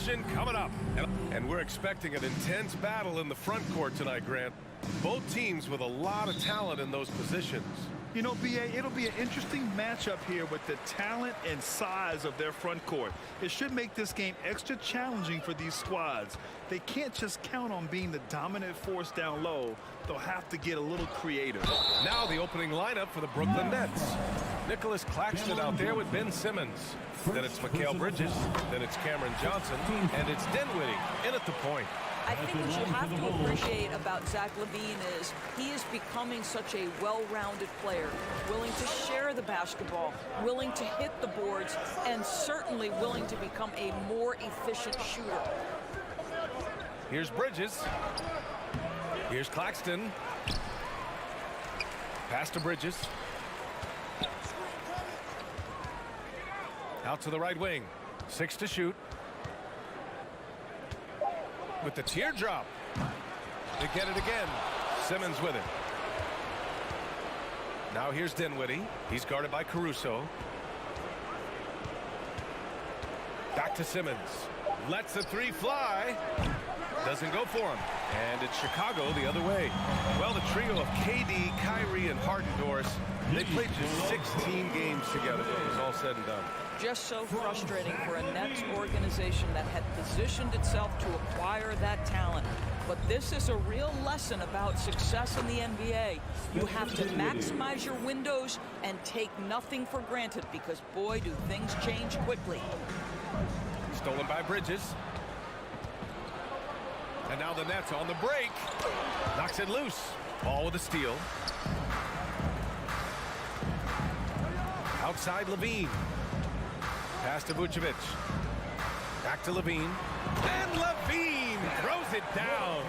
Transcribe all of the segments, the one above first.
action coming up. And we're expecting an intense battle in the front court tonight, Grant. Both teams with a lot of talent in those positions. You know, B.A., it'll be an interesting matchup here with the talent and size of their front court. It should make this game extra challenging for these squads. They can't just count on being the dominant force down low. They'll have to get a little creative. Now the opening lineup for the Brooklyn Nets. Nicholas Claxton out there with Ben Simmons. Then it's Mikal Bridges. Then it's Cameron Johnson. And it's Dinwiddie in at the point. I think what you have to appreciate about Zach LaVine is he is becoming such a well-rounded player, willing to share the basketball, willing to hit the boards, and certainly willing to become a more efficient shooter. Here's Bridges. Here's Claxton. Pass to Bridges. Out to the right wing. 6 to shoot. With the teardrop. They get it again. Simmons with it. Now here's Dinwiddie. He's guarded by Caruso. Back to Simmons. Lets the three fly. Doesn't go for him. And it's Chicago the other way. Well, the trio of KD, Kyrie, and Harden, Doris, they played just 16 games together when it was all said and done. Just so frustrating for a Nets organization that had positioned itself to acquire that talent. But this is a real lesson about success in the NBA. You have to maximize your windows and take nothing for granted because, boy, do things change quickly. Stolen by Bridges. And now the Nets on the break. Knocks it loose. Ball with a steal. Outside LaVine. Pass to Vucevic. Back to LaVine. And LaVine throws it down.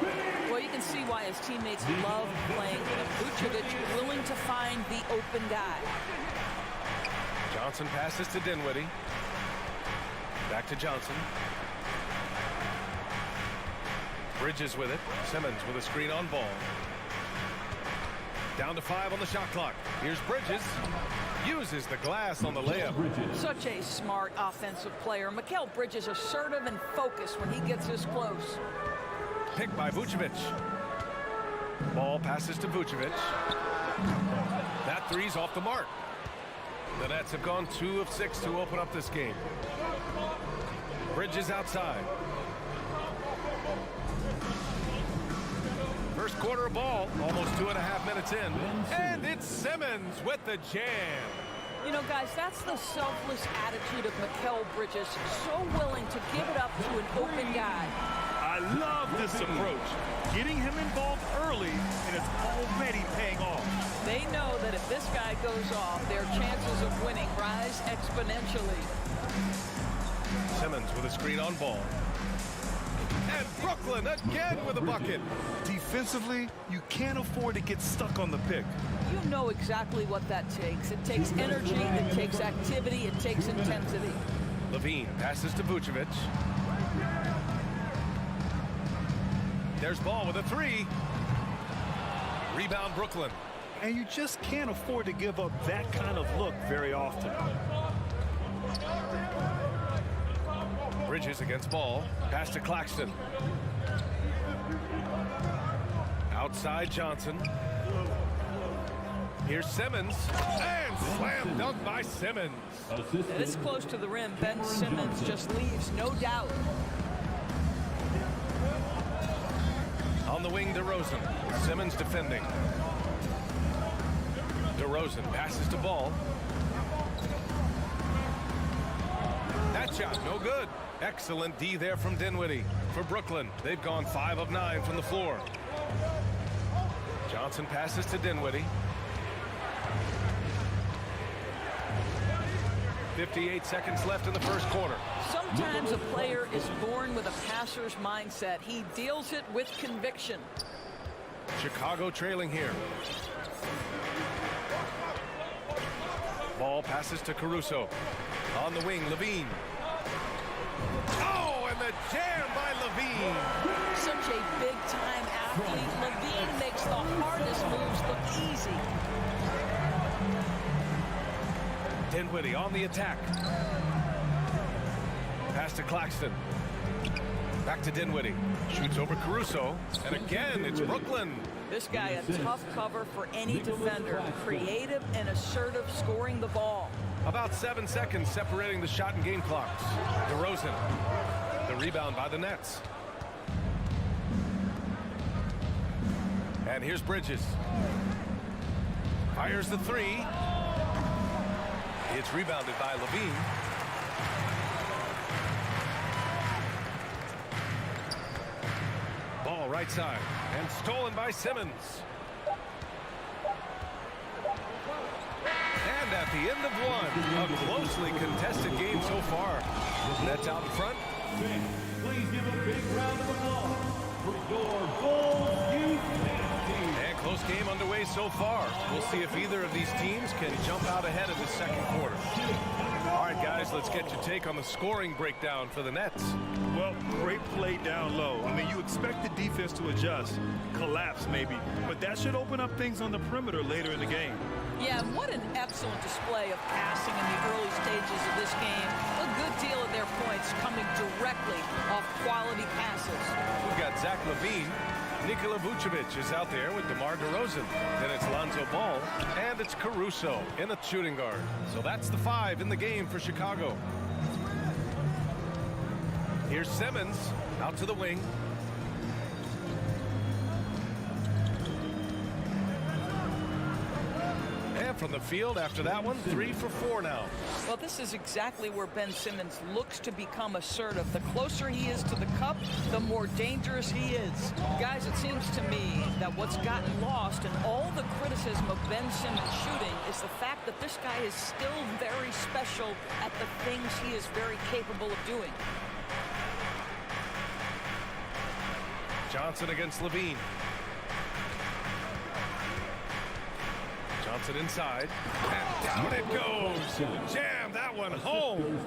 Well, you can see why his teammates love playing with him. Vucevic willing to find the open guy. Johnson passes to Dinwiddie. Back to Johnson. Bridges with it. Simmons with a screen on ball. Down to 5 on the shot clock. Here's Bridges. Uses the glass on the layup. Such a smart offensive player. Mikal Bridges assertive and focused when he gets this close. Picked by Vucevic. Ball passes to Vucevic. That three's off the mark. The Nets have gone 2 of 6 to open up this game. Bridges outside. First quarter of ball, almost 2.5 minutes in. And it's Simmons with the jam. You know, guys, that's the selfless attitude of Mikal Bridges. So willing to give it up to an open guy. I love this approach. Getting him involved early, and it's already paying off. They know that if this guy goes off, their chances of winning rise exponentially. Simmons with a screen on ball. And Brooklyn again with a bucket. Defensively, you can't afford to get stuck on the pick. You know exactly what that takes. It takes energy, it takes activity, it takes intensity. LaVine passes to Vucevic. There's Ball with a 3. Rebound Brooklyn. And you just can't afford to give up that kind of look very often. Bridges against Ball. Pass to Claxton. Outside Johnson. Here's Simmons. And slam dunk by Simmons. This close to the rim, Ben Simmons just leaves no doubt. On the wing, DeRozan. Simmons defending. DeRozan passes to Ball. That shot, no good. Excellent D there from Dinwiddie. For Brooklyn, they've gone 5 of 9 from the floor. Johnson passes to Dinwiddie. 58 seconds left in the first quarter. Sometimes a player is born with a passer's mindset. He deals it with conviction. Chicago trailing here. Ball passes to Caruso. On the wing, LaVine. Oh, and the jam by LaVine. Such a big-time athlete. LaVine makes the hardest moves look easy. Dinwiddie on the attack. Pass to Claxton. Back to Dinwiddie. Shoots over Caruso. And again, it's Brooklyn. This guy a tough cover for any defender. Creative and assertive scoring the ball. About 7 seconds separating the shot and game clocks. DeRozan. The rebound by the Nets. And here's Bridges. Fires the three. It's rebounded by Levine. Ball right side. And stolen by Simmons. And at the end of one, a closely contested game so far. Nets out in front. Please give a big round of applause for your Bulls Youth team. And close game underway so far. We'll see if either of these teams can jump out ahead of the second quarter. All right, guys, let's get your take on the scoring breakdown for the Nets. Well, great play down low. I mean, you expect the defense to adjust, collapse maybe, but that should open up things on the perimeter later in the game. Yeah, what an excellent display of passing in the early stages of this game. A good deal of their points coming directly off quality passes. We've got Zach LaVine. Nikola Vucevic is out there with DeMar DeRozan. Then it's Lonzo Ball, and it's Caruso in the shooting guard. So that's the 5 in the game for Chicago. Here's Simmons out to the wing. And from the field after that one, 3 for 4 now. Well, this is exactly where Ben Simmons looks to become assertive. The closer he is to the cup, the more dangerous he is. Guys, it seems to me that what's gotten lost in all the criticism of Ben Simmons shooting is the fact that this guy is still very special at the things he is very capable of doing. Johnson against Levine. Johnson inside, and down it goes. Jam that one home.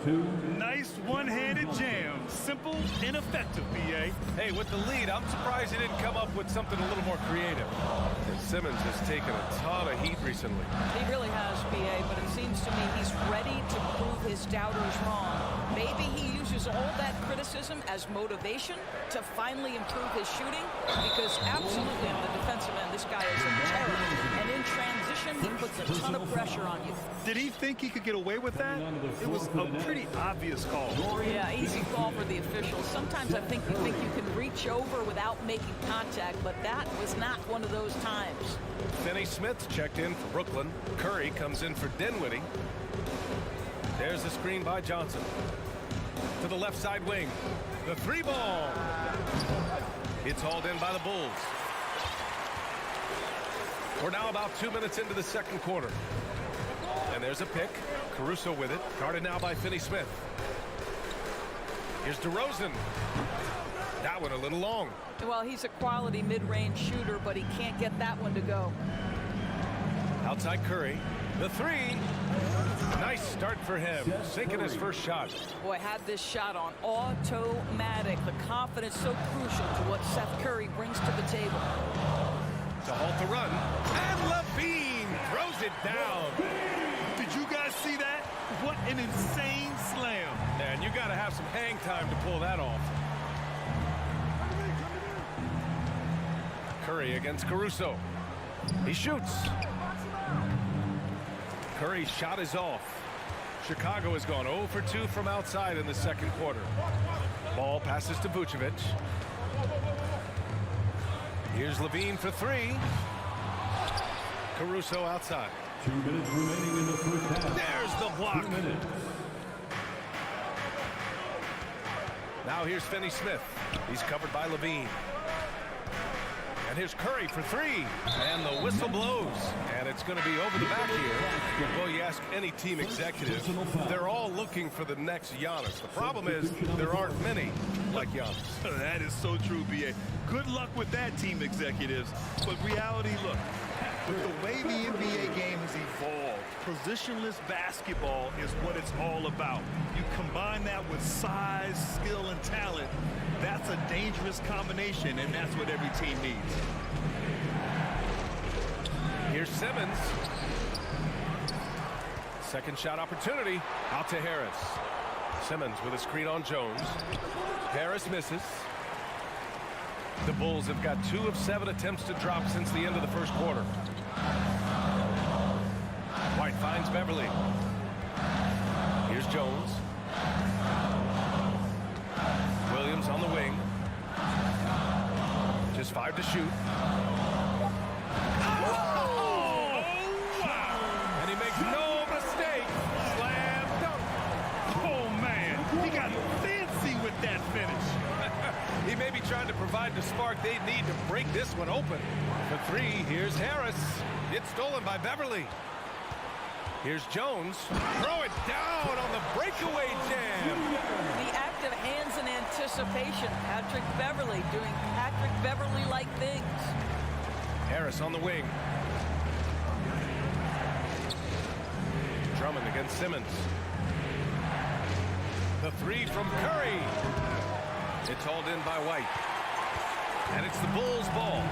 Nice one-handed jam. Simple and effective, B.A. Hey, with the lead, I'm surprised he didn't come up with something a little more creative. And Simmons has taken a ton of heat recently. He really has, B.A., but it seems to me he's ready to prove his doubters wrong. Maybe he uses all that criticism as motivation to finally improve his shooting, because absolutely on the defensive end, this guy is a terror. And in transition, he puts a ton of pressure on you. Did he think he could get away with that? It was a pretty obvious call. Yeah, easy call for the officials. Sometimes I think you can reach over without making contact, but that was not one of those times. Finney Smith checked in for Brooklyn. Curry comes in for Dinwiddie. There's the screen by Johnson. To the left side wing. The 3 ball. It's hauled in by the Bulls. We're now about 2 minutes into the second quarter. And there's a pick. Caruso with it. Guarded now by Finney Smith. Here's DeRozan. That one a little long. Well, he's a quality mid-range shooter, but he can't get that one to go. Outside Curry. The 3. Nice start for him. Sinking his first shot. Boy, had this shot on automatic. The confidence so crucial to what Seth Curry brings to the table. To halt the run. And Levine throws it down. Did you guys see that? What an insane slam. Man, you got to have some hang time to pull that off. Curry against Caruso. He shoots. Curry's shot is off. Chicago has gone 0 for 2 from outside in the second quarter. Ball passes to Vucevic. Here's Levine for 3. Caruso outside. 2 minutes remaining in the first half. There's the block. 2 minutes. Now here's Finney Smith. He's covered by Levine. And here's Curry for 3. And the whistle blows. And it's going to be over the back here. Well, you ask any team executive, they're all looking for the next Giannis. The problem is there aren't many like Giannis. That is so true, B.A. Good luck with that, team executives. But reality, look, with the way the NBA game has evolved, positionless basketball is what it's all about. You combine that with size, skill, and talent, that's a dangerous combination, and that's what every team needs. Here's Simmons. Second shot opportunity. Out to Harris. Simmons with a screen on Jones. Harris misses. The Bulls have got 2 of 7 attempts to drop since the end of the first quarter. White finds Beverly. Here's Jones. Williams on the wing. Just 5 to shoot. Oh! Wow! And he makes no mistake. Slam dunk. Oh, man. He got fancy with that finish. He may be trying to provide the spark they need to break this one open. For 3, here's Harris. It's stolen by Beverly. Here's Jones. Throw it down on the breakaway jam. The active hands in anticipation. Patrick Beverly doing Patrick Beverly-like things. Harris on the wing. Drummond against Simmons. The 3 from Curry. It's hauled in by White. And it's the Bulls' ball.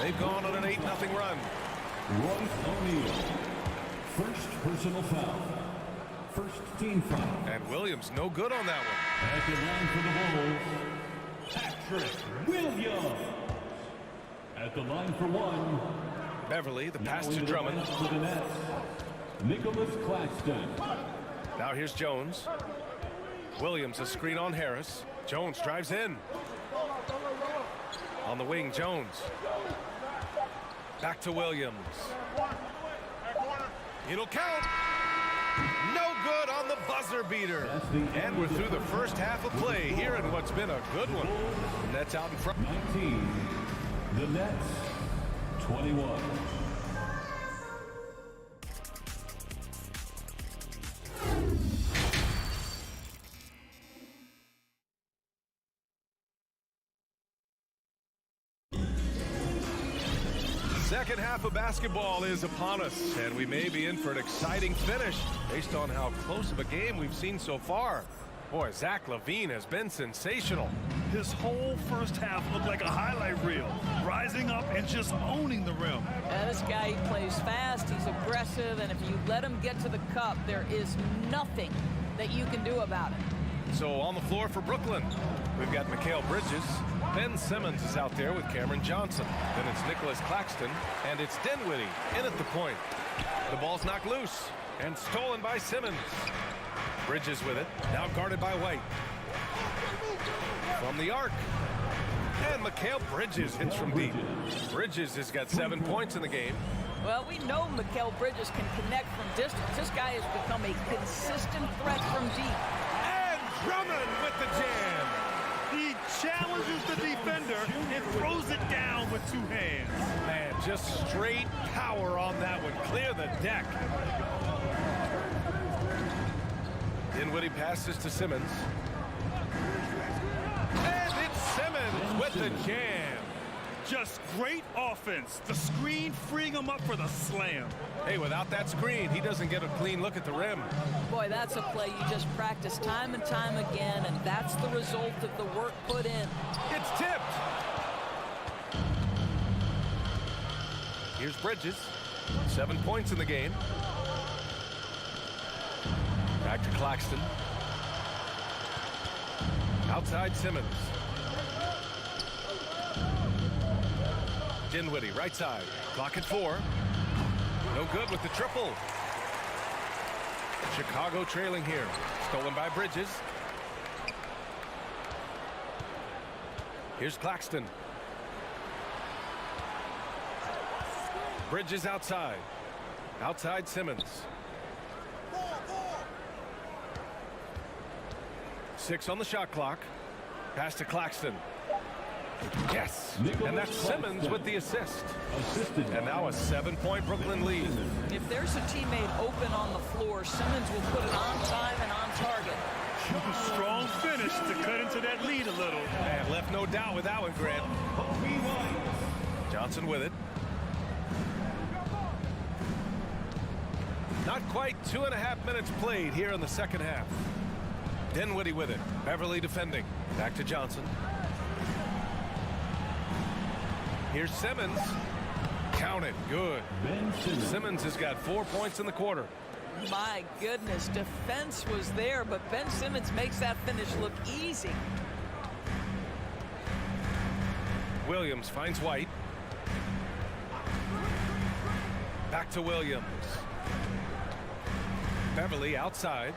They've gone on an 8-0 run. Royce O'Neal. First personal foul. First team foul. And Williams no good on that one. At the line for the Bulls, Patrick Williams. At the line for 1. Beverly, the pass Now to into the Drummond. bench for the Nets, Nicholas Claxton. Now here's Jones. Williams a screen on Harris. Jones drives in. On the wing, Jones. Back to Williams. It'll count. No good on the buzzer beater. And we're through the first half of play here in what's been a good one. Nets out in front. 19. The Nets, 21. Second half of basketball is upon us, and we may be in for an exciting finish based on how close of a game we've seen so far. Boy, Zach LaVine has been sensational. His whole first half looked like a highlight reel, rising up and just owning the rim. This guy plays fast, he's aggressive, and if you let him get to the cup, there is nothing that you can do about it. So on the floor for Brooklyn, we've got Mikal Bridges. Ben Simmons is out there with Cameron Johnson. Then it's Nicholas Claxton, and it's Dinwiddie in at the point. The ball's knocked loose and stolen by Simmons. Bridges with it, now guarded by White. From the arc. And Mikal Bridges hits from deep. Bridges has got 7 points in the game. Well, we know Mikal Bridges can connect from distance. This guy has become a consistent threat from deep. And Drummond with the jam. He challenges the defender and throws it down with 2 hands. Man, just straight power on that one. Clear the deck. Dinwiddie passes to Simmons. And it's Simmons with the jam. Just great offense. The screen freeing him up for the slam. Hey, without that screen, he doesn't get a clean look at the rim. Boy, that's a play you just practice time and time again, and that's the result of the work put in. It's tipped. Here's Bridges. 7 points in the game. Back to Claxton. Outside Simmons. Dinwiddie, right side. Clock at 4. No good with the triple. Chicago trailing here. Stolen by Bridges. Here's Claxton. Bridges outside. Outside Simmons. 6 on the shot clock. Pass to Claxton. Yes, and that's Simmons with the assist. And now a 7-point Brooklyn lead. If there's a teammate open on the floor, Simmons will put it on time and on target. Strong finish to cut into that lead a little. Man, left no doubt with that one, Grant. Johnson with it. Not quite 2.5 minutes played here in the second half. Dinwiddie with it. Beverly defending. Back to Johnson. Here's Simmons. Count it. Good. Simmons has got 4 points in the quarter. My goodness, defense was there, but Ben Simmons makes that finish look easy. Williams finds White. Back to Williams. Beverly outside.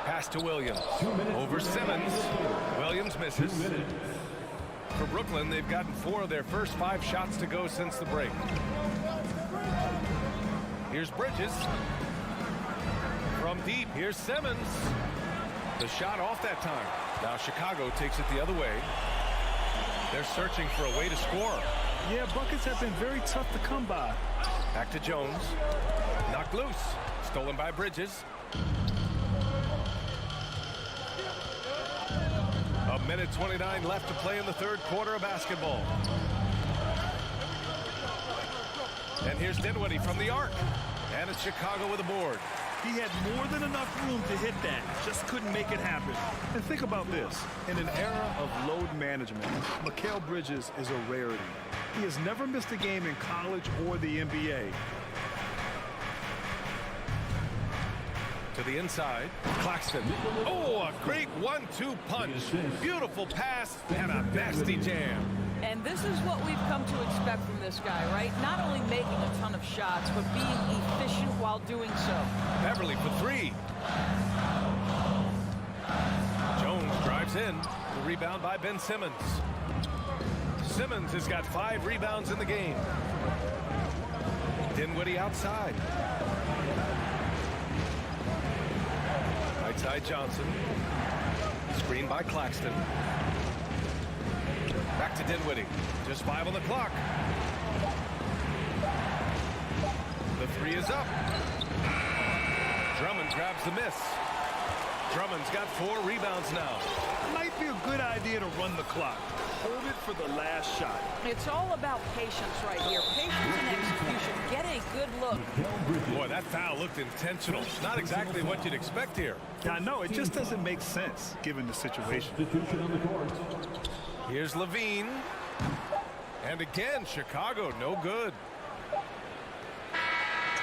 Pass to Williams. Over Simmons. Williams misses. For Brooklyn, they've gotten 4 of their first 5 shots to go since the break. Here's Bridges. From deep, here's Simmons. The shot off that time. Now Chicago takes it the other way. They're searching for a way to score. Yeah, buckets have been very tough to come by. Back to Jones. Knocked loose. Stolen by Bridges. A minute 29 left to play in the third quarter of basketball. And here's Dinwiddie from the arc. And it's Chicago with a board. He had more than enough room to hit that. Just couldn't make it happen. And think about this. In an era of load management, Mikal Bridges is a rarity. He has never missed a game in college or the NBA. To the inside, Claxton. Oh, a great 1-2 punch. Beautiful pass and a nasty jam. And this is what we've come to expect from this guy, right? Not only making a ton of shots, but being efficient while doing so. Beverly for 3. Jones drives in. The rebound by Ben Simmons. Simmons has got 5 rebounds in the game. Dinwiddie outside. Right side Johnson. Screen by Claxton. Back to Dinwiddie. Just 5 on the clock. The 3 is up. Drummond grabs the miss. Drummond's got 4 rebounds now. Might be a good idea to run the clock. Hold it for the last shot. It's all about patience right here. Patience and execution. Get a good look. Boy, that foul looked intentional. Not exactly what you'd expect here. I know, it just doesn't make sense given the situation. Here's Levine. And again, Chicago, no good.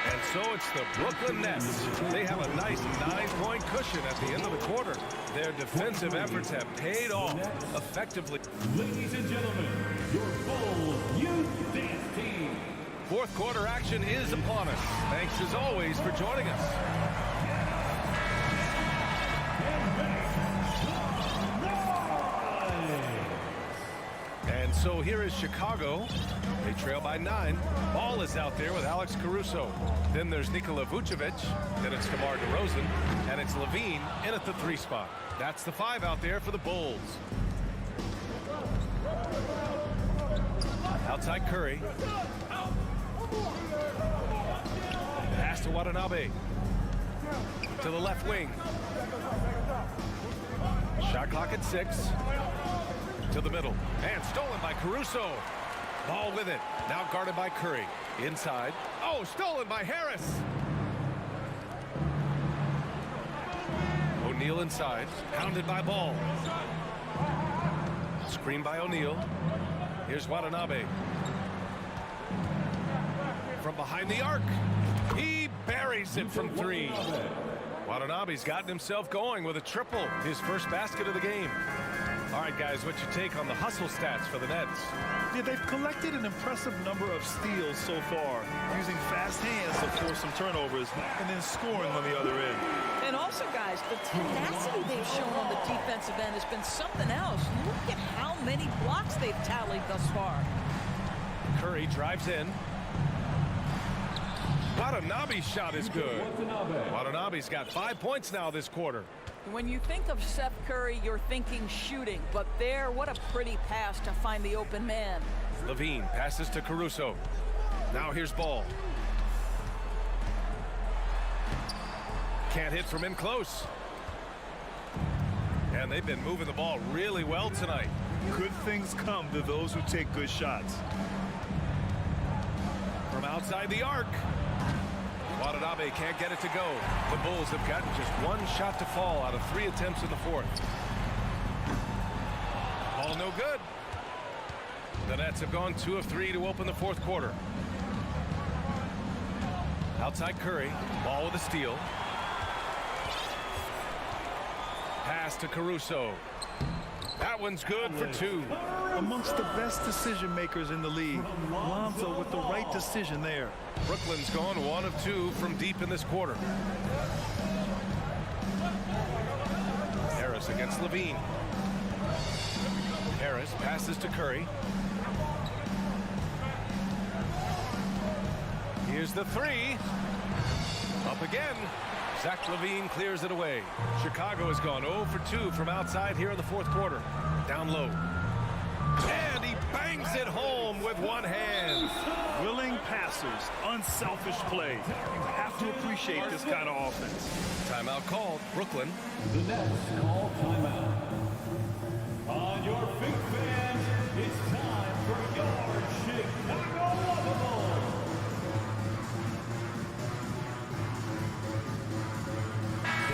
And so it's the Brooklyn Nets. They have a nice 9-point cushion at the end of the quarter. Their defensive efforts have paid off effectively. Ladies and gentlemen, your Bulls Youth Dance Team. Fourth quarter action is upon us. Thanks as always for joining us. And so here is Chicago. They trail by 9. Ball is out there with Alex Caruso. Then there's Nikola Vucevic. Then it's DeMar DeRozan. And it's Levine in at the 3 spot. That's the 5 out there for the Bulls. Outside Curry. Pass to Watanabe. To the left wing. Shot clock at 6. To the middle. And stolen by Caruso. Ball with it. Now guarded by Curry. Inside. Oh, stolen by Harris. O'Neal inside. Pounded by Ball. Screen by O'Neal. Here's Watanabe. From behind the arc. He buries it from 3. Watanabe's gotten himself going with a triple. His first basket of the game. All right, guys, what's your take on the hustle stats for the Nets? Yeah, they've collected an impressive number of steals so far, using fast hands to force some turnovers and then scoring on the other end. And also, guys, the tenacity they've shown on the defensive end has been something else. Look at how many blocks they've tallied thus far. Curry drives in. Watanabe's shot is good. Watanabe's got 5 points now this quarter. When you think of Seth Curry, you're thinking shooting. But there, what a pretty pass to find the open man. Levine passes to Caruso. Now here's Ball. Can't hit from in close. And they've been moving the ball really well tonight. Good things come to those who take good shots. From outside the arc. Watanabe can't get it to go. The Bulls have gotten just 1 shot to fall out of 3 attempts in the 4th. Ball no good. The Nets have gone 2 of 3 to open the 4th quarter. Outside Curry. Ball with a steal. Pass to Caruso. That That one's good for 2. Amongst the best decision makers in the league. Lonzo with the right decision there. Brooklyn's gone 1 of 2 from deep in this quarter. Harris against Levine. Harris passes to Curry. Here's the 3. Up again. Zach LaVine clears it away. Chicago has gone 0 for 2 from outside here in the fourth quarter. Down low. And he bangs it home with one hand. Willing passers, unselfish play. You have to appreciate this kind of offense. Timeout called. Brooklyn. The Nets call timeout. On your big fans, it's time for your Chicago Lovables.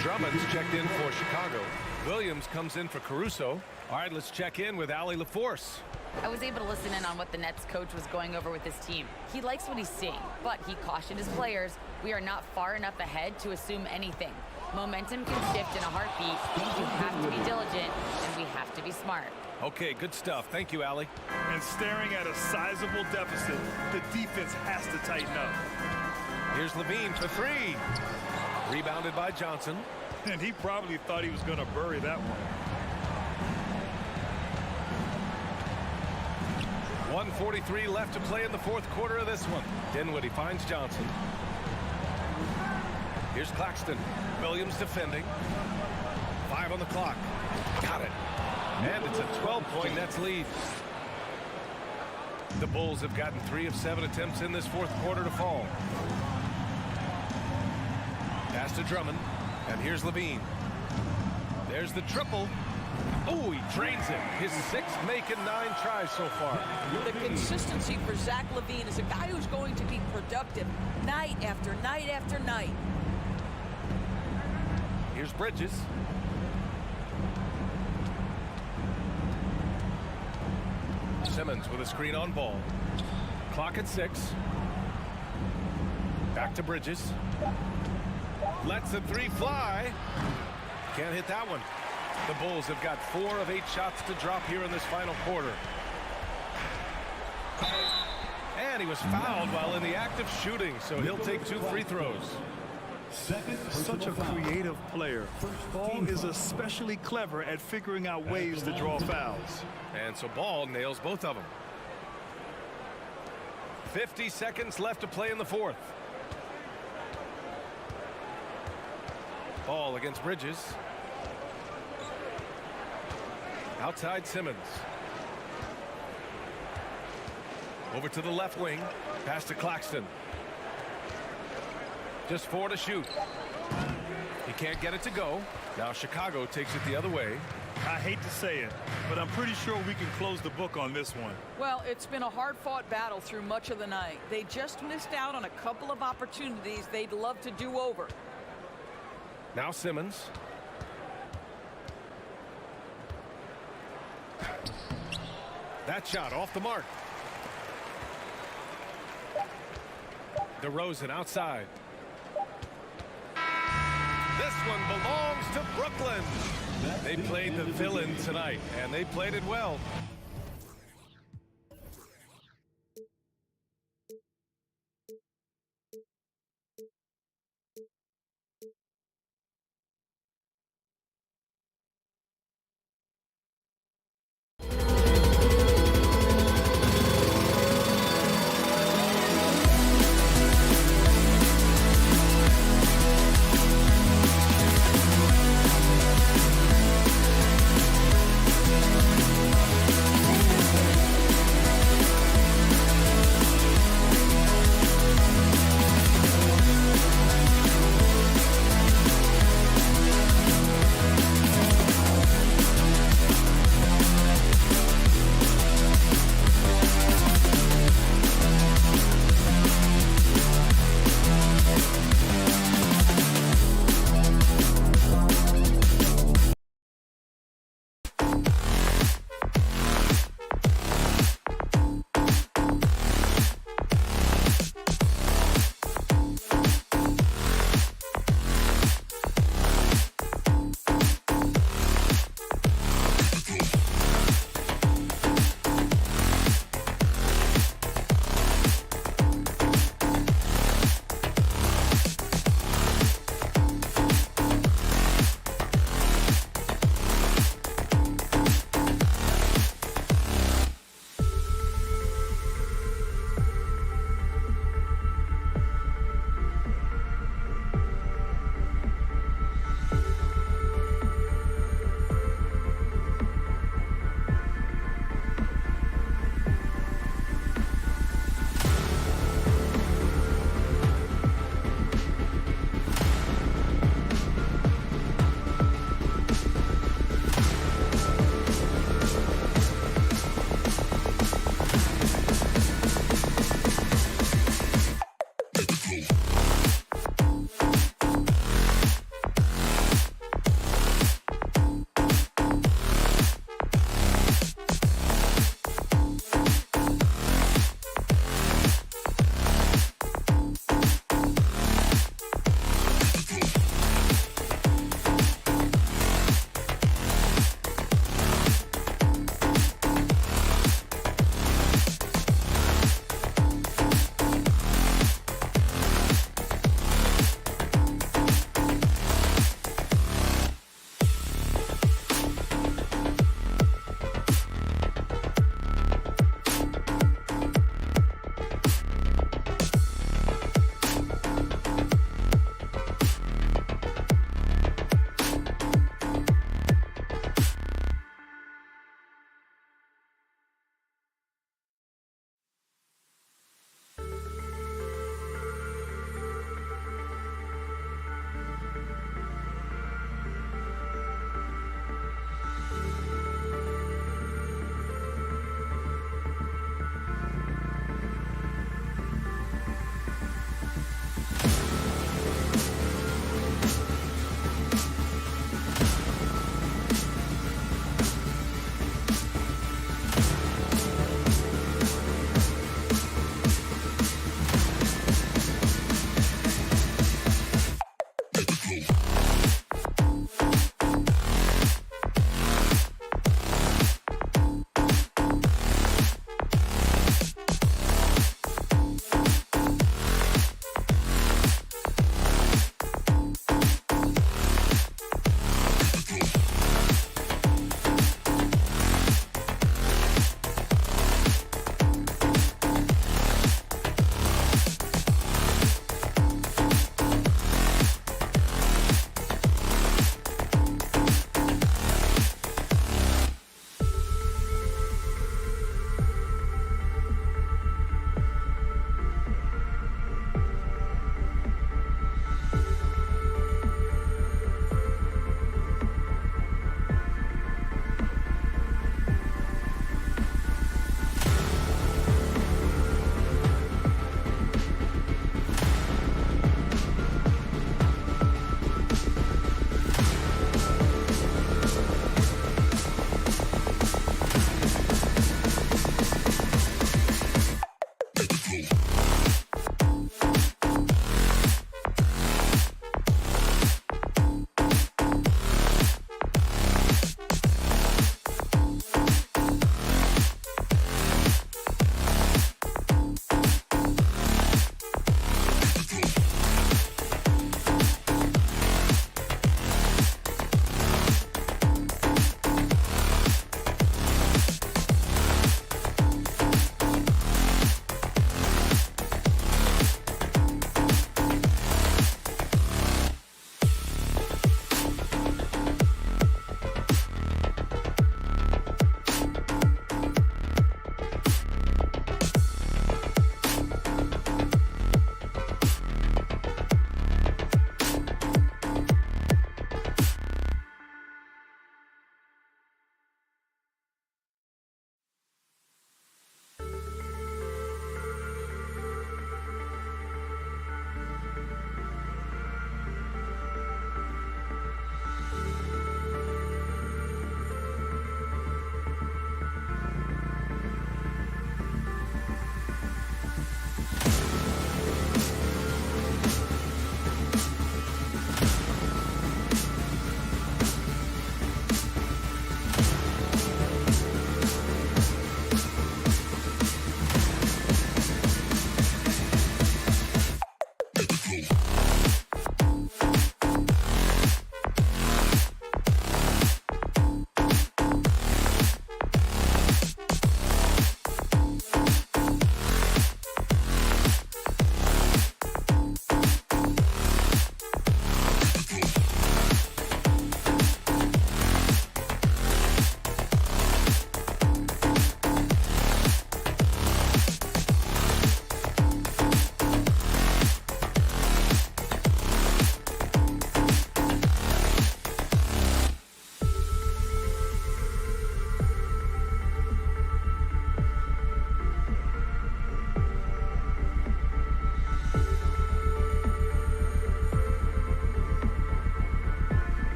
Drummond's checked in for Chicago. Williams comes in for Caruso. All right, let's check in with Allie LaForce. I was able to listen in on what the Nets coach was going over with his team. He likes what he's seeing, but he cautioned his players, we are not far enough ahead to assume anything. Momentum can shift in a heartbeat. You have to be diligent, and we have to be smart. Okay, good stuff. Thank you, Allie. And staring at a sizable deficit, the defense has to tighten up. Here's Levine for 3. Rebounded by Johnson. And he probably thought he was going to bury that one. 1:43 left to play in the fourth quarter of this one. Dinwiddie finds Johnson. Here's Claxton. Williams defending. 5 on the clock. Got it. And it's a 12-point Nets lead. The Bulls have gotten 3 of 7 attempts in this fourth quarter to fall. Pass to Drummond. And here's Levine. There's the triple. Oh, he drains it. His 6th making 9 tries so far. The consistency for Zach LaVine is a guy who's going to be productive night after night after night. Here's Bridges. Simmons with a screen on Ball. Clock at 6. Back to Bridges. Lets the 3 fly. Can't hit that one. The Bulls have got 4 of 8 shots to drop here in this final quarter. And he was fouled while in the act of shooting, so he'll take 2 free throws. Such a creative player. Ball is especially clever at figuring out ways to draw fouls. And so Ball nails both of them. 50 seconds left to play in the fourth. Ball against Bridges. Outside Simmons. Over to the left wing. Pass to Claxton. Just 4 to shoot. He can't get it to go. Now Chicago takes it the other way. I hate to say it, but I'm pretty sure we can close the book on this one. Well, it's been a hard-fought battle through much of the night. They just missed out on a couple of opportunities they'd love to do over. Now Simmons. That shot off the mark. DeRozan outside. This one belongs to Brooklyn. They played the villain tonight, and they played it well.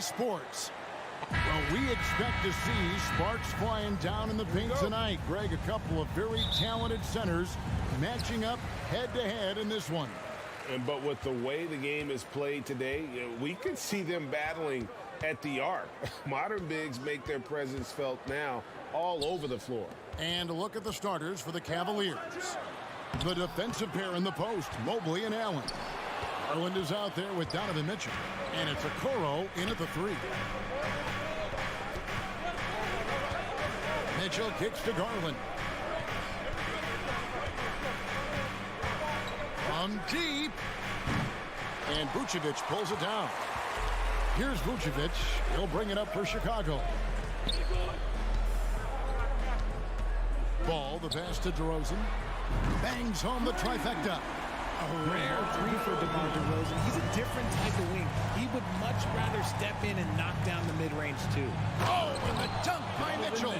sports. Well, we expect to see sparks flying down in the paint tonight. Greg, a couple of very talented centers matching up head-to-head in this one. But with the way the game is played today, we could see them battling at the arc. Modern bigs make their presence felt now all over the floor. And a look at the starters for the Cavaliers. The defensive pair in the post, Mobley and Allen. Garland is out there with Donovan Mitchell. And it's Okoro in at the 3. Mitchell kicks to Garland. From deep. And Vucevic pulls it down. Here's Vucevic. He'll bring it up for Chicago. Ball, the pass to DeRozan. Bangs home the trifecta. A rare 3 for DeMar DeRozan. He's a different type of wing. He would much rather step in and knock down the mid-range too. Oh, and the dunk by Mitchell.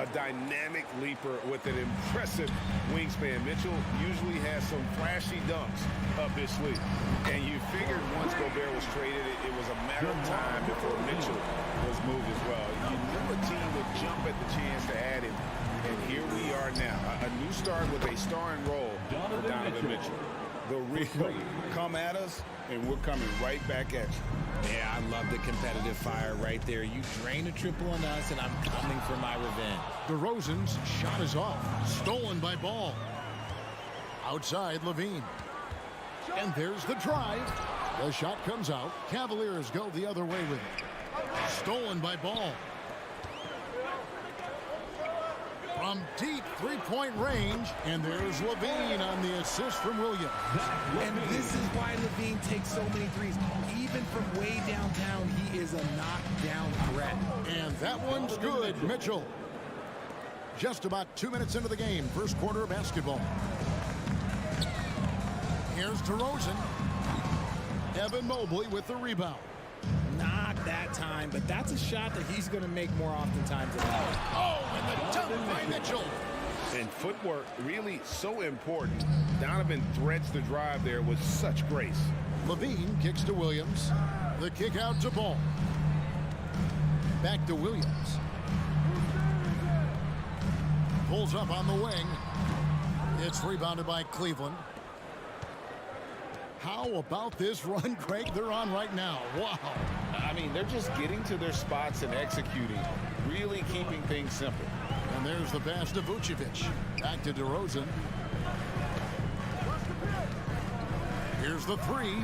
A dynamic leaper with an impressive wingspan. Mitchell usually has some flashy dunks up his sleeve. And you figured once Gobert was traded, it was a matter of time before Mitchell was moved as well. You knew a team would jump at the chance to add him. And here we are now. A new start with a starring role for Donovan Mitchell. The real come at us, and we're coming right back at you. Yeah, I love the competitive fire right there. You drain a triple on us, and I'm coming for my revenge. DeRozan's shot is off. Stolen by Ball. Outside, Levine. And there's the drive. The shot comes out. Cavaliers go the other way with it. Stolen by Ball. From deep three-point range, and there's Levine on the assist from Williams. And this is why Levine takes so many threes. Even from way downtown, he is a knockdown threat. And that one's good, Mitchell. Just about 2 minutes into the game, first quarter of basketball. Here's DeRozan. Evan Mobley with the rebound. Not that time, but that's a shot that he's going to make more oftentimes than not. Oh, and the dunk by Mitchell. And footwork really so important. Donovan threads the drive there with such grace. Levine kicks to Williams. The kick out to Ball. Back to Williams. Pulls up on the wing. It's rebounded by Cleveland. How about this run, Craig, they're on right now? Wow. I mean, they're just getting to their spots and executing, really keeping things simple. And there's the pass to Vucevic. Back to DeRozan. Here's the 3.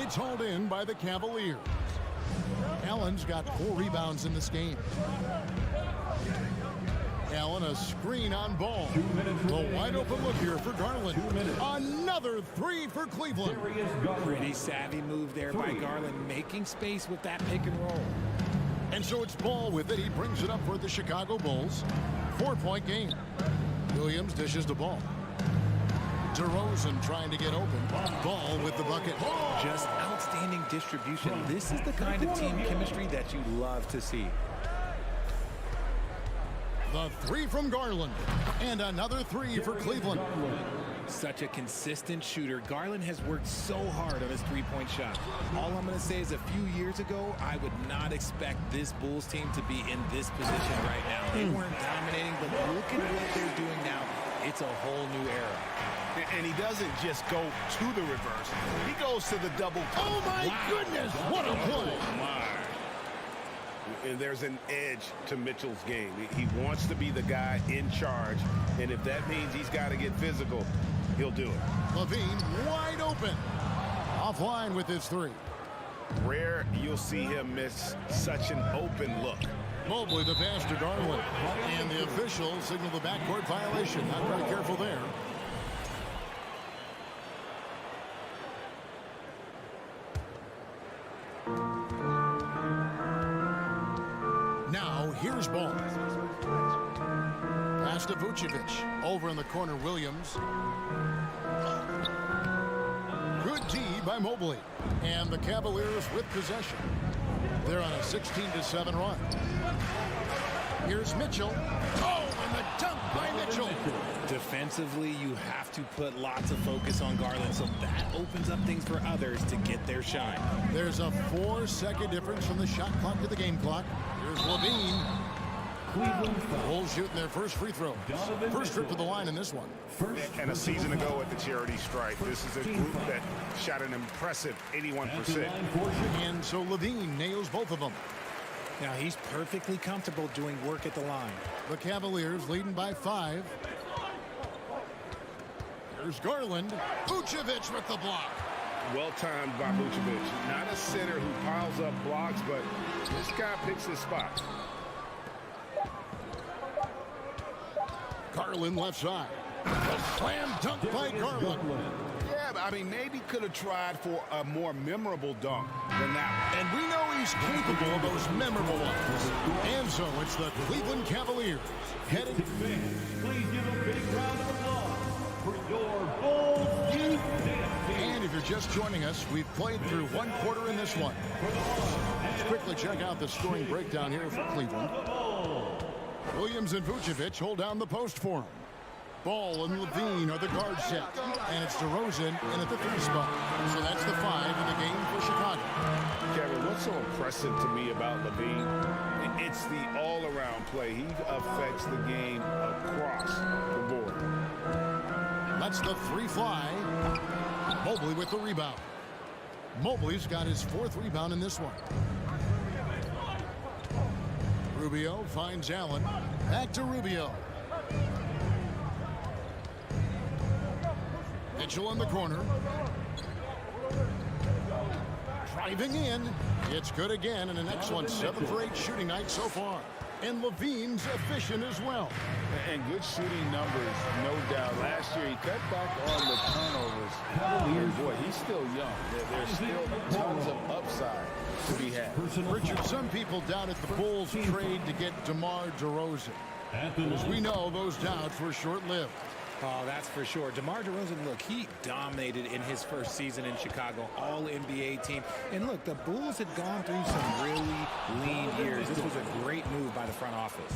It's hauled in by the Cavaliers. Allen's got 4 rebounds in this game. Allen, a screen on Ball. The wide open look here for Garland. Another 3 for Cleveland. Pretty savvy move there by Garland, making space with that pick and roll. And so it's Ball with it. He brings it up for the Chicago Bulls. 4-point game. Williams dishes the ball. DeRozan trying to get open. Ball with the bucket. Just outstanding distribution. This is the kind of team chemistry that you love to see. The 3 from Garland. And another 3 for Cleveland. Such a consistent shooter. Garland has worked so hard on his three-point shot. All I'm going to say is a few years ago, I would not expect this Bulls team to be in this position right now. They weren't dominating, but look at what they're doing now. It's a whole new era. And he doesn't just go to the reverse. He goes to the double. Oh, my goodness. What a play. And there's an edge to Mitchell's game. He wants to be the guy in charge, and if that means he's got to get physical, he'll do it. Levine wide open. Offline with his 3. Rare you'll see him miss such an open look. Mobley the pass to Garland. And the officials signal the backcourt violation. Not very careful there. Now, here's Ball. Pass to Vucevic. Over in the corner, Williams. Good D by Mobley. And the Cavaliers with possession. They're on a 16-7 run. Here's Mitchell. Oh, and the dunk by Mitchell. Defensively, you have to put lots of focus on Garland, so that opens up things for others to get their shine. There's a 4-second difference from the shot clock to the game clock. Here's Levine. Cleveland Bulls shooting their first free throw. First trip to the line in this one. And a season ago at the charity stripe, this is a group that shot an impressive 81%. And so Levine nails both of them. Now, he's perfectly comfortable doing work at the line. The Cavaliers leading by 5. Here's Garland. Vucevic with the block. Well timed by Vucevic. Not a center who piles up blocks, but this guy picks his spots. Garland left side. A slam dunk by Garland. Yeah, but I mean, maybe could have tried for a more memorable dunk than that. And we know he's capable of those memorable ones. And so it's the Cleveland Cavaliers heading. Please give a big round of applause for your Bulls youth dance. And if you're just joining us, we've played through one quarter in this one. Let's quickly check out the scoring breakdown here for Cleveland. Williams and Vucevic hold down the post for him. Ball and Levine are the guard set. And it's DeRozan in at the 3 spot. So that's the 5 in the game for Chicago. Kevin, what's so impressive to me about Levine? It's the all-around play. He affects the game across the board. That's the 3 fly. Mobley with the rebound. Mobley's got his 4th rebound in this one. Rubio finds Allen. Back to Rubio. Mitchell in the corner. Driving in. It's good again, and an excellent 7 for 8 shooting night so far. And Levine's efficient as well. And good shooting numbers, no doubt. Last year, he cut back on the turnovers. And boy, he's still young. There's still tons of upside to be had. Richard, some people doubted the Bulls trade to get DeMar DeRozan. As we know, those doubts were short-lived. Oh, that's for sure. DeMar DeRozan, look, he dominated in his first season in Chicago, all-NBA team. And look, the Bulls had gone through some really lean years. This was a great move by the front office.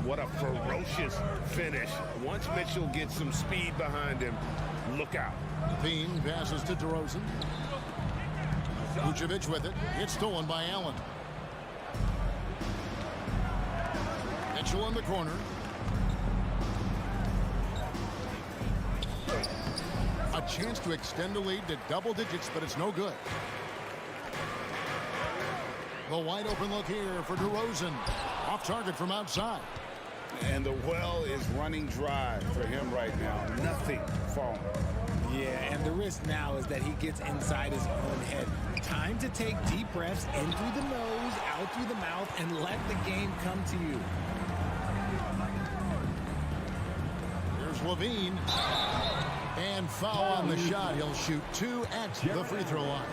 What a ferocious finish. Once Mitchell gets some speed behind him, look out. Levine passes to DeRozan. Vucevic with it. It's stolen by Allen. Mitchell in the corner. A chance to extend the lead to double digits, but it's no good. The wide open look here for DeRozan. Off target from outside. And the well is running dry for him right now. Nothing falling. Yeah, and the risk now is that he gets inside his own head. Time to take deep breaths in through the nose, out through the mouth, and let the game come to you. Here's Levine. And foul on the shot. He'll shoot 2 at the free throw line.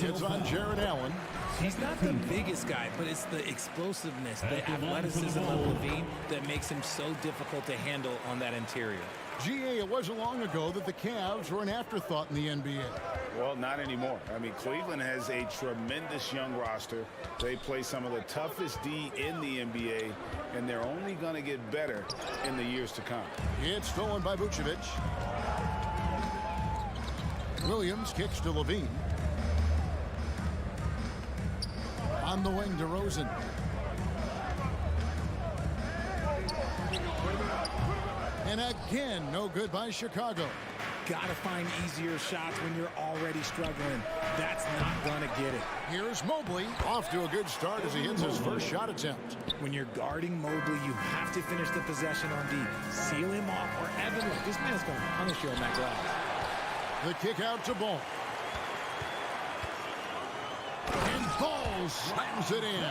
It's on Jared Allen. He's not the biggest guy, but it's the explosiveness, the athleticism of Levine that makes him so difficult to handle on that interior. GA, it wasn't long ago that the Cavs were an afterthought in the NBA. Well, not anymore. I mean, Cleveland has a tremendous young roster. They play some of the toughest D in the NBA, and they're only going to get better in the years to come. It's stolen by Vucevic. Williams kicks to Levine. On the wing, DeRozan. And again, no good by Chicago. Gotta find easier shots when you're already struggling. That's not gonna get it. Here's Mobley, off to a good start as he hits his first shot attempt. When you're guarding Mobley, you have to finish the possession on D. Seal him off, or Evan, look, this man's gonna punish you on that glass. The kick out to Ball. And Ball slams it in.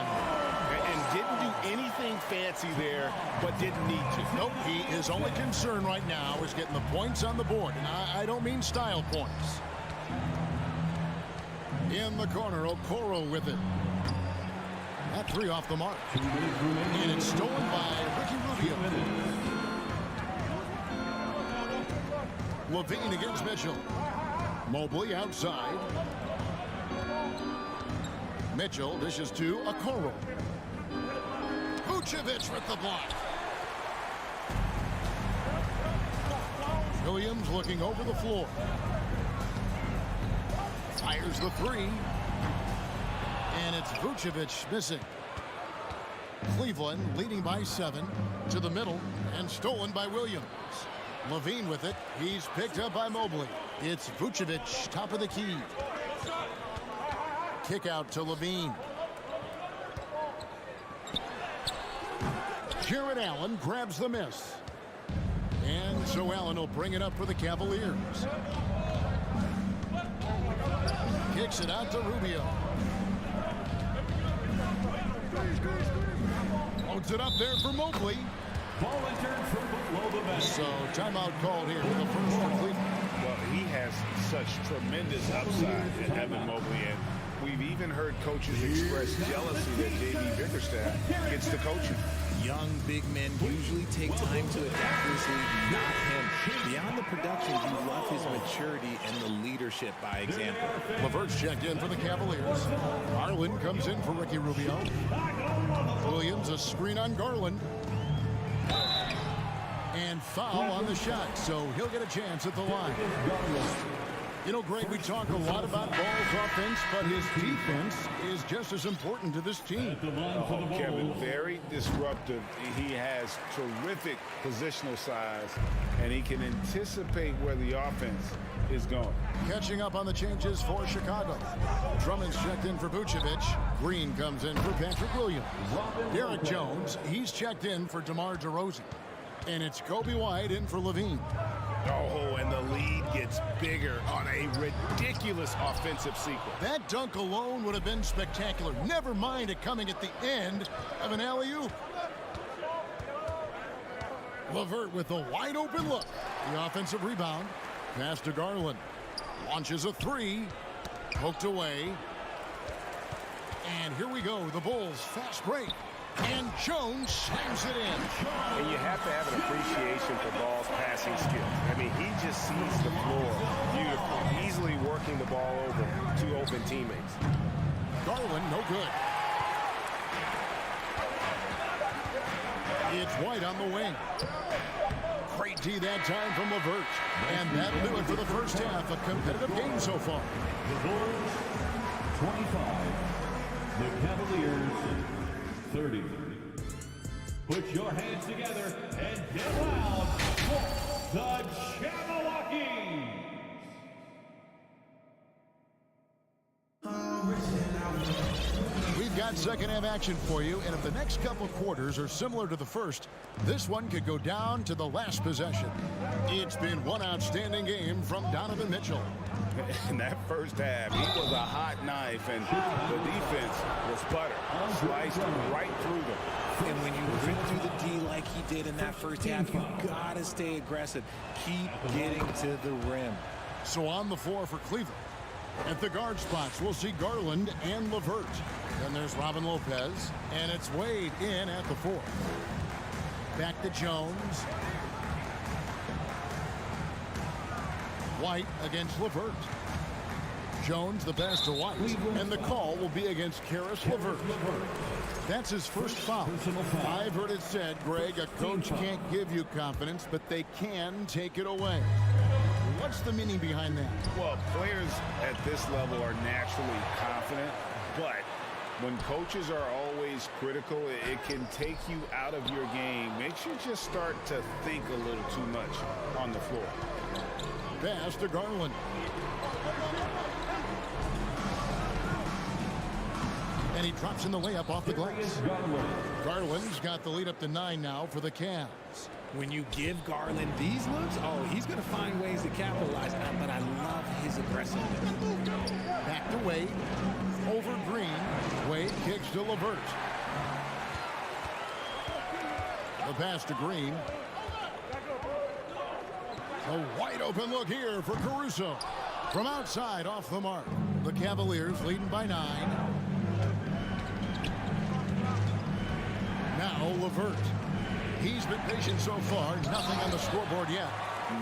And didn't do anything fancy there, but didn't need to. Nope, his only concern right now is getting the points on the board. And I don't mean style points. In the corner, Okoro with it. That 3 off the mark. And it's stolen by Ricky Rubio. Levine against Mitchell. Mobley outside. Mitchell dishes to Okoro. Vucevic with the block. Williams looking over the floor. Fires the three. And it's Vucevic missing. Cleveland leading by 7 to the middle and stolen by Williams. Levine with it. He's picked up by Mobley. It's Vucevic, top of the key. Kick out to Levine. Jared Allen grabs the miss. And so Allen will bring it up for the Cavaliers. Kicks it out to Rubio. Loads it up there for Mobley. Ball returned from below the basket. So timeout called here with the first for Cleveland. Well, he has such tremendous upside in Evan Mobley, and we've even heard coaches express jealousy that J.B. Bickerstaff gets the coaching. Young big men usually take time to adapt to this league, not him. Beyond the production, you love his maturity and the leadership by example. LeVert's checked in for the Cavaliers. Garland comes in for Ricky Rubio. Williams, a screen on Garland. And foul on the shot, so he'll get a chance at the line. You know, Greg, we talk a lot about Ball's offense, but his defense is just as important to this team. Kevin, very disruptive. He has terrific positional size, and he can anticipate where the offense is going. Catching up on the changes for Chicago. Drummond's checked in for Vucevic. Green comes in for Patrick Williams. Derek Jones, he's checked in for DeMar DeRozan. And it's Kobe White in for Levine. Oh, and the lead gets bigger on a ridiculous offensive sequence. That dunk alone would have been spectacular. Never mind it coming at the end of an alley-oop. LeVert with a wide-open look. The offensive rebound. Pass to Garland. Launches a three. Poked away. And here we go. The Bulls fast break. And Jones slams it in. And you have to have an appreciation for Ball's passing skills. I mean, he just sees the floor beautifully, easily working the ball over to open teammates. Garland, no good. It's White on the wing. Great D that time from LeVert. And that'll do it for the first half. A competitive game so far. The Bulls, 25. The Cavaliers, 30. Put your hands together and get loud for the Jabberwockies. We've got second half action for you, and if the next couple quarters are similar to the first, this one could go down to the last possession. It's been one outstanding game from Donovan Mitchell. In that first half, he was a hot knife, and the defense was butter, sliced right through them. And when you rip through the D like he did in that first half, you gotta stay aggressive. Keep getting to the rim. So on the floor for Cleveland. At the guard spots, we'll see Garland and LeVert. Then there's Robin Lopez, and it's Wade in at the 4. Back to Jones. White against LeVert. Jones the pass to White, and the call will be against Karis LeVert. That's his first foul. I've heard it said, Greg, a coach can't give you confidence, but they can take it away. What's the meaning behind that? Well, players at this level are naturally confident, but when coaches are always critical, it can take you out of your game. Makes you just start to think a little too much on the floor. Pass to Garland. And he drops in the layup off the glass. Garland's got the lead up to 9 now for the Cavs. When you give Garland these looks, oh, he's going to find ways to capitalize on it, but I love his aggressiveness. Back to Wade. Over Green. Wade kicks to LeVert. The pass to Green. A wide open look here for Caruso. From outside, off the mark. The Cavaliers leading by 9. Now LeVert. He's been patient so far. Nothing on the scoreboard yet.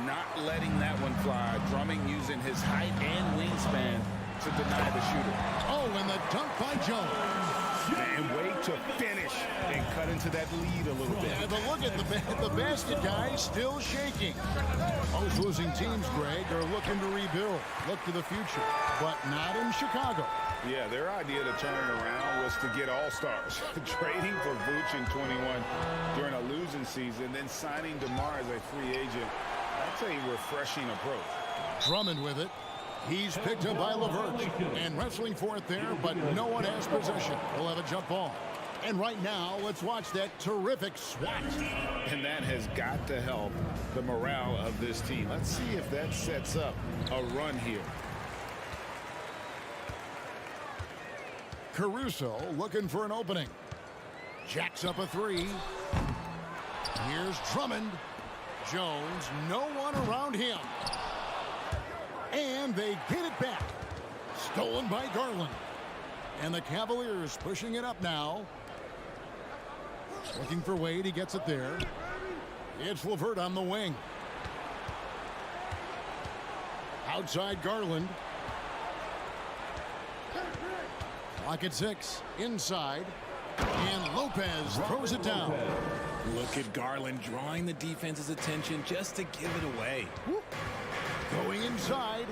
Not letting that one fly. Drummond using his height and wingspan to deny the shooter. Oh, and the dunk by Jones. And wait to finish and cut into that lead a little bit. Yeah, but look at the basket, guys, still shaking. Most losing teams, Greg, are looking to rebuild, look to the future, but not in Chicago. Yeah, their idea to turn it around was to get all-stars. Trading for Vooch in 21 during a losing season, then signing DeMar as a free agent. That's a refreshing approach. Drummond with it. He's picked up by LeVert and wrestling for it there, but no one has possession. We'll have a jump ball. And right now, let's watch that terrific swat. And that has got to help the morale of this team. Let's see if that sets up a run here. Caruso looking for an opening. Jacks up a three. Here's Drummond. Jones, no one around him. And they get it back. Stolen by Garland. And the Cavaliers pushing it up now. Looking for Wade. He gets it there. It's LeVert on the wing. Outside Garland. Clock at 6. Inside. And Lopez throws it down. Look at Garland drawing the defense's attention just to give it away. Going inside.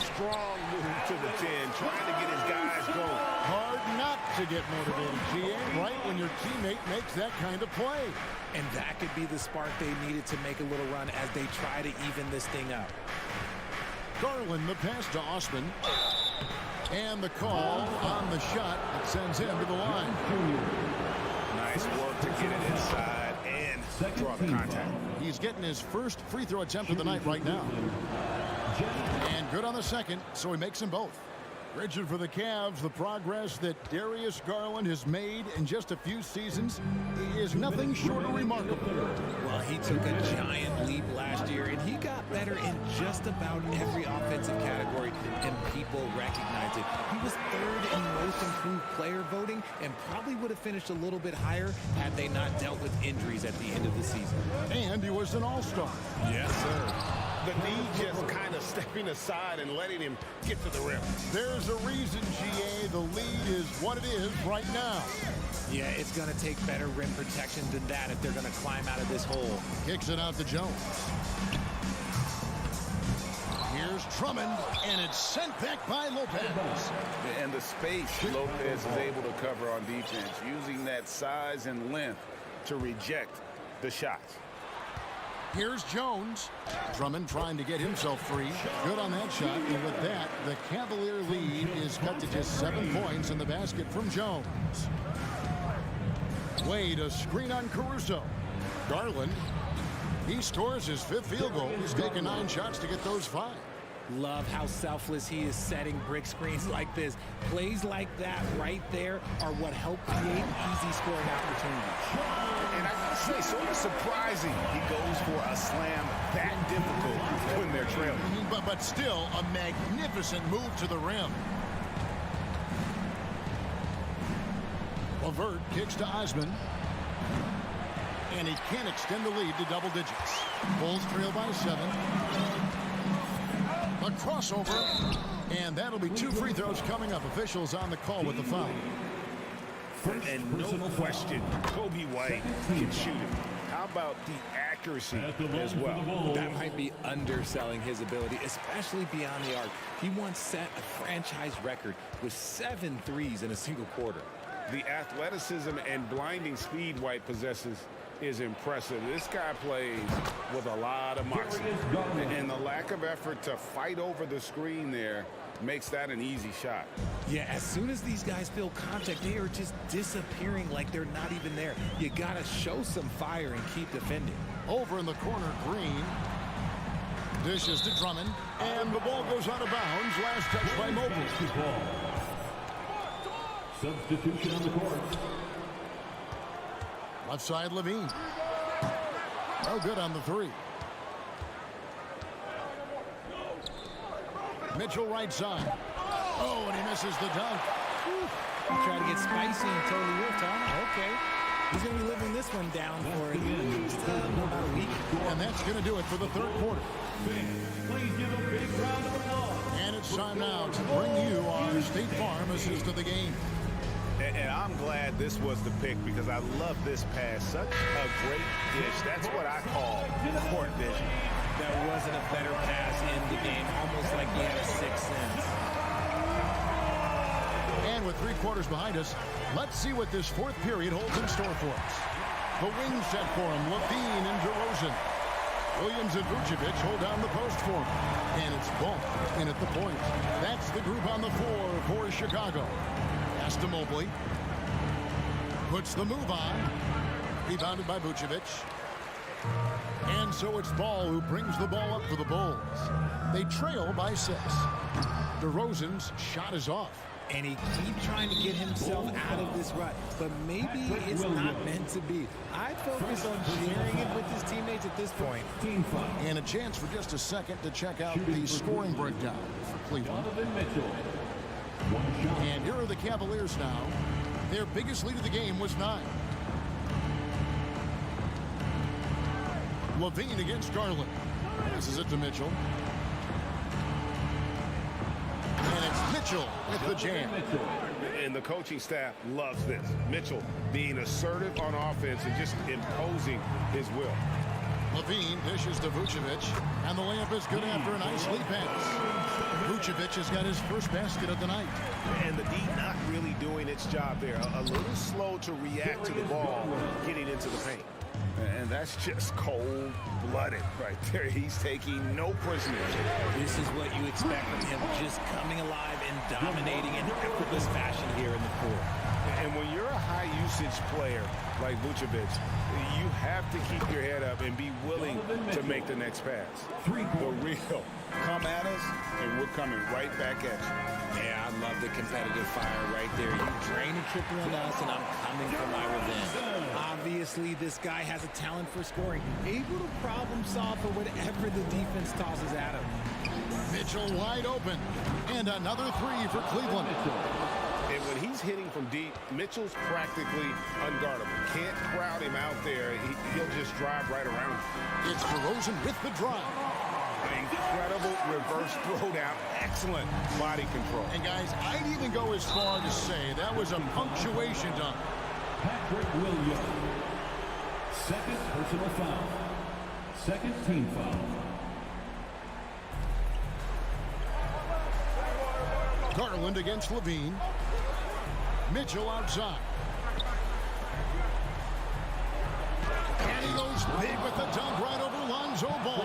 Strong move to the 10, trying to get his guys going. Hard not to get motivated, GA, right when your teammate makes that kind of play. And that could be the spark they needed to make a little run as they try to even this thing up. Garland, the pass to Osman. And the call on the shot that sends him to the line. Nice work to get it inside and draw the contact. He's getting his first free throw attempt of the night right now. And good on the second, so he makes them both. Richard, for the Cavs, the progress that Darius Garland has made in just a few seasons is nothing short of remarkable. Well, he took a giant leap last year, and he got better in just about every offensive category, and people recognized it. He was third in most improved player voting and probably would have finished a little bit higher had they not dealt with injuries at the end of the season. And he was an all-star. Yes, sir. The knee just kind of stepping aside and letting him get to the rim. There's a reason, GA, the lead is what it is right now. Yeah, it's going to take better rim protection than that if they're going to climb out of this hole. Kicks it out to Jones. Here's Drummond, and it's sent back by Lopez. And the space Lopez is able to cover on defense, using that size and length to reject the shots. Here's Jones. Drummond trying to get himself free. Good on that shot. And with that, the Cavalier lead is cut to just 7 points in the basket from Jones. Wade, a screen on Caruso. Garland. He scores his 5th field goal. He's taken 9 shots to get those 5. Love how selfless he is setting brick screens like this. Plays like that right there are what help create easy scoring opportunities. And I gotta say, sort of surprising he goes for a slam that difficult when they're trailing. But still a magnificent move to the rim. LeVert kicks to Osman. And he can't extend the lead to double digits. Bulls trail by 7. A crossover. And that'll be 2 free throws coming up. Officials on the call with the foul. And no question, Kobe White can shoot it. How about the accuracy as well? That might be underselling his ability, especially beyond the arc. He once set a franchise record with 7 threes in a single quarter. The athleticism and blinding speed White possesses is impressive. This guy plays with a lot of moxie. And the lack of effort to fight over the screen there makes that an easy shot. Yeah, as soon as these guys feel contact, they are just disappearing like they're not even there. You got to show some fire and keep defending. Over in the corner, Green. Dishes to Drummond. And the ball goes out of bounds. Last touch by Mobley. Substitution on the court. Left side, Levine. No good on the 3. Mitchell right side. Oh, and he misses the dunk. Try to get spicy and totally whiffed, huh? Okay. He's going to be living this one down for at least about a week. And that's going to do it for the 3rd quarter. Please give a big round of applause. And it's time now to bring you our State Farm assist of the game. And I'm glad this was the pick because I love this pass. Such a great dish. That's what I call court vision. There wasn't a better pass in the game, almost like he had a sixth sense. And with 3 quarters behind us, let's see what this fourth period holds in store for us. The wing set for him, Levine and DeRozan. Williams and Vucevic hold down the post for him. And it's Ball in at the point. That's the group on the floor for Chicago. Pass to Mobley. Puts the move on. Rebounded by Vucevic. And so it's Ball who brings the ball up for the Bulls. They trail by 6. DeRozan's shot is off. And he keeps trying to get himself out of this rut, but maybe it's not meant to be. I'd focus on sharing it with his teammates at this point. And a chance for just a second to check out the scoring breakdown for Cleveland. And here are the Cavaliers now. Their biggest lead of the game was 9. Levine against Garland. Passes it to Mitchell. And it's Mitchell with the jam. And the coaching staff loves this. Mitchell being assertive on offense and just imposing his will. Levine dishes to Vucevic, and the layup is good after a nice lead pass. Vucevic has got his first basket of the night. And the D not really doing its job there. A little slow to react to the ball getting into the paint. And that's just cold-blooded right there. He's taking no prisoners. This is what you expect from him, just coming alive and dominating in effortless fashion here in the court. And when you're a high-usage player like Vucevic, you have to keep your head up and be willing to make the next pass. The real come at us, and we're coming right back at you. Yeah, I love the competitive fire right there. You drain a triple on us, and I'm coming for my revenge. Obviously, this guy has a talent for scoring, able to problem solve for whatever the defense tosses at him. Mitchell wide open, and another 3 for Cleveland. And when he's hitting from deep, Mitchell's practically unguardable. Can't crowd him out there. He'll just drive right around him. It's DeRozan with the drive. Incredible reverse throwdown. Excellent body control. And guys, I'd even go as far to say that was a punctuation dunk. Patrick Williams. Second personal foul. Second team foul. Garland against Levine. Mitchell outside. And he goes big with the dunk right over Lonzo Ball.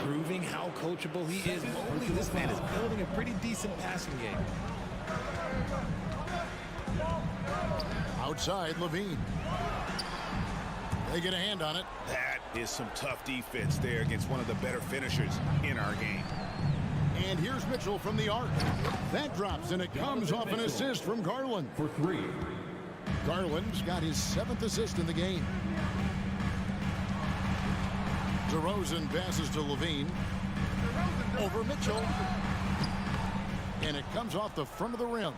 Proving how coachable he is. Mobley, this man is building a pretty decent passing game. Outside, Levine. They get a hand on it. That is some tough defense there against one of the better finishers in our game. And here's Mitchell from the arc. That drops, and it comes off an assist from Garland. For 3. Garland's got his 7th assist in the game. DeRozan passes to Levine. Over Mitchell. And it comes off the front of the rim.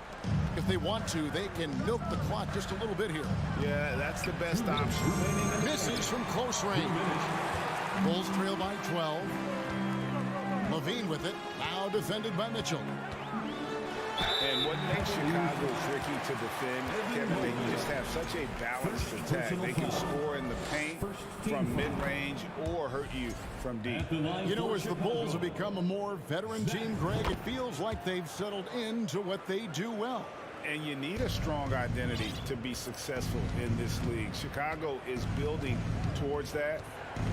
If they want to, they can milk the clock just a little bit here. Yeah, that's the best option. Misses from close range. Bulls trail by 12. Levine with it. Now defended by Mitchell. And what makes Chicago tricky to defend, Kevin, they just have such a balanced attack. They can score in the paint from mid-range or hurt you from deep. You know, as the Bulls have become a more veteran team, Greg, it feels like they've settled into what they do well. And you need a strong identity to be successful in this league. Chicago is building towards that,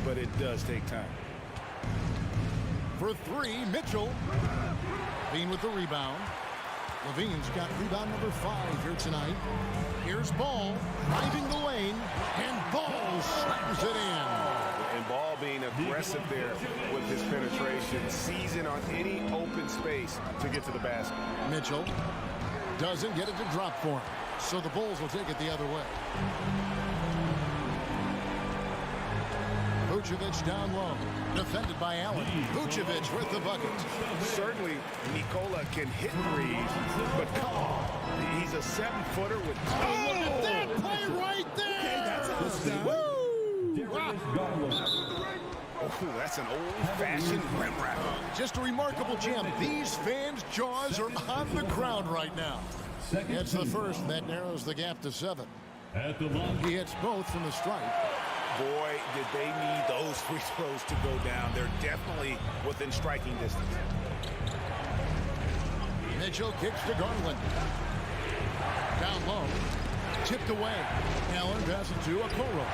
but it does take time. For 3, Mitchell. Levine with the rebound. Levine's got rebound number 5 here tonight. Here's Ball driving the lane, and Ball slams it in. And Ball being aggressive there with his penetration, seizing on any open space to get to the basket. Mitchell doesn't get it to drop for him, so the Bulls will take it the other way. Vucevic down low, defended by Allen. Vucevic with the bucket. Certainly, Nikola can hit threes, but come on. He's a 7-footer with... Oh, look at that play right there! Okay, that's awesome. Woo! Oh, that's an old-fashioned rim wrap. Just a remarkable jam. These fans' jaws are on the ground right now. second It's the free first throw. that narrows the gap to 7. At the line. He hits both from the strike. Boy, did they need those free throws to go down. They're definitely within striking distance. Mitchell kicks to Garland. Down low. Tipped away. Allen passes to Okoro.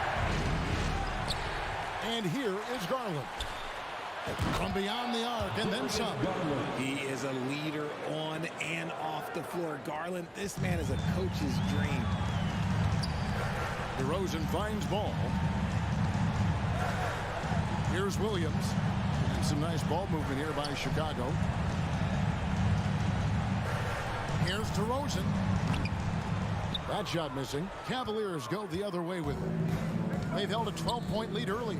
And here is Garland. From beyond the arc and then some. He is a leader on and off the floor. Garland, this man is a coach's dream. DeRozan finds ball. Here's Williams. Some nice ball movement here by Chicago. Here's DeRozan. That shot missing. Cavaliers go the other way with it. They've held a 12-point lead earlier.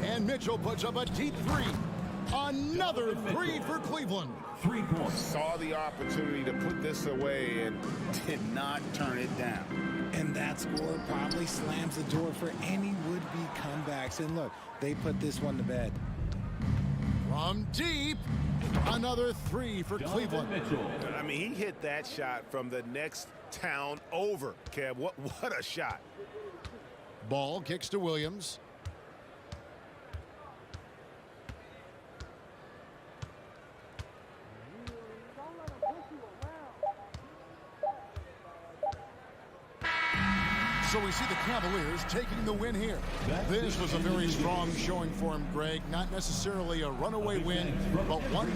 And Mitchell puts up a deep three. Another three for Cleveland. 3 points. Saw the opportunity to put this away and did not turn it down. And that score probably slams the door for any would-be comebacks. And look, they put this one to bed. From deep, another three for Cleveland. Mitchell. I mean, he hit that shot from the next town over, Kev. What a shot. Ball kicks to Williams. So we see the Cavaliers taking the win here. This was a very strong showing for him, Greg. Not necessarily a runaway win, but one.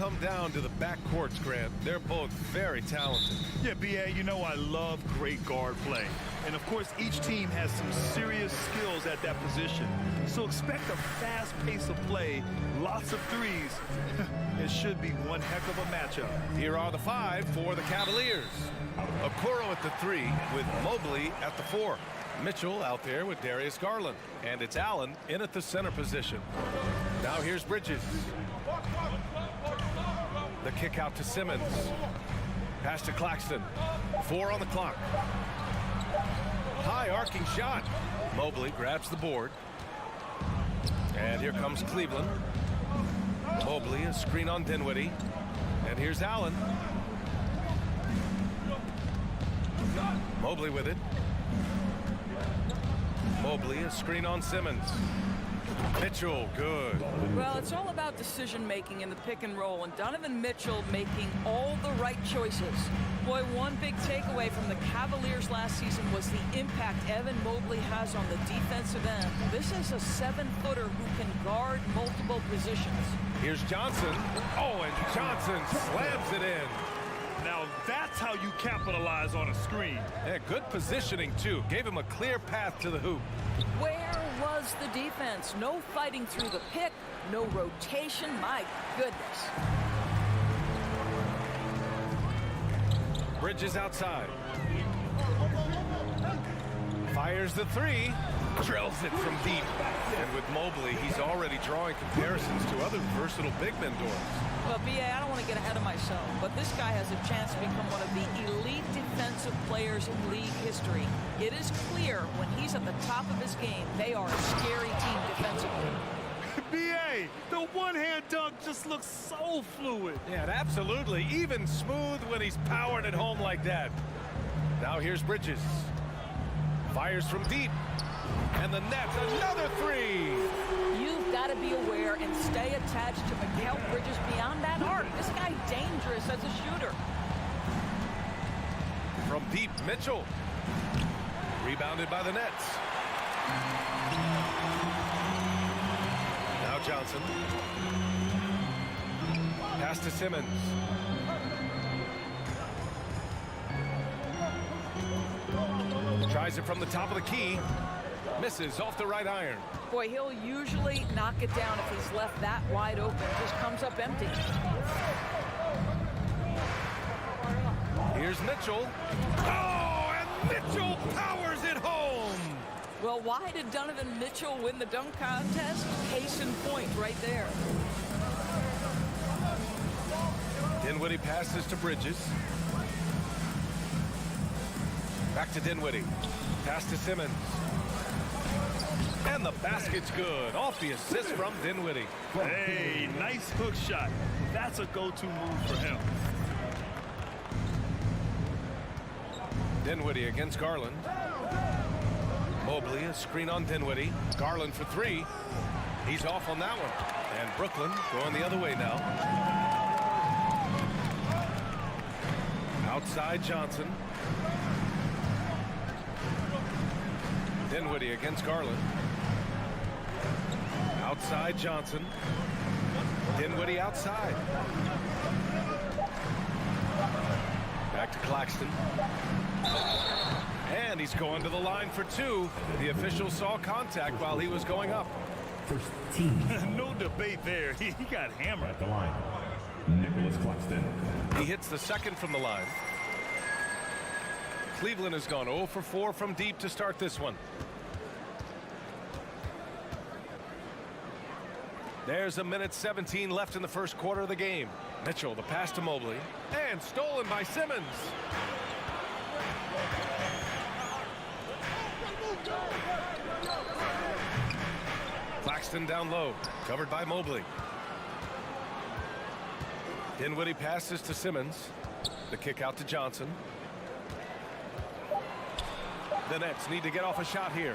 come down to the backcourts, Grant. They're both very talented. Yeah, B.A., you know I love great guard play. And, of course, each team has some serious skills at that position. So expect a fast pace of play, lots of threes. It should be one heck of a matchup. Here are the 5 for the Cavaliers. Okoro at the 3 with Mobley at the 4. Mitchell out there with Darius Garland. And it's Allen in at the center position. Now here's Bridges. The kick out to Simmons. Pass to Claxton. 4 on the clock. High arcing shot. Mobley grabs the board. And here comes Cleveland. Mobley, a screen on Dinwiddie. And here's Allen. Mobley with it. Mobley, a screen on Simmons. Mitchell, good. Well, it's all about decision-making in the pick and roll, and Donovan Mitchell making all the right choices. Boy, one big takeaway from the Cavaliers last season was the impact Evan Mobley has on the defensive end. This is a 7-footer who can guard multiple positions. Here's Johnson. Oh, and Johnson slams it in. Now that's how you capitalize on a screen. Yeah, good positioning, too. Gave him a clear path to the hoop. Where was the defense? No fighting through the pick, no rotation. My goodness. Bridges outside. Fires the 3. Drills it from deep. And with Mobley, he's already drawing comparisons to other versatile big men doors. Well, B.A., I don't want to get ahead of myself, but this guy has a chance to become one of the elite defensive players in league history. It is clear when he's at the top of his game, they are a scary team defensively. B.A., the one-hand dunk just looks so fluid. Yeah, absolutely. Even smooth when he's powering it home like that. Now here's Bridges. Fires from deep. And the net, another 3. You've got to be aware and stay attached to Mikal Bridges beyond that arc. This guy's dangerous as a shooter. From deep, Mitchell. Rebounded by the Nets. Now Johnson. Pass to Simmons. Tries it from the top of the key. Misses off the right iron. Boy, he'll usually knock it down if he's left that wide open. Just comes up empty. Here's Mitchell. Oh, and Mitchell powers it home. Well, why did Donovan Mitchell win the dunk contest? Case in point right there. Dinwiddie passes to Bridges. Back to Dinwiddie. Pass to Simmons. And the basket's good. Off the assist from Dinwiddie. Hey, nice hook shot. That's a go-to move for him. Dinwiddie against Garland. Mobley, a screen on Dinwiddie. Garland for 3. He's off on that one. And Brooklyn going the other way now. Outside Johnson. Dinwiddie against Garland. Outside Johnson. Dinwiddie outside. Back to Claxton. And he's going to the line for 2. The official saw contact while he was going up. First team. No debate there. He got hammered. At the line, Nicholas Claxton. He hits the second from the line. Cleveland has gone 0 for 4 from deep to start this one. There's 1:17 left in the first quarter of the game. Mitchell, the pass to Mobley. And stolen by Simmons. Claxton down low. Covered by Mobley. Dinwiddie passes to Simmons. The kick out to Johnson. The Nets need to get off a shot here.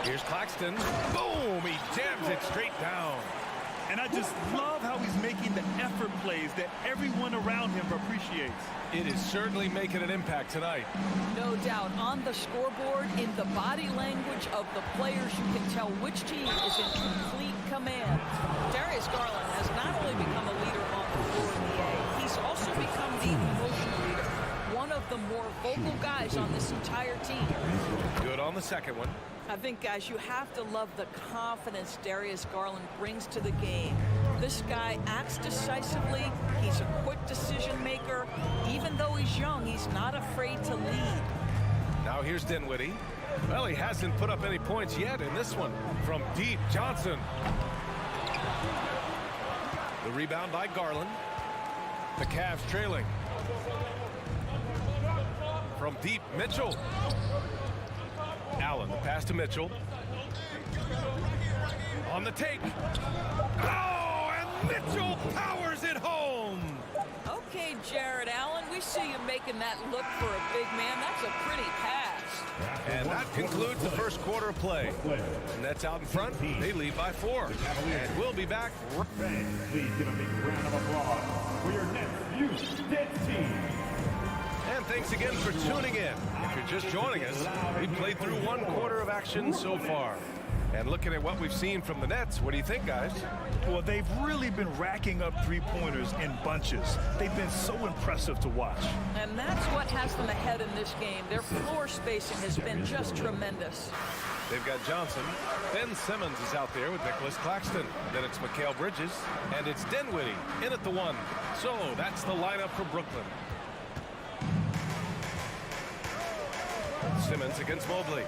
Here's Claxton. Boom! He jams it straight down. And I just love how he's making the effort plays that everyone around him appreciates. It is certainly making an impact tonight. No doubt. On the scoreboard, in the body language of the players, you can tell which team is in complete command. Darius Garland has not only become a leader on the floor in the A, he's also become the emotional leader. One of the more vocal guys on this entire team. Good on the second one. I think, guys, you have to love the confidence Darius Garland brings to the game. This guy acts decisively. He's a quick decision maker. Even though he's young, he's not afraid to lead. Now here's Dinwiddie. Well, he hasn't put up any points yet in this one. From deep, Johnson. The rebound by Garland. The Cavs trailing. From deep, Mitchell. Allen, the pass to Mitchell. On the take. Oh, and Mitchell powers it home. Okay, Jared Allen, we see you making that look for a big man. That's a pretty pass. And that concludes the first quarter of play. Nets out in front. They lead by 4. And we'll be back. Fans, please give a big round of applause for your Nets Youth Nets team. And thanks again for tuning in. If you're just joining us, we've played through 1 quarter of action so far. And looking at what we've seen from the Nets, what do you think, guys? Well, they've really been racking up three-pointers in bunches. They've been so impressive to watch. And that's what has them ahead in this game. Their floor spacing has been just tremendous. They've got Johnson. Ben Simmons is out there with Nicholas Claxton. Then it's Mikal Bridges. And it's Dinwiddie in at the 1. So that's the lineup for Brooklyn. Simmons against Mobley.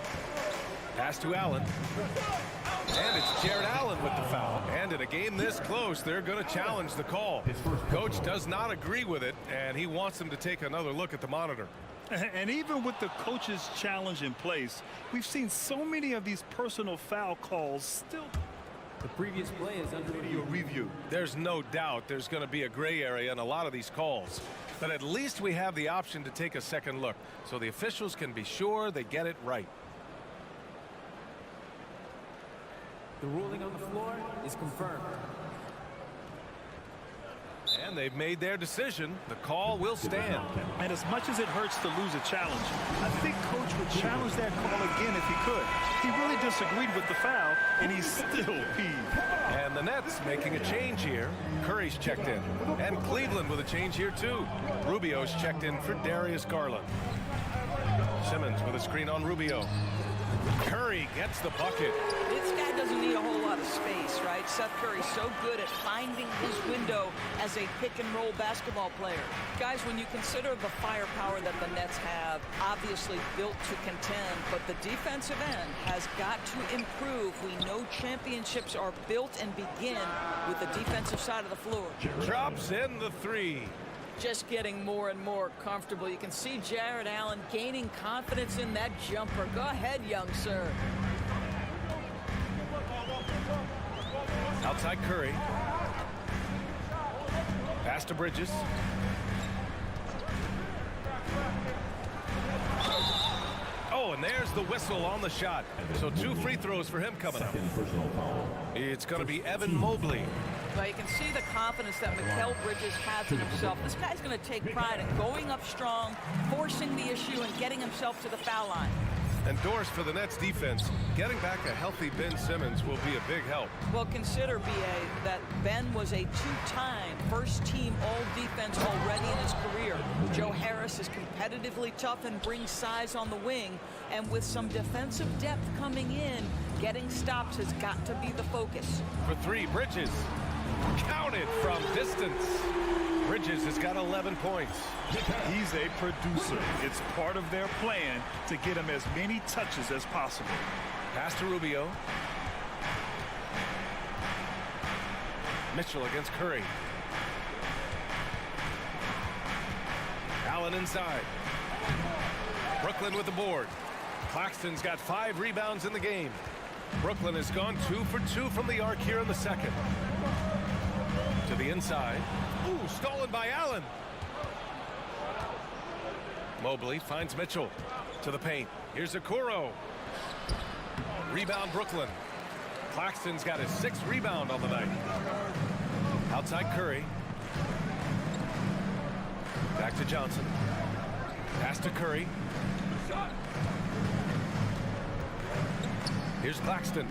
Pass to Allen. And it's Jared Allen with the foul. And in a game this close, they're going to challenge the call. Coach does not agree with it, and he wants them to take another look at the monitor. And even with the coach's challenge in place, we've seen so many of these personal foul calls still. The previous play is under review. There's no doubt there's going to be a gray area in a lot of these calls. But at least we have the option to take a second look, so the officials can be sure they get it right. The ruling on the floor is confirmed. And they've made their decision. The call will stand. And as much as it hurts to lose a challenge, I think Coach would challenge that call again if he could. He really disagreed with the foul, and he's still peeved. And the Nets making a change here. Curry's checked in. And Cleveland with a change here, too. Rubio's checked in for Darius Garland. Simmons with a screen on Rubio. Curry gets the bucket. This guy doesn't need a whole lot of space, right? Seth Curry's so good at finding his window as a pick-and-roll basketball player. Guys, when you consider the firepower that the Nets have, obviously built to contend, but the defensive end has got to improve. We know championships are built and begin with the defensive side of the floor. Drops in the 3. Just getting more and more comfortable. You can see Jared Allen gaining confidence in that jumper. Go ahead, young sir. Outside Curry. Pass to Bridges. Oh, and there's the whistle on the shot. So 2 free throws for him coming up. It's going to be Evan Mobley. Well, you can see the confidence that Mikal Bridges has in himself. This guy's going to take pride in going up strong, forcing the issue, and getting himself to the foul line. And doors for the Nets defense. Getting back a healthy Ben Simmons will be a big help. Well, consider, B.A., that Ben was a 2-time first-team all-defense already in his career. Joe Harris is competitively tough and brings size on the wing. And with some defensive depth coming in, getting stops has got to be the focus. For 3, Bridges. Counted from distance. Bridges has got 11 points. He's a producer. It's part of their plan to get him as many touches as possible. Pass to Rubio. Mitchell against Curry. Allen inside. Brooklyn with the board. Claxton's got 5 rebounds in the game. Brooklyn has gone 2 for 2 from the arc here in the second. To the inside. Ooh, stolen by Allen. Mobley finds Mitchell to the paint. Here's Okoro. Rebound Brooklyn. Claxton's got his 6th rebound on the night. Outside Curry. Back to Johnson. Pass to Curry. Here's Claxton.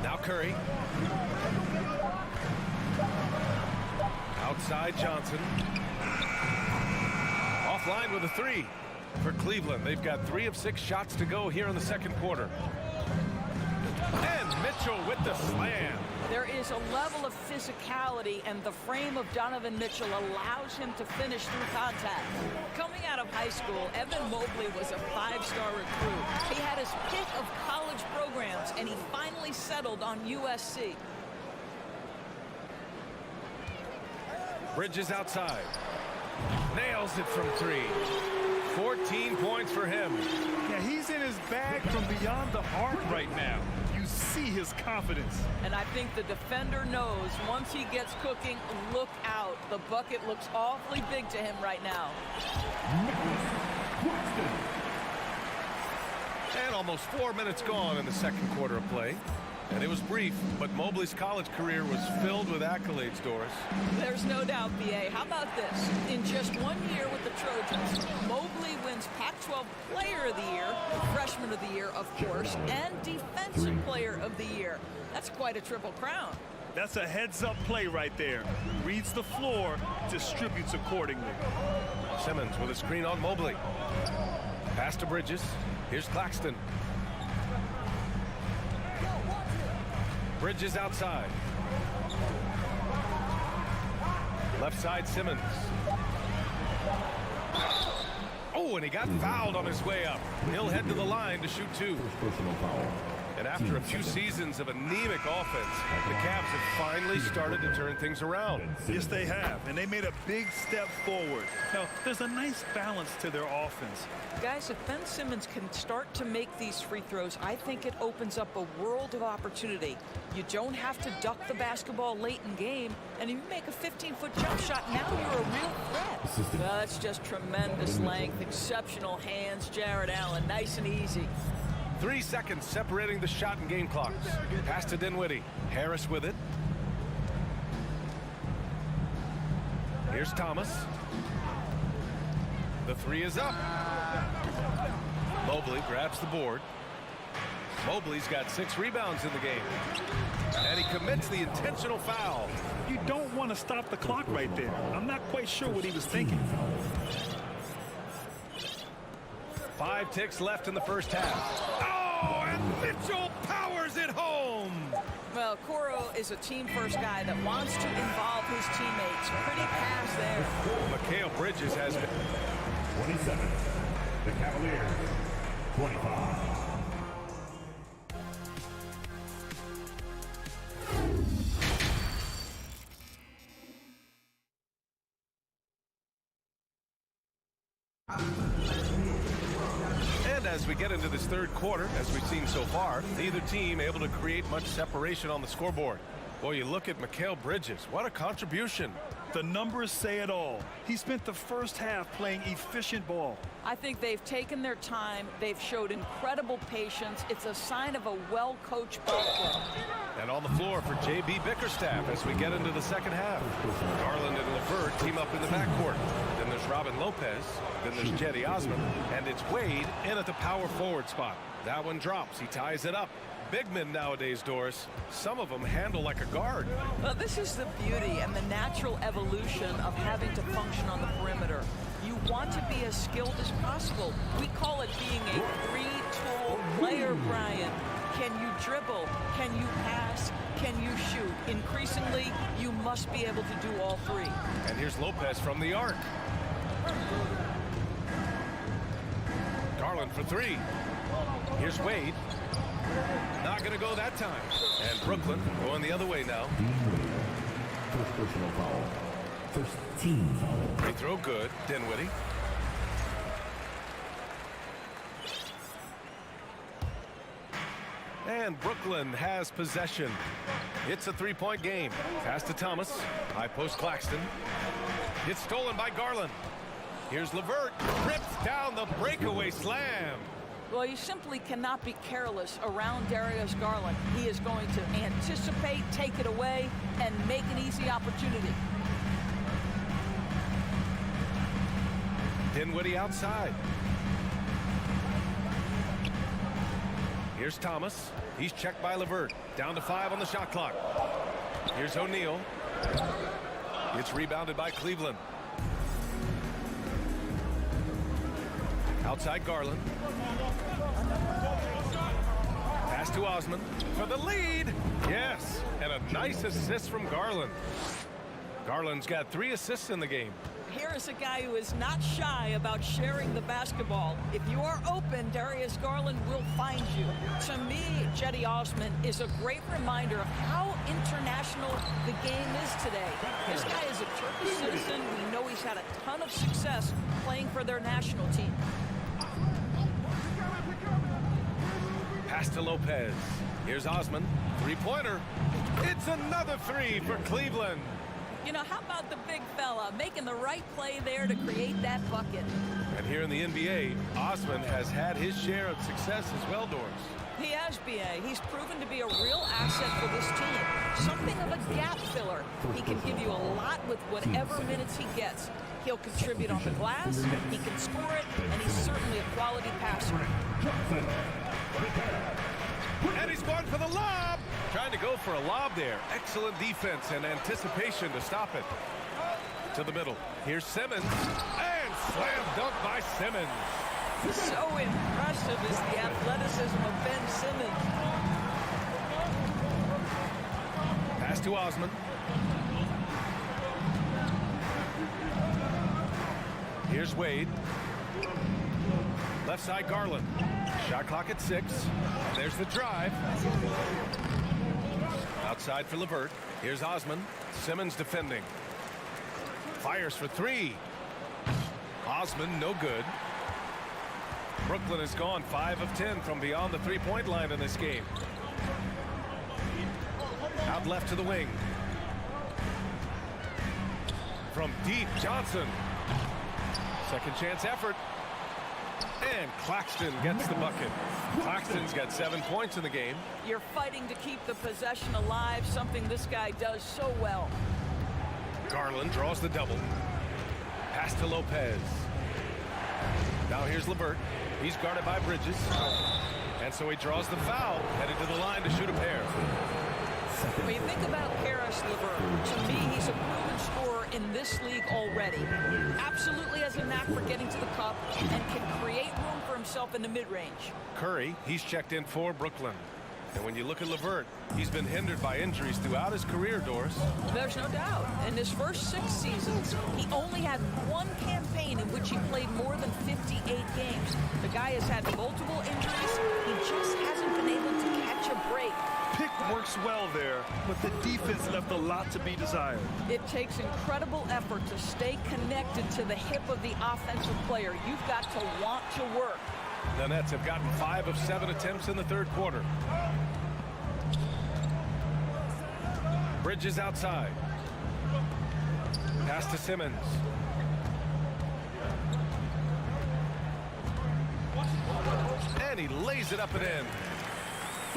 Now Curry. Outside Johnson. Offline with a 3 for Cleveland. They've got 3 of 6 shots to go here in the second quarter. And Mitchell with the slam. There is a level of physicality, and the frame of Donovan Mitchell allows him to finish through contact. Coming out of high school, Evan Mobley was a 5-star recruit. He had his pick of college programs, and he finally settled on USC. Bridges outside. Nails it from 3. 14 points for him. Yeah, he's in his bag from beyond the arc right now. You see his confidence. And I think the defender knows once he gets cooking, look out. The bucket looks awfully big to him right now. And almost 4 minutes gone in the second quarter of play. And it was brief, but Mobley's college career was filled with accolades, Doris. There's no doubt, B.A. How about this? In just 1 year with the Trojans, Mobley wins Pac-12 Player of the Year, Freshman of the Year, of course, and Defensive Player of the Year. That's quite a triple crown. That's a heads-up play right there. Reads the floor, distributes accordingly. Simmons with a screen on Mobley. Pass to Bridges. Here's Claxton. Bridges outside. Left side Simmons. Oh, and he got fouled on his way up. He'll head to the line to shoot 2. And after a few seasons of anemic offense, the Cavs have finally started to turn things around. Yes, they have, and they made a big step forward. Now, there's a nice balance to their offense. Guys, if Ben Simmons can start to make these free throws, I think it opens up a world of opportunity. You don't have to duck the basketball late in game, and if you make a 15-foot jump shot, now you're a real threat. That's just tremendous length, exceptional hands, Jared Allen, nice and easy. 3 seconds separating the shot and game clocks. Pass to Dinwiddie. Harris with it. Here's Thomas. The 3 is up. Mobley grabs the board. Mobley's got 6 rebounds in the game. And he commits the intentional foul. You don't want to stop the clock right there. I'm not quite sure what he was thinking. 5 ticks left in the first half. Oh, and Mitchell powers it home. Well, Coro is a team-first guy that wants to involve his teammates. Pretty pass there. Mikal Bridges has been. 27. The Cavaliers. 25. And as we get into this third quarter, as we've seen so far, neither team able to create much separation on the scoreboard. Boy, you look at Mikal Bridges. What a contribution. The numbers say it all. He spent the first half playing efficient ball. I think they've taken their time. They've showed incredible patience. It's a sign of a well-coached ball club. And on the floor for J.B. Bickerstaff as we get into the second half. Garland and LeVert team up in the backcourt. Then there's Robin Lopez. Then there's Cedi Osman. And it's Wade in at the power forward spot. That one drops. He ties it up. Big men nowadays, Doris, some of them handle like a guard. Well, this is the beauty and the natural evolution of having to function on the perimeter. You want to be as skilled as possible. We call it being a three-tool player, Brian. Can you dribble? Can you pass? Can you shoot? Increasingly, you must be able to do all 3. And here's Lopez from the arc. Garland for 3. Here's Wade. Not going to go that time. And Brooklyn going the other way now. First personal foul. First team foul. Free throw good. Dinwiddie. And Brooklyn has possession. It's a 3-point game. Pass to Thomas. High post Claxton. It's stolen by Garland. Here's LeVert. Rips down the breakaway slam. Well, you simply cannot be careless around Darius Garland. He is going to anticipate, take it away, and make an easy opportunity. Dinwiddie outside. Here's Thomas. He's checked by LeVert. Down to 5 on the shot clock. Here's O'Neal. It's rebounded by Cleveland. Outside Garland. Pass to Osman for the lead. Yes, and a nice assist from Garland. Garland's got 3 assists in the game. Here is a guy who is not shy about sharing the basketball. If you are open, Darius Garland will find you. To me, Cedi Osman is a great reminder of how international the game is today. This guy is a Turkish citizen. We know he's had a ton of success playing for their national team. Pass to Lopez. Here's Osman. 3-pointer. It's another 3 for Cleveland. You know, how about the big fella making the right play there to create that bucket? And here in the NBA, Osman has had his share of success as well, Doris. He has, B.A. He's proven to be a real asset for this team. Something of a gap filler. He can give you a lot with whatever minutes he gets. He'll contribute on the glass, he can score it, and he's certainly a quality passer. And he's going for the lob. Trying to go for a lob there. Excellent defense and anticipation to stop it. To the middle. Here's Simmons. And slam dunk by Simmons. So impressive is the athleticism of Ben Simmons. Pass to Osman. Here's Wade. Left side Garland. Shot clock at 6. There's the drive. Outside for LeVert. Here's Osman. Simmons defending. Fires for 3. Osman, no good. Brooklyn has gone 5 of 10 from beyond the 3-point line in this game. Out left to the wing. From deep, Johnson. Second chance effort. And Claxton gets the bucket. Claxton's got 7 points in the game. You're fighting to keep the possession alive, something this guy does so well. Garland draws the double. Pass to Lopez. Now here's LeVert. He's guarded by Bridges. And so he draws the foul, headed to the line to shoot a pair. When you think about Karis LeVert, to me, he's a proven scorer in this league already. Absolutely has a knack for getting to the cup and can create room for himself in the mid-range. Curry, he's checked in for Brooklyn. And when you look at LeVert, he's been hindered by injuries throughout his career, Doris. There's no doubt. In his first 6 seasons, he only had 1 campaign in which he played more than 58 games. The guy has had multiple injuries. He just hasn't been able to catch a break. Pick works well there, but the defense left a lot to be desired. It takes incredible effort to stay connected to the hip of the offensive player. You've got to want to work. The Nets have gotten 5 of 7 attempts in the third quarter. Bridges outside. Pass to Simmons. And he lays it up and in.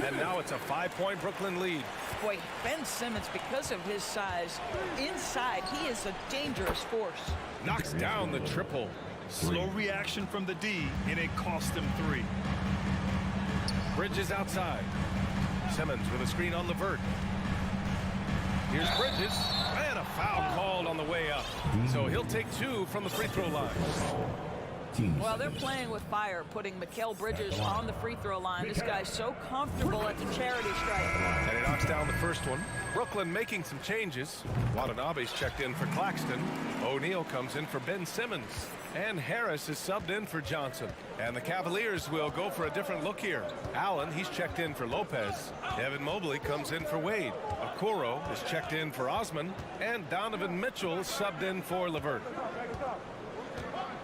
And now it's a 5-point Brooklyn lead. Boy, Ben Simmons, because of his size, inside, he is a dangerous force. Knocks down the triple. Slow reaction from the D, and it cost him 3. Bridges outside. Simmons with a screen on LeVert. Here's Bridges, and a foul called on the way up. So he'll take 2 from the free throw line. Well, they're playing with fire, putting Mikal Bridges on the free throw line. This guy's so comfortable at the charity stripe. And he knocks down the first one. Brooklyn making some changes. Watanabe's checked in for Claxton. O'Neal comes in for Ben Simmons. And Harris is subbed in for Johnson. And the Cavaliers will go for a different look here. Allen, he's checked in for Lopez. Evan Mobley comes in for Wade. Okoro is checked in for Osman. And Donovan Mitchell subbed in for LeVert.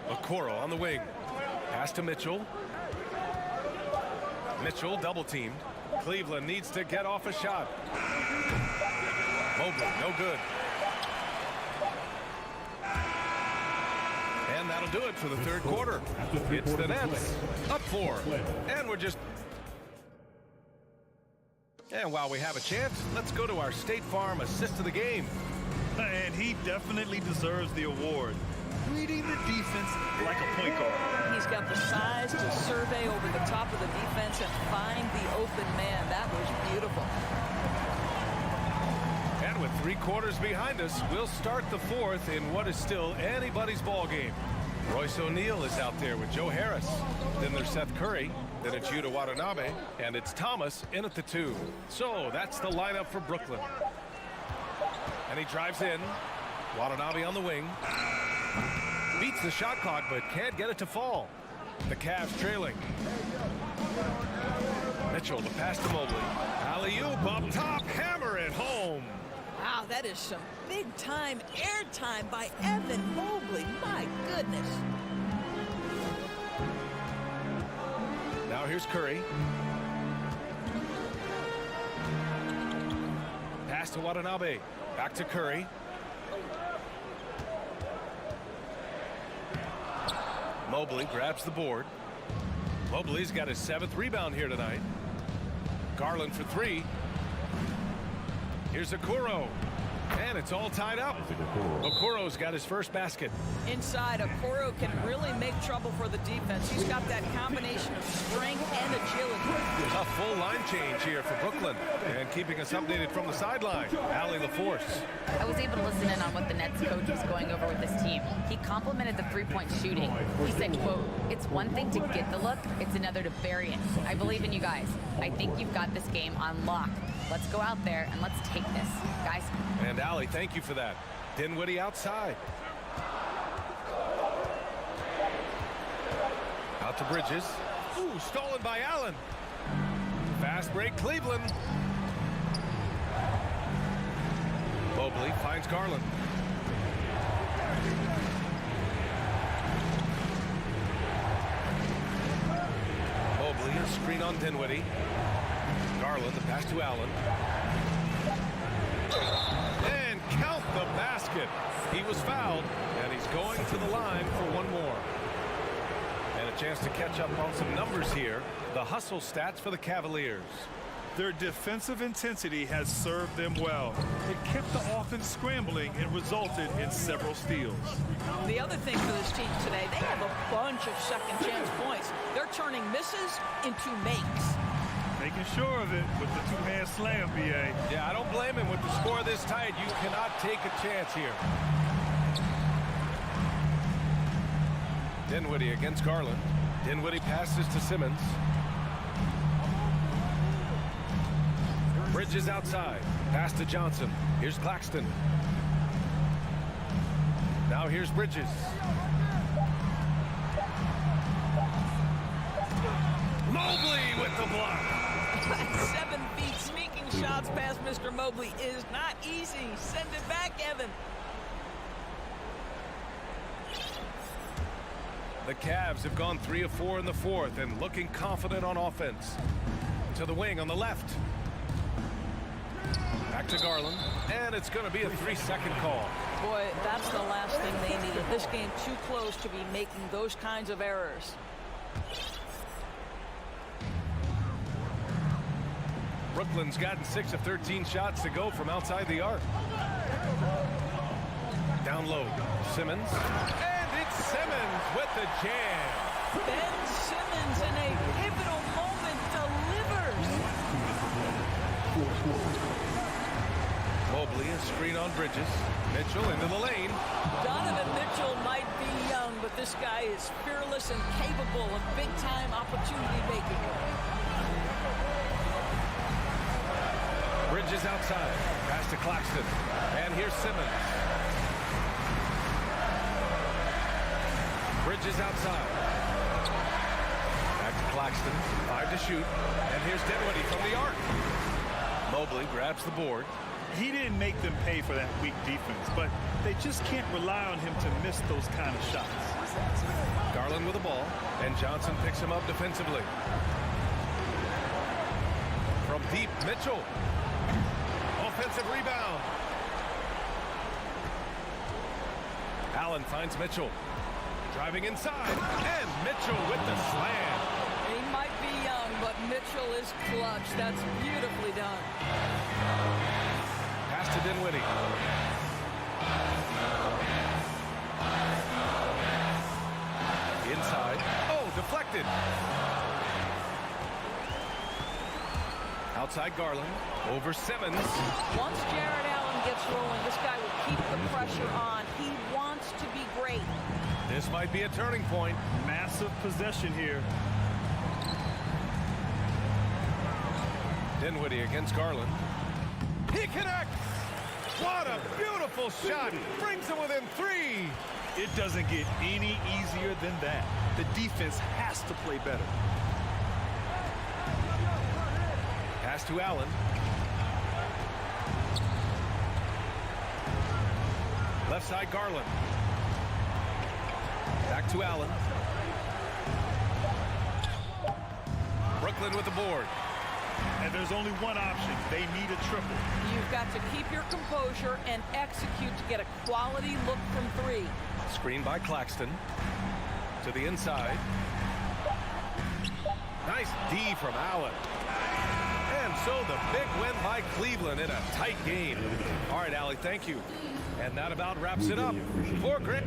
Okoro on the wing. Pass to Mitchell. Mitchell double teamed. Cleveland needs to get off a shot. Mobley, no good. And that'll do it for the third quarter. It's the Nets up 4. And we're just... And while we have a chance, let's go to our State Farm assist of the game. And he definitely deserves the award. Reading the defense like a point guard. He's got the size to survey over the top of the defense and find the open man. That was beautiful. And with 3 quarters behind us, we'll start the fourth in what is still anybody's ball game. Royce O'Neal is out there with Joe Harris. Then there's Seth Curry. Then it's Yuta Watanabe. And it's Thomas in at the 2. So that's the lineup for Brooklyn. And he drives in. Watanabe on the wing. Beats the shot clock, but can't get it to fall. The Cavs trailing. Mitchell, the pass to Mobley. Alley-oop up top, hammer it home. Wow, that is some big-time airtime by Evan Mobley. My goodness. Now here's Curry. Pass to Watanabe. Back to Curry. Mobley grabs the board. Mobley's got his 7th rebound here tonight. Garland for 3. Here's Okoro. And it's all tied up. Okoro's got his first basket. Inside, Okoro can really make trouble for the defense. He's got that combination of strength and agility. A full line change here for Brooklyn. And keeping us updated from the sideline, Allie LaForce. I was able to listen in on what the Nets coach was going over with his team. He complimented the three-point shooting. He said, quote, "It's one thing to get the look, it's another to bury it. I believe in you guys. I think you've got this game on lock. Let's go out there and let's take this, guys." And Allie, thank you for that. Dinwiddie outside. Out to Bridges. Ooh, stolen by Allen. Fast break, Cleveland. Mobley finds Garland. Mobley, a screen on Dinwiddie. Garland, the pass to Allen. And count the basket. He was fouled, and he's going to the line for one more. And a chance to catch up on some numbers here. The hustle stats for the Cavaliers. Their defensive intensity has served them well. It kept the offense scrambling and resulted in several steals. The other thing for this team today, they have a bunch of second chance points. They're turning misses into makes. Making sure of it with the two-hand slam, B.A. Yeah, I don't blame him with the score this tight. You cannot take a chance here. Dinwiddie against Garland. Dinwiddie passes to Simmons. Bridges outside. Pass to Johnson. Here's Claxton. Now here's Bridges. Mobley with the block. 7 feet sneaking shots past Mr. Mobley is not easy. Send it back, Evan. The Cavs have gone 3 of 4 in the fourth and looking confident on offense. To the wing on the left. Back to Garland, and it's going to be a 3-second call. Boy, that's the last thing they needed. This game too close to be making those kinds of errors. Brooklyn's gotten 6 of 13 shots to go from outside the arc. Down low, Simmons, and it's Simmons with the jam. Ben Simmons in a pivotal moment delivers. Mobley, a screen on Bridges. Mitchell into the lane. Donovan Mitchell might be young, but this guy is fearless and capable of big-time opportunity making. Bridges outside. Pass to Claxton. And here's Simmons. Bridges outside. Back to Claxton. 5 to shoot. And here's Dinwiddie from the arc. Mobley grabs the board. He didn't make them pay for that weak defense, but they just can't rely on him to miss those kind of shots. Garland with the ball, and Johnson picks him up defensively. From deep, Mitchell. Offensive rebound. Allen finds Mitchell. Driving inside, and Mitchell with the slam. He might be young, but Mitchell is clutch. That's beautifully done. Pass to Dinwiddie. Inside. Oh, deflected. Outside Garland. Over Simmons. Once Jared Allen gets rolling, this guy will keep the pressure on. He wants to be great. This might be a turning point. Massive possession here. Dinwiddie against Garland. He connects. What a beautiful shot. Brings him within 3. It doesn't get any easier than that. The defense has to play better. Pass to Allen. Left side Garland. Back to Allen. Brooklyn with the board. And there's only one option. They need a triple. You've got to keep your composure and execute to get a quality look from 3. Screen by Claxton. To the inside. Nice D from Allen. And so the big win by Cleveland in a tight game. All right, Allie, thank you. And that about wraps it up for Grant.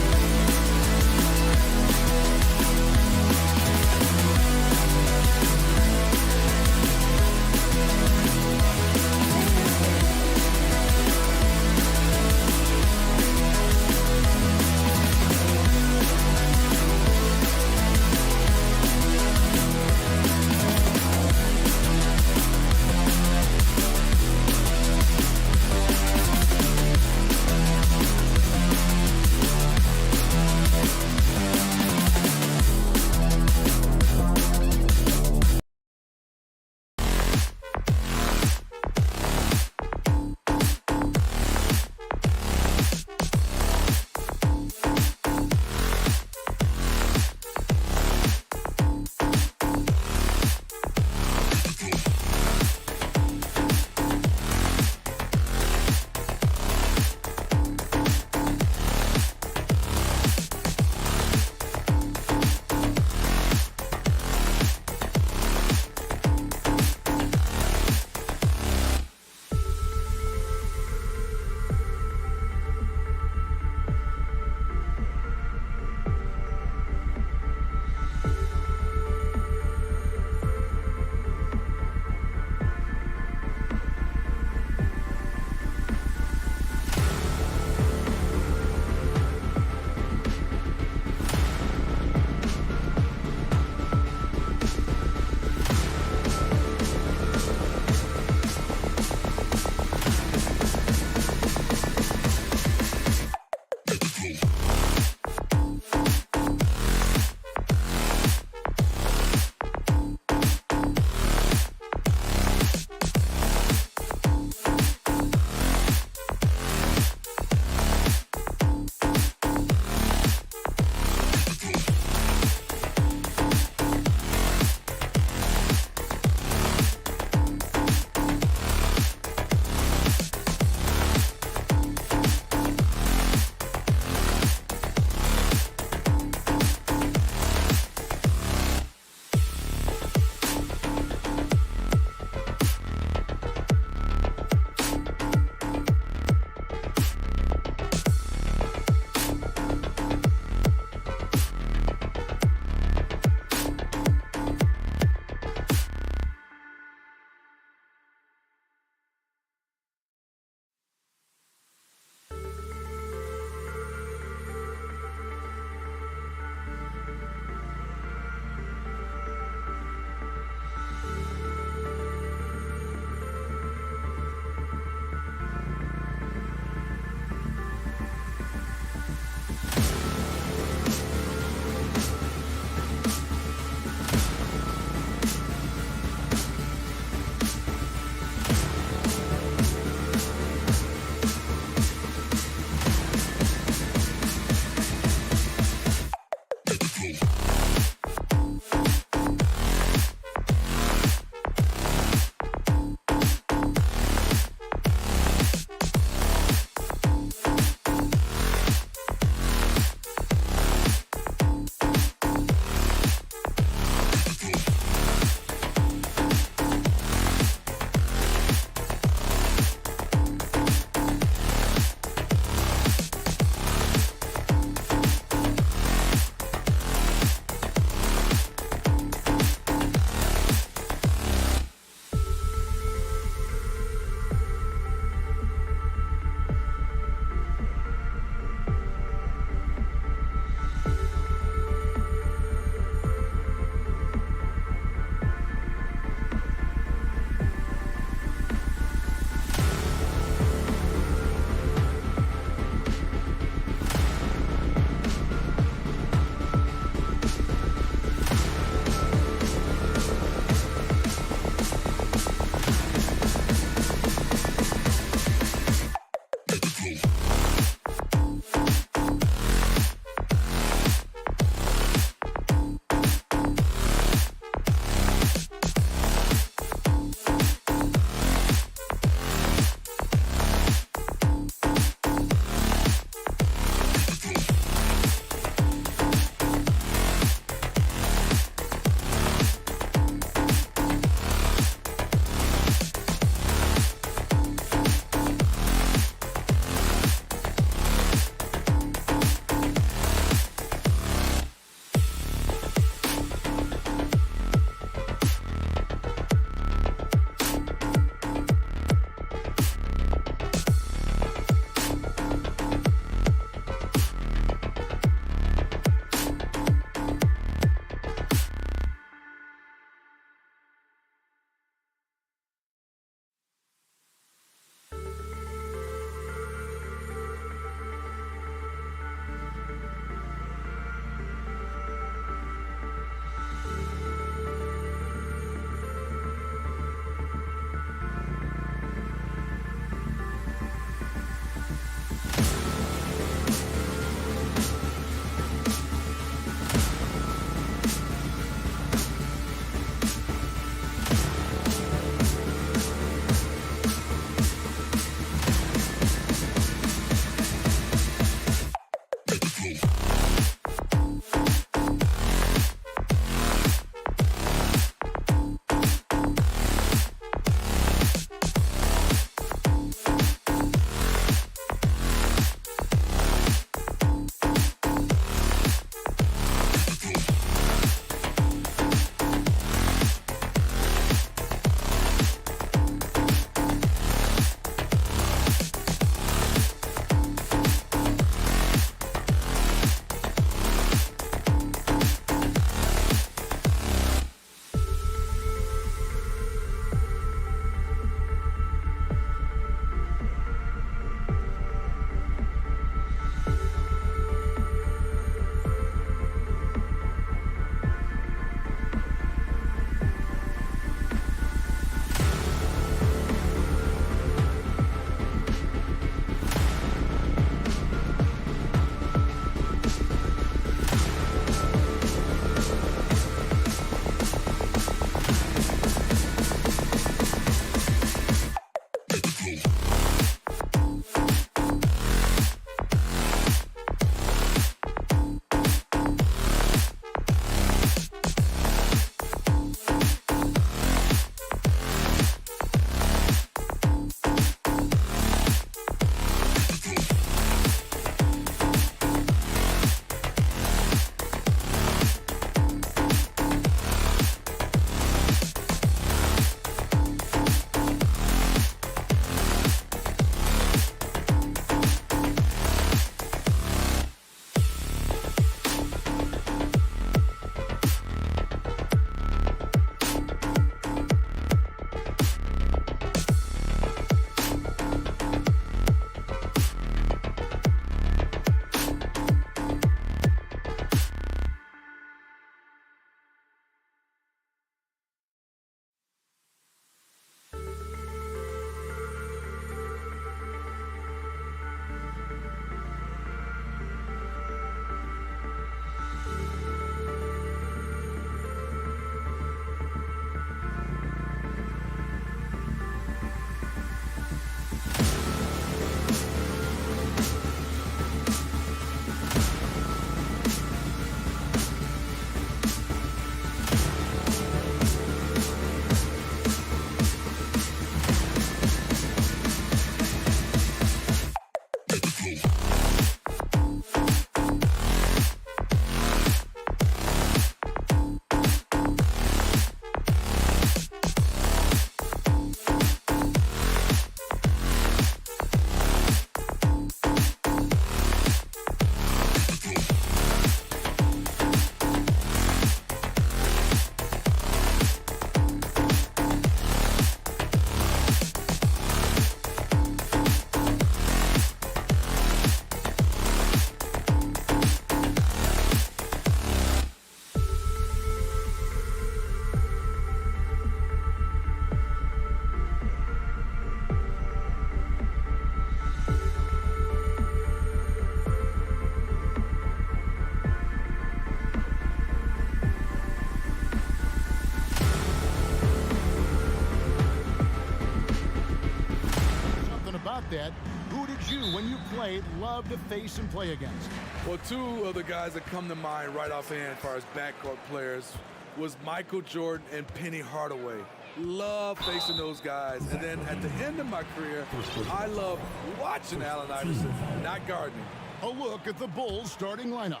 Slade loved to face and play against. Well, two of the guys that come to mind right offhand as far as backcourt players was Michael Jordan and Penny Hardaway. Love facing those guys. And then at the end of my career, I love watching Allen Iverson, not guarding. A look at the Bulls starting lineup.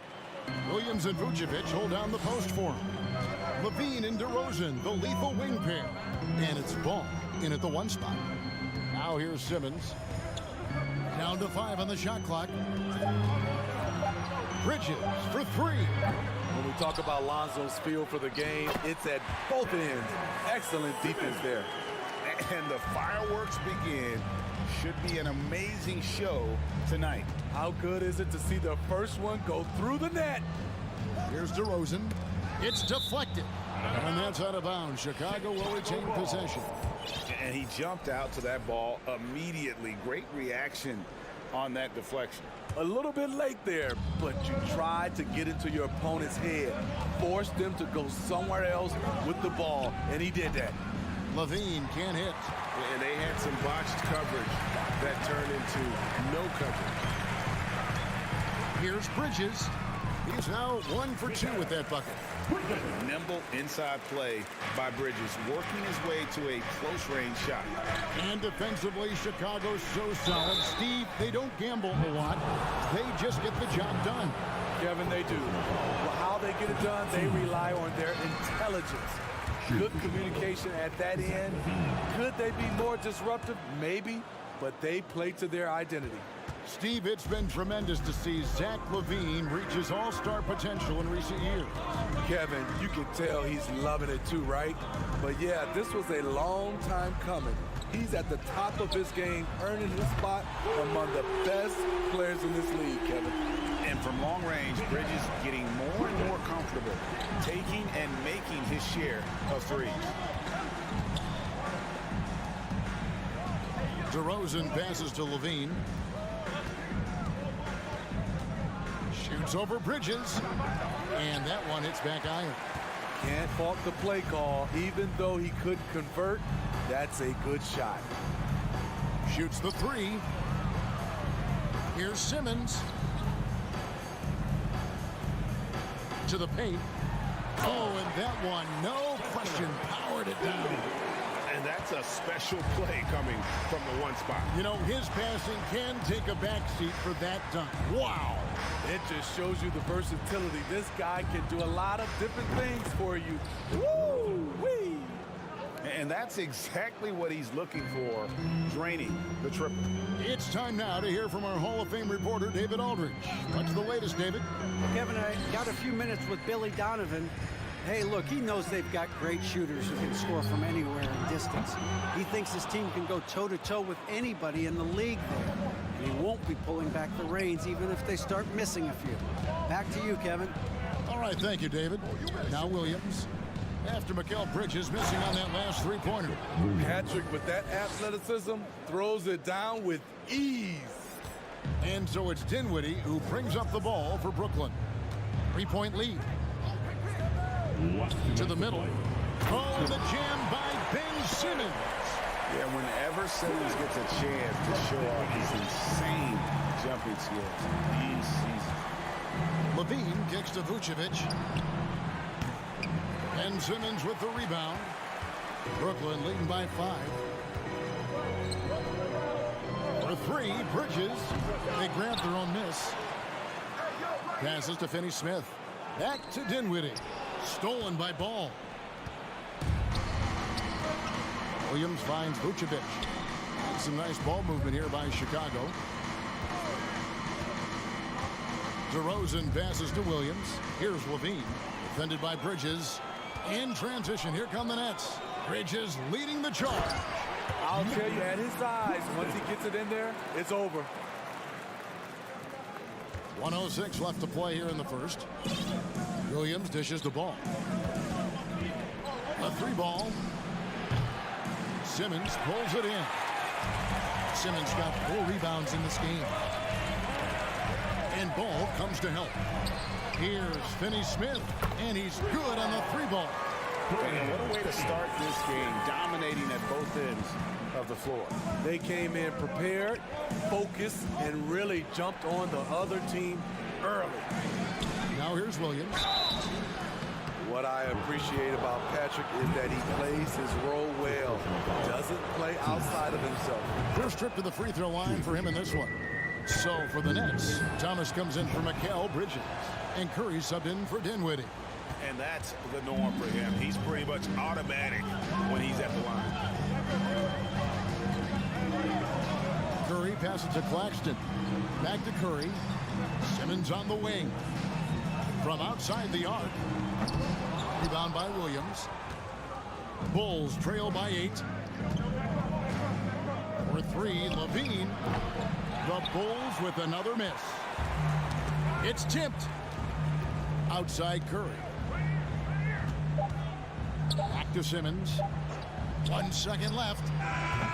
Williams and Vucevic hold down the post for him. Levine and DeRozan, the lethal wing pair. And it's Ball in at the 1 spot. Now here's Simmons. Down to 5 on the shot clock. Bridges for 3. When we talk about Lonzo's feel for the game, it's at both ends. Excellent defense there. And the fireworks begin. Should be an amazing show tonight. How good is it to see the first one go through the net? Here's DeRozan. It's deflected. And that's out of bounds. Chicago will retain possession. And he jumped out to that ball immediately. Great reaction on that deflection. A little bit late there, but you tried to get into your opponent's head. Forced them to go somewhere else with the ball, and he did that. Levine can't hit. And they had some botched coverage that turned into no coverage. Here's Bridges. He's now 1 for 2 with that bucket. Nimble inside play by Bridges, working his way to a close-range shot. And defensively, Chicago's so solid. Steve, they don't gamble a lot. They just get the job done. Kevin, they do. Well, how they get it done, they rely on their intelligence. Good communication at that end. Could they be more disruptive? Maybe, but they play to their identity. Steve, it's been tremendous to see Zach LaVine reach his all-star potential in recent years. Kevin, you can tell he's loving it too, right? But yeah, this was a long time coming. He's at the top of his game, earning his spot among the best players in this league, Kevin. And from long range, Bridges getting more and more comfortable, taking and making his share of threes. DeRozan passes to Levine. Shoots over Bridges. And that one hits back iron. Can't fault the play call. Even though he couldn't convert, that's a good shot. Shoots the 3. Here's Simmons. To the paint. Oh, and that one, no question, powered it down. And that's a special play coming from the 1 spot. You know, his passing can take a backseat for that dunk. Wow. It just shows you the versatility. This guy can do a lot of different things for you. Woo-wee. And that's exactly what he's looking for, draining the triple. It's time now to hear from our Hall of Fame reporter, David Aldridge. What's the latest, David? Kevin, I got a few minutes with Billy Donovan. Hey, look, he knows they've got great shooters who can score from anywhere in distance. He thinks his team can go toe-to-toe with anybody in the league there. And he won't be pulling back the reins even if they start missing a few. Back to you, Kevin. All right, thank you, David. Now Williams. After Mikal Bridges missing on that last 3-pointer. Patrick, with that athleticism, throws it down with ease. And so it's Dinwiddie who brings up the ball for Brooklyn. 3-point lead. To the middle. Oh, the jam by Ben Simmons. Yeah, whenever Simmons gets a chance to show off his insane jumping skills, he's Levine kicks to Vucevic. Ben Simmons with the rebound. Brooklyn leading by 5. For 3, Bridges. They grab their own miss. Passes to Finney-Smith. Back to Dinwiddie. Stolen by Ball. Williams finds Vucevic. Some nice ball movement here by Chicago. DeRozan passes to Williams. Here's Levine. Defended by Bridges. In transition, here come the Nets. Bridges leading the charge. I'll tell you, at his size, once he gets it in there, it's over. 1:06 left to play here in the first. Williams dishes the ball. A 3-ball. Simmons pulls it in. Simmons got 4 rebounds in this game. And Ball comes to help. Here's Finney-Smith, and he's good on the 3-ball. And what a way to start this game, dominating at both ends of the floor. They came in prepared, focused, and really jumped on the other team early. Now here's Williams. What I appreciate about Patrick is that he plays his role well. Doesn't play outside of himself. First trip to the free throw line for him in this one. So for the Nets, Thomas comes in for Mikal Bridges. And Curry subbed in for Dinwiddie. And that's the norm for him. He's pretty much automatic when he's at the line. Curry passes to Claxton. Back to Curry. Simmons on the wing. From outside the arc. Rebound by Williams. Bulls trail by 8. For 3, Levine. The Bulls with another miss. It's tipped. Outside Curry. Back to Simmons. 1 second left.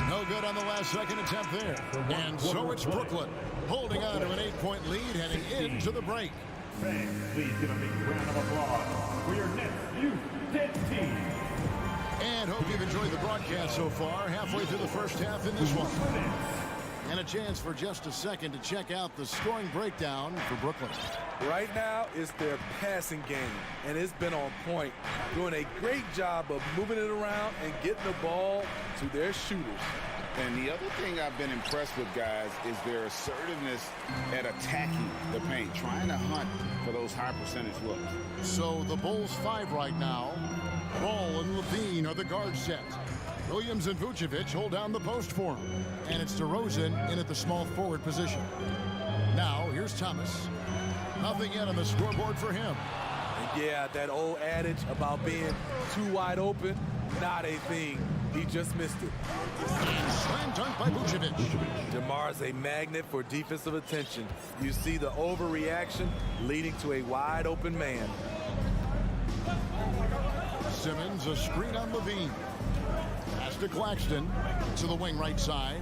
No good on the last second attempt there. And so it's Brooklyn holding on to an 8-point lead heading into the break. Fans, please give a big round of applause for your Nets U10 team. And hope you've enjoyed the broadcast so far. Halfway through the first half in this one. And a chance for just a second to check out the scoring breakdown for Brooklyn. Right now, it's their passing game, and it's been on point, doing a great job of moving it around and getting the ball to their shooters. And the other thing I've been impressed with, guys, is their assertiveness at attacking the paint, trying to hunt for those high percentage looks. So the Bulls 5 right now. Ball and Levine are the guard set. Williams and Vucevic hold down the post for him. And it's DeRozan in at the small forward position. Now, here's Thomas. Nothing yet on the scoreboard for him. And yeah, that old adage about being too wide open, not a thing. He just missed it. And slam dunk by Vucevic. DeMar's a magnet for defensive attention. You see the overreaction leading to a wide open man. Simmons, a screen on Levine. Pass to Claxton to the wing right side.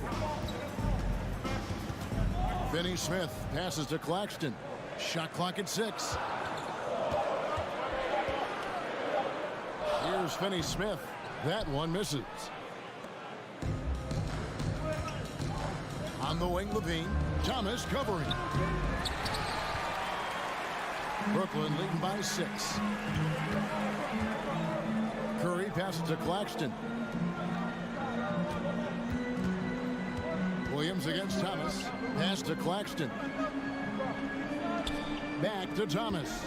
Finney Smith passes to Claxton. Shot clock at 6. Here's Finney Smith. That one misses. On the wing, Levine. Thomas covering. Brooklyn leading by 6. Curry passes to Claxton. Williams against Thomas. Pass to Claxton. Back to Thomas.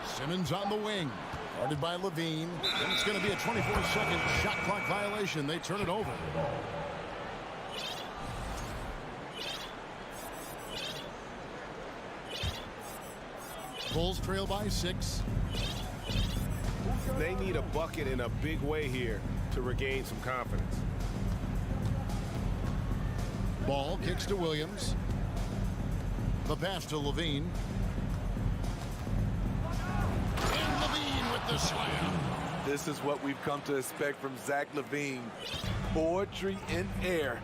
Simmons on the wing. Guarded by Levine. And it's going to be a 24-second shot clock violation. They turn it over. Bulls trail by 6. They need a bucket in a big way here to regain some confidence. Ball kicks to Williams. The pass to Levine. And Levine with the slam. This is what we've come to expect from Zach LaVine. Poetry in air.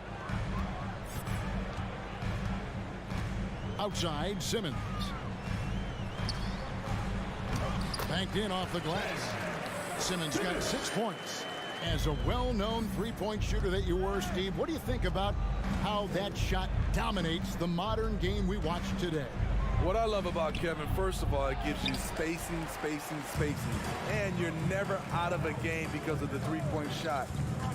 Outside, Simmons. Banked in off the glass. Simmons got 6 points. As a well-known three-point shooter that you were, Steve, what do you think about how that shot dominates the modern game we watch today? What I love about Kevin, first of all, it gives you spacing. And you're never out of a game because of the three-point shot.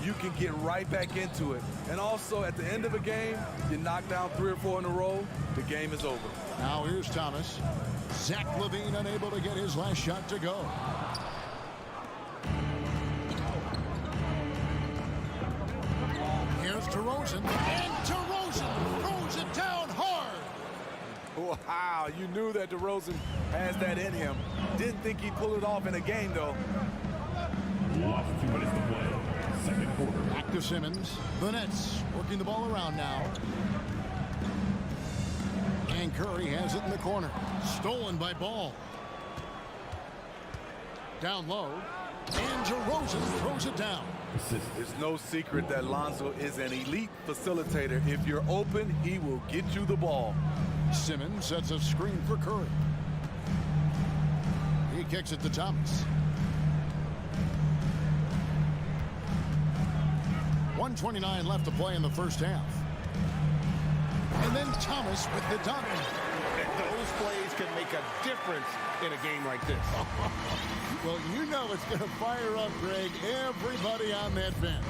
You can get right back into it. And also, at the end of a game, you knock down 3 or 4 in a row, the game is over. Now here's Thomas. Zach LaVine unable to get his last shot to go. Here's DeRozan. And DeRozan throws it down hard. Wow, you knew that DeRozan has that in him. Didn't think he'd pull it off in a game, though. Lost 2 minutes to play. Second quarter. Back to Simmons. The Nets working the ball around now. And Curry has it in the corner. Stolen by Ball. Down low. And DeRozan throws it down. It's no secret that Lonzo is an elite facilitator. If you're open, he will get you the ball. Simmons sets a screen for Curry. kicks it to Thomas. 1:29 left to play in the first half. And then Thomas with the dunk. Those plays can make a difference in a game like this. Well, you know it's going to fire up, Greg, everybody on that bench.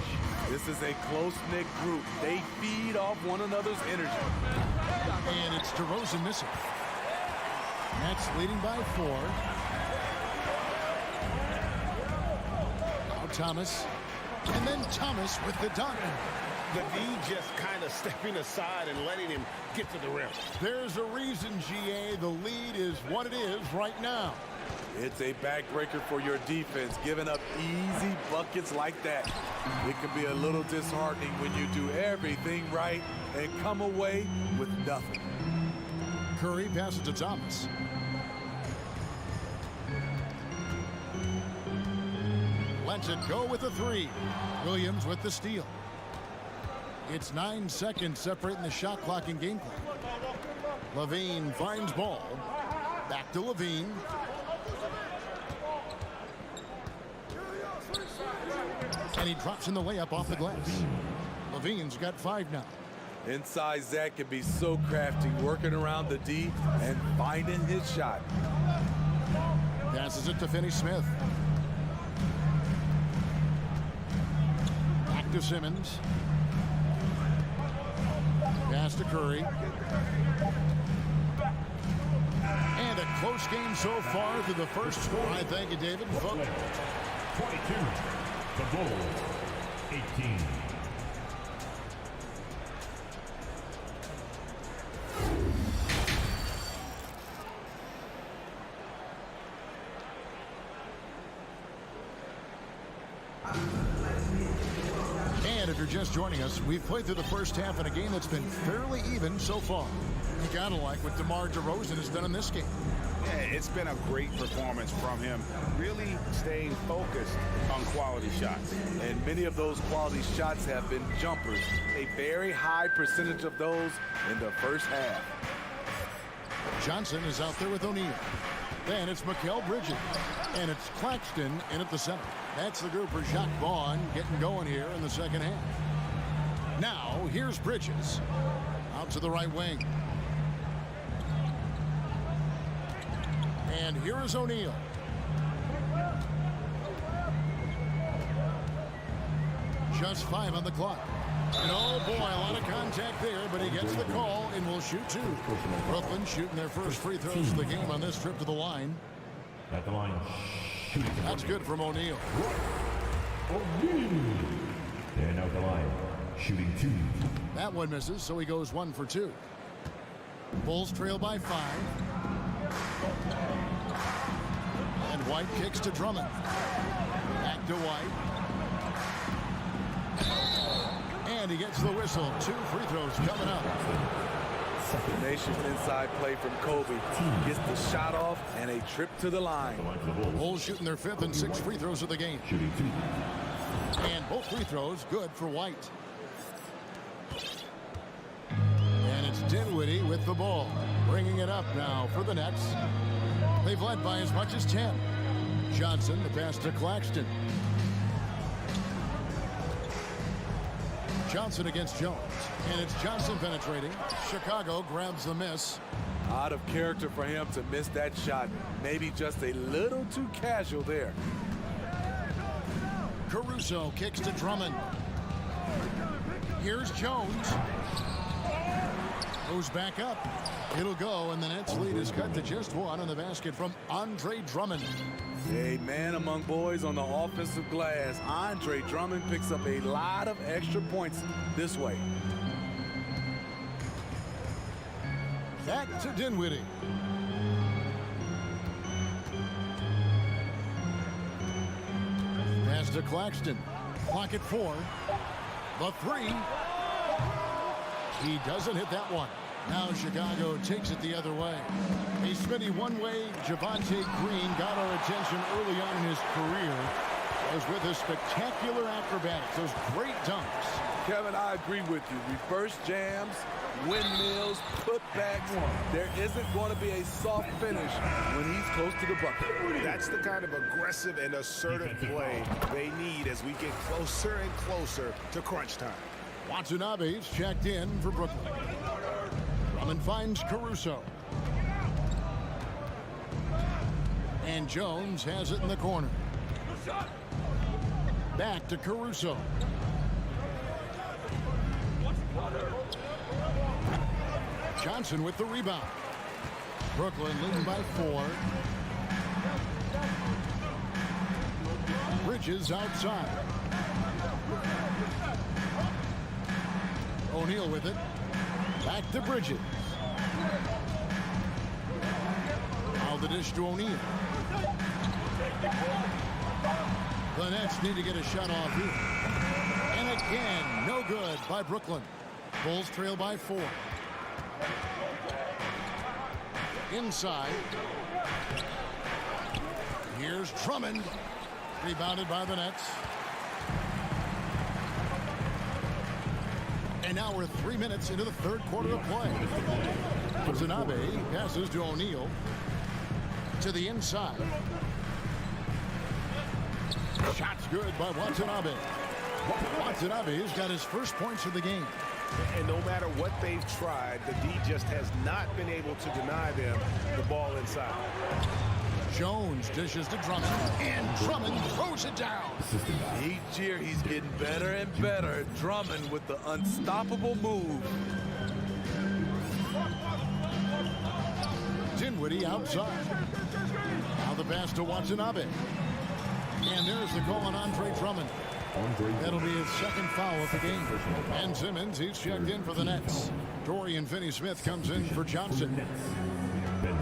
This is a close-knit group. They feed off one another's energy. And it's DeRozan missing. Nets leading by 4. Now Thomas. And then Thomas with the dunk. The D just kind of stepping aside and letting him get to the rim. There's a reason, GA, the lead is what it is right now. It's a backbreaker for your defense, giving up easy buckets like that. It can be a little disheartening when you do everything right and come away with nothing. Curry passes to Thomas. Lets it go with a 3. Williams with the steal. It's 9 seconds separating the shot clock and game clock. Levine finds ball. Back to Levine. And he drops in the layup off the glass. Levine's got 5 now. Inside, Zach can be so crafty, working around the D and finding his shot. Passes it to Finney-Smith. Back to Simmons. Pass to Curry. And a close game so far through the first 4. I thank you, David. 22. The Bulls, 18. And if you're just joining us, we've played through the first half in a game that's been fairly even so far. You gotta like what DeMar DeRozan has done in this game. Yeah, it's been a great performance from him, really staying focused on quality shots. And many of those quality shots have been jumpers. A very high percentage of those in the first half. Johnson is out there with O'Neal. Then it's Mikal Bridges. And it's Claxton in at the center. That's the group for Jacques Vaughn getting going here in the second half. Now, here's Bridges. Out to the right wing. And here is O'Neal. Just 5 on the clock. And oh boy, a lot of contact there, but he gets the call and will shoot 2. Brooklyn shooting their first free throws of the game on this trip to the line. At the line. That's good from O'Neal. And out the line, shooting 2. That one misses, so he goes 1 for 2. Bulls trail by 5. And White kicks to Drummond. Back to White. And he gets the whistle. 2 free throws coming up. Nation inside play from Kobe. Gets the shot off and a trip to the line. Bulls shooting their 5th and 6th free throws of the game. Shooting 2. And both free throws good for White. And it's Dinwiddie with the ball. Bringing it up now for the Nets. They've led by as much as 10. Johnson, the pass to Claxton. Johnson against Jones. And it's Johnson penetrating. Chicago grabs the miss. Out of character for him to miss that shot. Maybe just a little too casual there. Caruso kicks to Drummond. Here's Jones. Goes back up. It'll go, and the Nets lead is cut to just 1 on the basket from Andre Drummond. A man among boys on the offensive glass. Andre Drummond picks up a lot of extra points this way. Back to Dinwiddie. Pass to Claxton. Clock at 4. The 3. He doesn't hit that one. Now Chicago takes it the other way. A Smitty one way. Javonte Green got our attention early on in his career. was with his spectacular acrobatics, those great dunks. Kevin, I agree with you. Reverse jams, windmills, putbacks. There isn't going to be a soft finish when he's close to the bucket. That's the kind of aggressive and assertive play they need as we get closer and closer to crunch time. Watanabe's checked in for Brooklyn. Drummond finds Caruso. And Jones has it in the corner. Back to Caruso. Johnson with the rebound. Brooklyn leading by 4. Bridges outside. O'Neal with it. Back to Bridges. Now the dish to O'Neal. The Nets need to get a shot off here. And again, no good by Brooklyn. Bulls trail by 4. Inside. Here's Drummond. Rebounded by the Nets. And now we're 3 minutes into the third quarter of play. Watanabe passes to O'Neal. To the inside. Shot's good by Watanabe. Watanabe's got his first points of the game. And no matter what they've tried, the D just has not been able to deny them the ball inside. Jones dishes to Drummond, and Drummond throws it down. Each year he's getting better and better. Drummond with the unstoppable move. Dinwiddie outside. Now the pass to Watanabe. And there's the call on Andre Drummond. That'll be his second foul of the game. And Simmons, he's checked in for the Nets. Dorian Finney-Smith comes in for Johnson.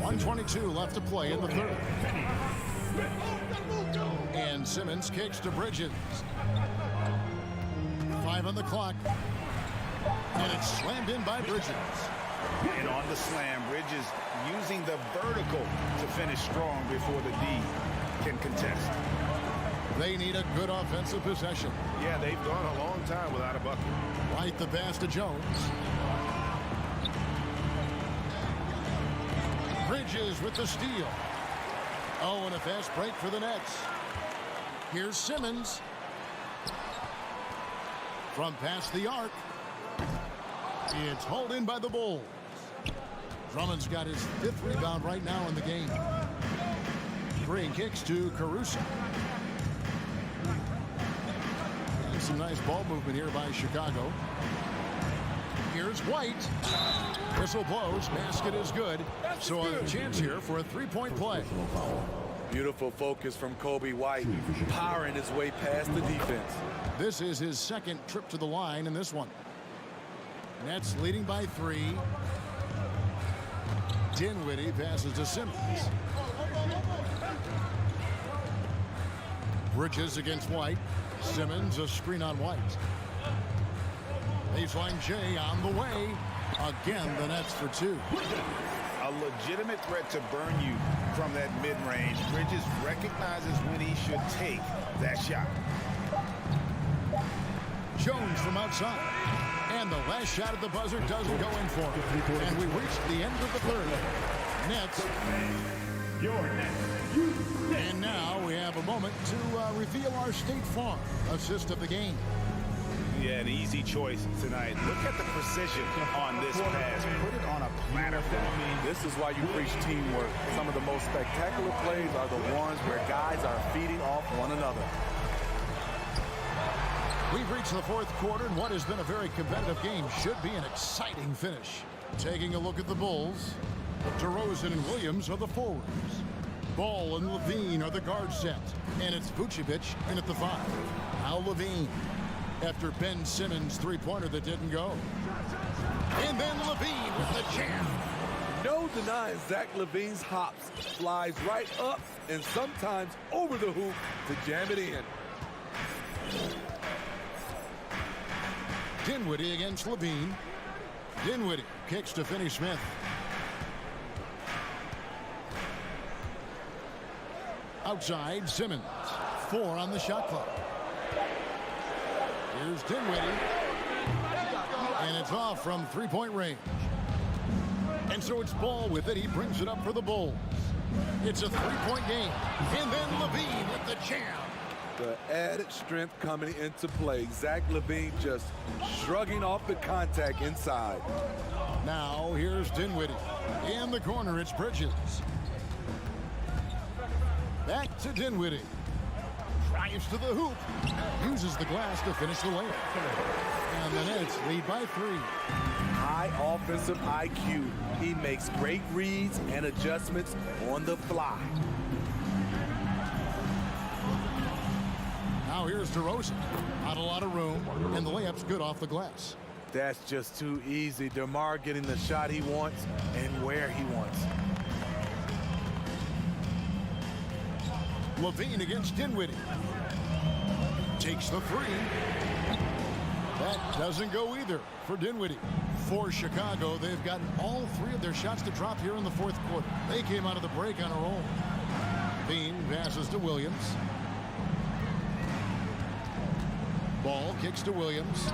1:22 left to play in the third. And Simmons kicks to Bridges. 5 on the clock. And it's slammed in by Bridges. And on the slam, Bridges using the vertical to finish strong before the D can contest. They need a good offensive possession. Yeah, they've gone a long time without a bucket. Right the pass to Jones. Bridges with the steal. Oh, and a fast break for the Nets. Here's Simmons. From past the arc. It's hauled in by the Bulls. Drummond's got his 5th rebound right now in the game. 3 kicks to Caruso. And some nice ball movement here by Chicago. Here's White. Whistle blows. Basket is good. So a chance here for a 3-point play. Beautiful focus from Kobe White, powering his way past the defense. This is his 2nd trip to the line in this one. Nets leading by 3. Dinwiddie passes to Simmons. Bridges against White. Simmons a screen on White. Baseline J on the way. Again, the Nets for 2. A legitimate threat to burn you from that mid-range. Bridges recognizes when he should take that shot. Jones from outside. And the last shot at the buzzer doesn't go in for him. And we reached the end of the third. Nets. And now we have a moment to reveal our State Farm assist of the game. Yeah, an easy choice tonight. Look at the precision on this pass. Put it on a platter for him. This is why you preach teamwork. Some of the most spectacular plays are the ones where guys are feeding off one another. We've reached the 4th quarter, and what has been a very competitive game should be an exciting finish. Taking a look at the Bulls, DeRozan and Williams are the forwards. Ball and Levine are the guard set, and it's Vucevic in at the 5. Now Levine, after Ben Simmons' 3-pointer that didn't go. And then Levine with the jam. No denying Zach Levine's hops. Flies right up and sometimes over the hoop to jam it in. Dinwiddie against Levine. Dinwiddie kicks to Finney-Smith. Outside, Simmons. 4 on the shot clock. Here's Dinwiddie. And it's off from three-point range. And so it's Ball with it. He brings it up for the Bulls. It's a three-point game. And then Levine with the jam. The added strength coming into play. Zach LaVine just shrugging off the contact inside. Now here's Dinwiddie. In the corner, it's Bridges. Back to Dinwiddie. Drives to the hoop. Uses the glass to finish the layup. And the Nets lead by 3. High offensive IQ. He makes great reads and adjustments on the fly. Now here's DeRozan. Not a lot of room, and the layup's good off the glass. That's just too easy. DeMar getting the shot he wants and where he wants. Levine against Dinwiddie. Takes the 3. That doesn't go either for Dinwiddie. For Chicago, they've gotten all 3 of their shots to drop here in the fourth quarter. They came out of the break on a roll. Levine passes to Williams. Ball kicks to Williams.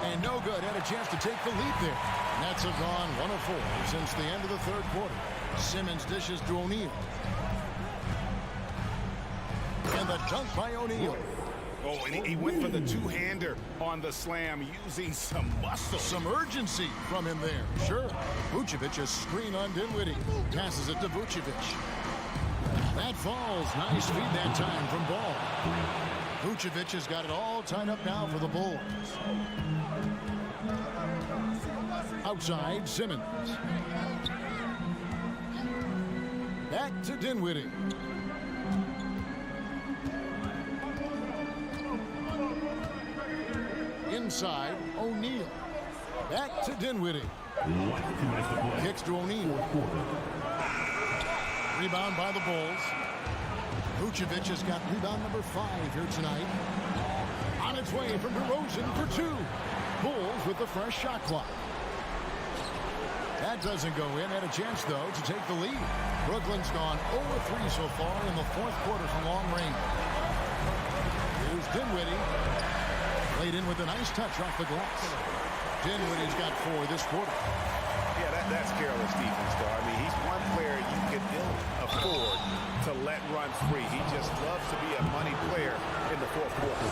And no good. Had a chance to take the lead there. Nets have gone 1 of 4 since the end of the third quarter. Simmons dishes to O'Neal. And the dunk by O'Neal. Oh, and he went for the two-hander on the slam, using some muscle. Some urgency from him there. Sure. Vucevic a screen on Dinwiddie. Passes it to Vucevic. That falls. Nice feed that time from Ball. Vucevic has got it all tied up now for the Bulls. Outside, Simmons. Back to Dinwiddie. Inside, O'Neal. Back to Dinwiddie. Kicks to O'Neal. Rebound by the Bulls. Vucevic has got rebound number 5 here tonight. On its way from DeRozan for 2. Bulls with the fresh shot clock. That doesn't go in. Had a chance, though, to take the lead. Brooklyn's gone 0-3 so far in the fourth quarter from long range. Here's Dinwiddie. Laid in with a nice touch off the glass. Dinwiddie's got 4 this quarter. Yeah, that's careless defense, though. I mean, he's one player you can ill afford to let run free. He just loves to be a money player in the fourth quarter.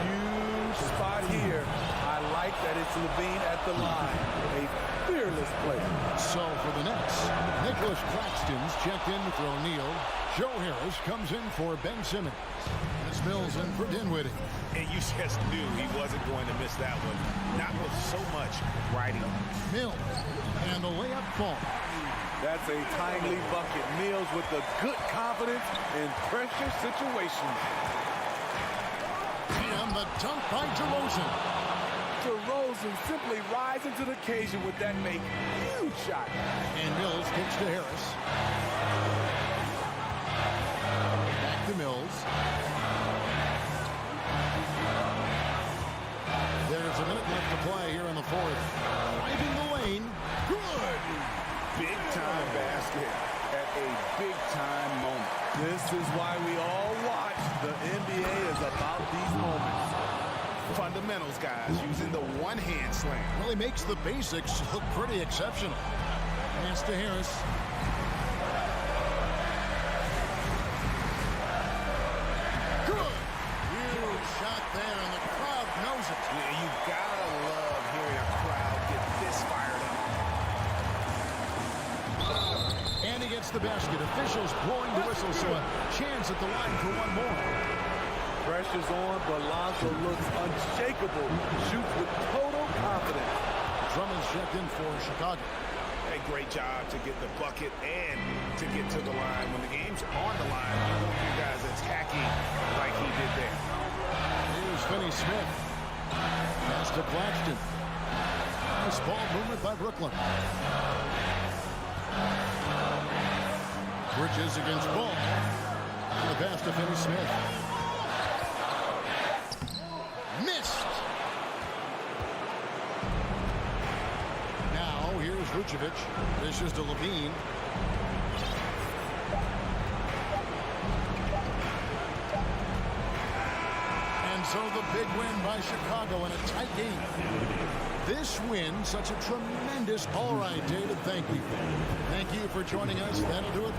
Huge spot here. I like that it's Levine at the line. A fearless player. So for the Nets, Nicholas Claxton's checked in for O'Neal. Joe Harris comes in for Ben Simmons. It's Mills in for Dinwiddie. And you just knew he wasn't going to miss that one. Not with so much riding. Mills and the layup ball. That's a timely bucket. Mills with the good confidence in pressure situations. And the dunk by DeRozan. DeRozan simply rising to the occasion with that make. Huge shot. And Mills kicks to Harris. Back to Mills. There's a minute left to play here in the fourth. Driving the lane. Good. Big-time basket at a big-time moment. This is why we all watch. The NBA is about these moments. Fundamentals, guys, using the one-hand slam. Well, he makes the basics look pretty exceptional. Pass to Harris. Good. Huge shot there, and the crowd knows it. Yeah, you gotta love hearing a crowd get this fired up. And he gets the basket. Officials blowing the whistle, so a chance at the line for one more. Pressure's on, but Lonzo looks unshakable. Shoots with total confidence. Drummond's checked in for Chicago. A great job to get the bucket and to get to the line. When the game's on the line, you want you guys attacking like he did there. Here's Finney Smith. Pass to Claxton. Nice ball movement by Brooklyn. Bridges against Ball. And the pass to Finney Smith. Missed. Now here's Vucevic. This is to Levine. So the big win by Chicago in a tight game. This win, such a tremendous all right, David. Thank you. Thank you for joining us. That'll do it.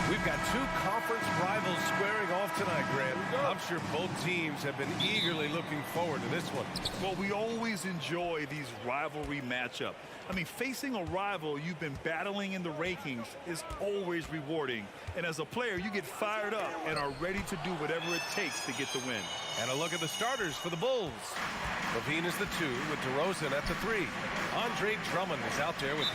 We've got two conference rivals squaring off tonight, Grant. I'm sure both teams have been eagerly looking forward to this one. Well, we always enjoy these rivalry matchups. I mean, facing a rival you've been battling in the rankings is always rewarding. And as a player, you get fired up and are ready to do whatever it takes to get the win. And a look at the starters for the Bulls. Levine is the 2 with DeRozan at the 3. Andre Drummond is out there with...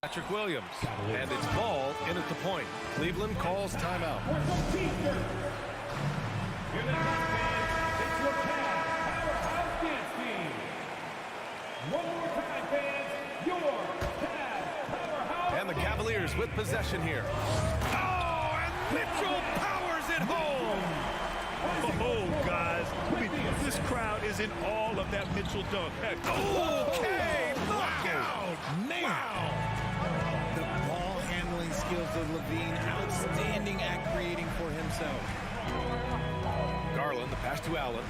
Patrick Williams, and it's ball in at the point. Cleveland calls timeout. And the Cavaliers with possession here. Oh, and Mitchell powers it home. Oh, guys, I mean, this crowd is in awe of that Mitchell dunk. Heck, okay, knockout. Wow. The ball handling skills of Levine, outstanding at creating for himself. Garland, the pass to Allen.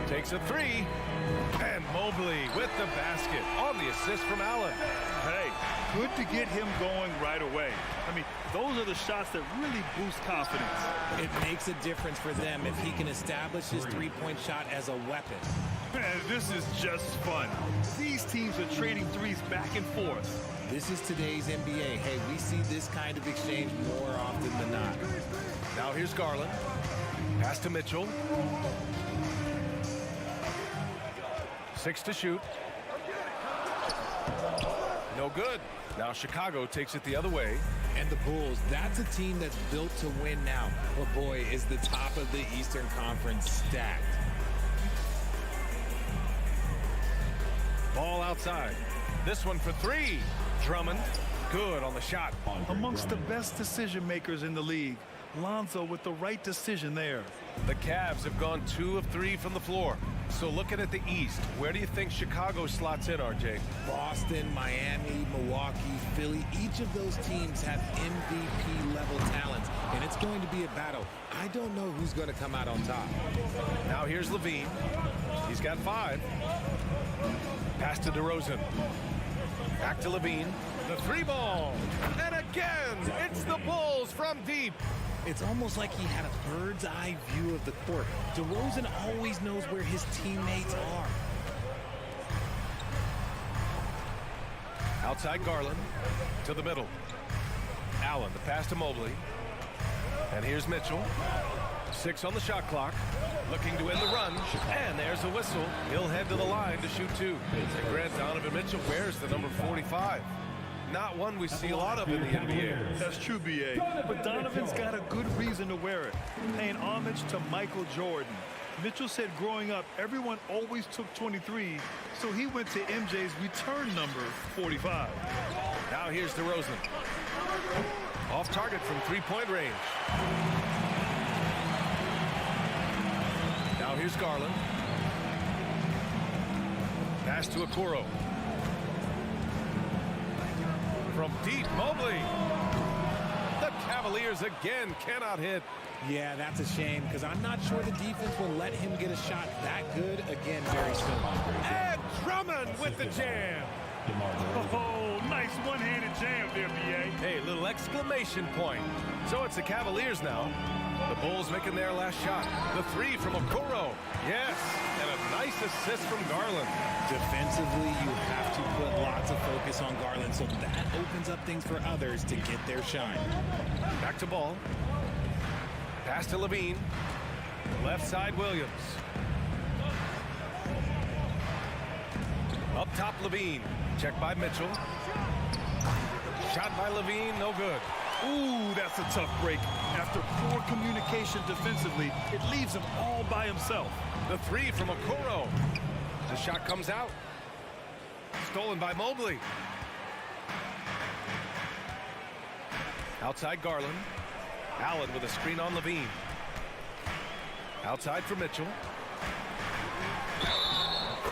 Takes a 3. And Mobley with the basket on the assist from Allen. Hey, good to get him going right away. I mean, those are the shots that really boost confidence. It makes a difference for them if he can establish his three-point shot as a weapon. Man, this is just fun. These teams are trading threes back and forth. This is today's NBA. Hey, we see this kind of exchange more often than not. Now here's Garland. Pass to Mitchell. 6 to shoot. No good. Now Chicago takes it the other way. And the Bulls, that's a team that's built to win now. But boy, is the top of the Eastern Conference stacked. Ball outside. This one for 3. Drummond, good on the shot. Amongst the best decision makers in the league, Lonzo with the right decision there. The Cavs have gone 2 of 3 from the floor. So looking at the East, where do you think Chicago slots in, RJ? Boston, Miami, Milwaukee, Philly, each of those teams have MVP-level talent, and it's going to be a battle. I don't know who's going to come out on top. Now here's Levine. He's got 5. Pass to DeRozan. Back to Levine. The 3 ball. And again, it's the Bulls from deep. It's almost like he had a bird's eye view of the court. DeRozan always knows where his teammates are. Outside Garland to the middle. Allen, the pass to Mobley. And here's Mitchell. 6 on the shot clock. Looking to end the run. And there's a whistle. He'll head to the line to shoot 2. And Grant, Donovan Mitchell wears the number 45. Not one we see a lot of in the NBA. That's true, B.A. But Donovan's got a good reason to wear it, paying homage to Michael Jordan. Mitchell said growing up, everyone always took 23, so he went to MJ's return number 45. Now here's DeRozan. Off target from 3-point range. Now here's Garland. Pass to Okoro. From deep, Mobley. The Cavaliers again cannot hit. Yeah, that's a shame because I'm not sure the defense will let him get a shot that good again very soon. And Drummond with the jam. Oh, nice one-handed jam there, B.A. Hey, little exclamation point. So it's the Cavaliers now. The Bulls making their last shot. The 3 from Okoro. Yes, and a nice assist from Garland. Defensively, you have to put lots of focus on Garland, so that opens up things for others to get their shine. Back to ball. Pass to Levine. Left side, Williams. Up top, Levine. Check by Mitchell. Shot by Levine, no good. Ooh, that's a tough break. After poor communication defensively, it leaves him all by himself. The 3 from Okoro. The shot comes out. Stolen by Mobley. Outside Garland. Allen with a screen on Levine. Outside for Mitchell.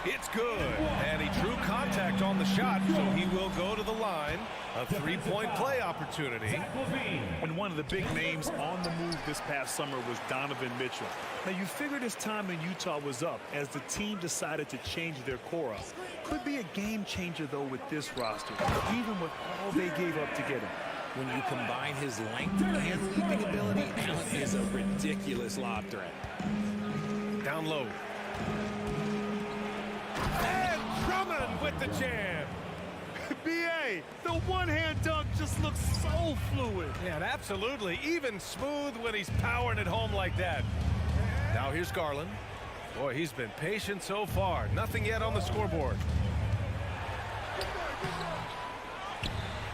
It's good. And he drew contact on the shot, so he will go to the line. A 3-point play opportunity. And one of the big names on the move this past summer was Donovan Mitchell. Now, you figured his time in Utah was up as the team decided to change their core up. Could be a game changer, though, with this roster, even with all they gave up to get him. When you combine his length and leaping ability, Allen is a ridiculous lob threat. Down low. And Drummond with the jam. B.A., the one-hand dunk just looks so fluid. Yeah, and absolutely. Even smooth when he's powering it home like that. Now here's Garland. Boy, he's been patient so far. Nothing yet on the scoreboard.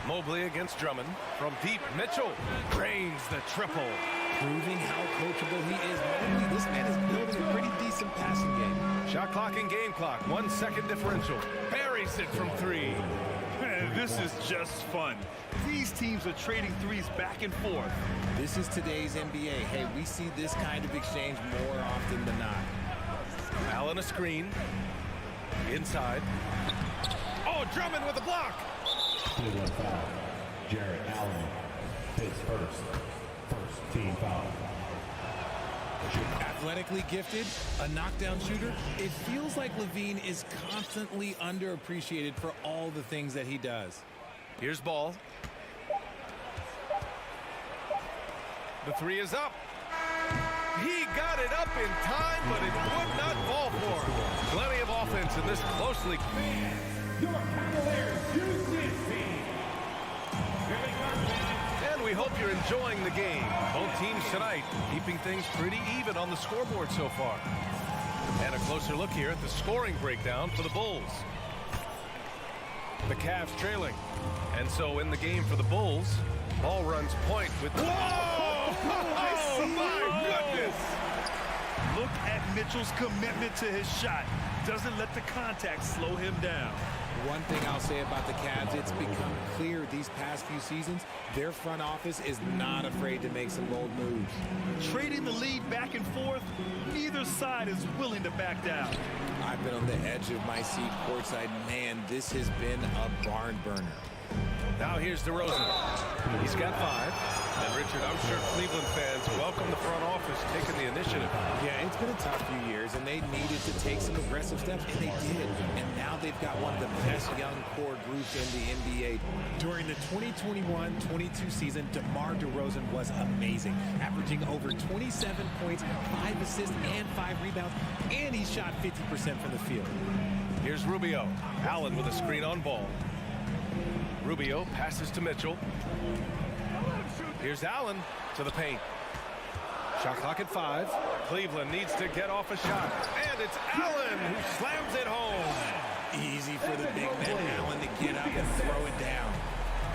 Mobley against Drummond. From deep, Mitchell drains the triple. Proving how coachable he is. Mobley, this man is building a pretty decent passing game. Shot clock and game clock. 1 second differential. Buries it from 3. Man, this is just fun. These teams are trading threes back and forth. This is today's NBA. Hey, we see this kind of exchange more often than not. Allen a screen. Inside. Oh, Drummond with a block. Cleveland foul. Jarrett Allen. His first team foul. Athletically gifted, a knockdown shooter. It feels like Levine is constantly underappreciated for all the things that he does. Here's Ball. The 3 is up. He got it up in time, but it would not fall for him. Plenty of offense in this closely. Your Cavaliers Houston team. And we hope you're enjoying the game. Both teams tonight keeping things pretty even on the scoreboard so far. And a closer look here at the scoring breakdown for the Bulls. The Cavs trailing. And so in the game for the Bulls, Ball runs point with... Whoa! Oh, my goodness! Look at Mitchell's commitment to his shot. Doesn't let the contact slow him down. One thing I'll say about the Cavs, it's become clear these past few seasons, their front office is not afraid to make some bold moves. Trading the lead back and forth, neither side is willing to back down. I've been on the edge of my seat courtside. Man, this has been a barn burner. Now here's DeRozan. He's got 5. And Richard, I'm sure Cleveland fans welcome the front office taking the initiative. Yeah, it's been a tough few years, and they needed to take some aggressive steps, and they did. And now they've got one of the best young core groups in the NBA. During the 2021-22 season, DeMar DeRozan was amazing, averaging over 27 points, 5 assists, and 5 rebounds, and he shot 50% from the field. Here's Rubio. Allen with a screen on Ball. Rubio passes to Mitchell. Here's Allen to the paint. Shot clock at 5. Cleveland needs to get off a shot. And it's Allen who slams it home. Easy for the big man Allen to get up and throw it down.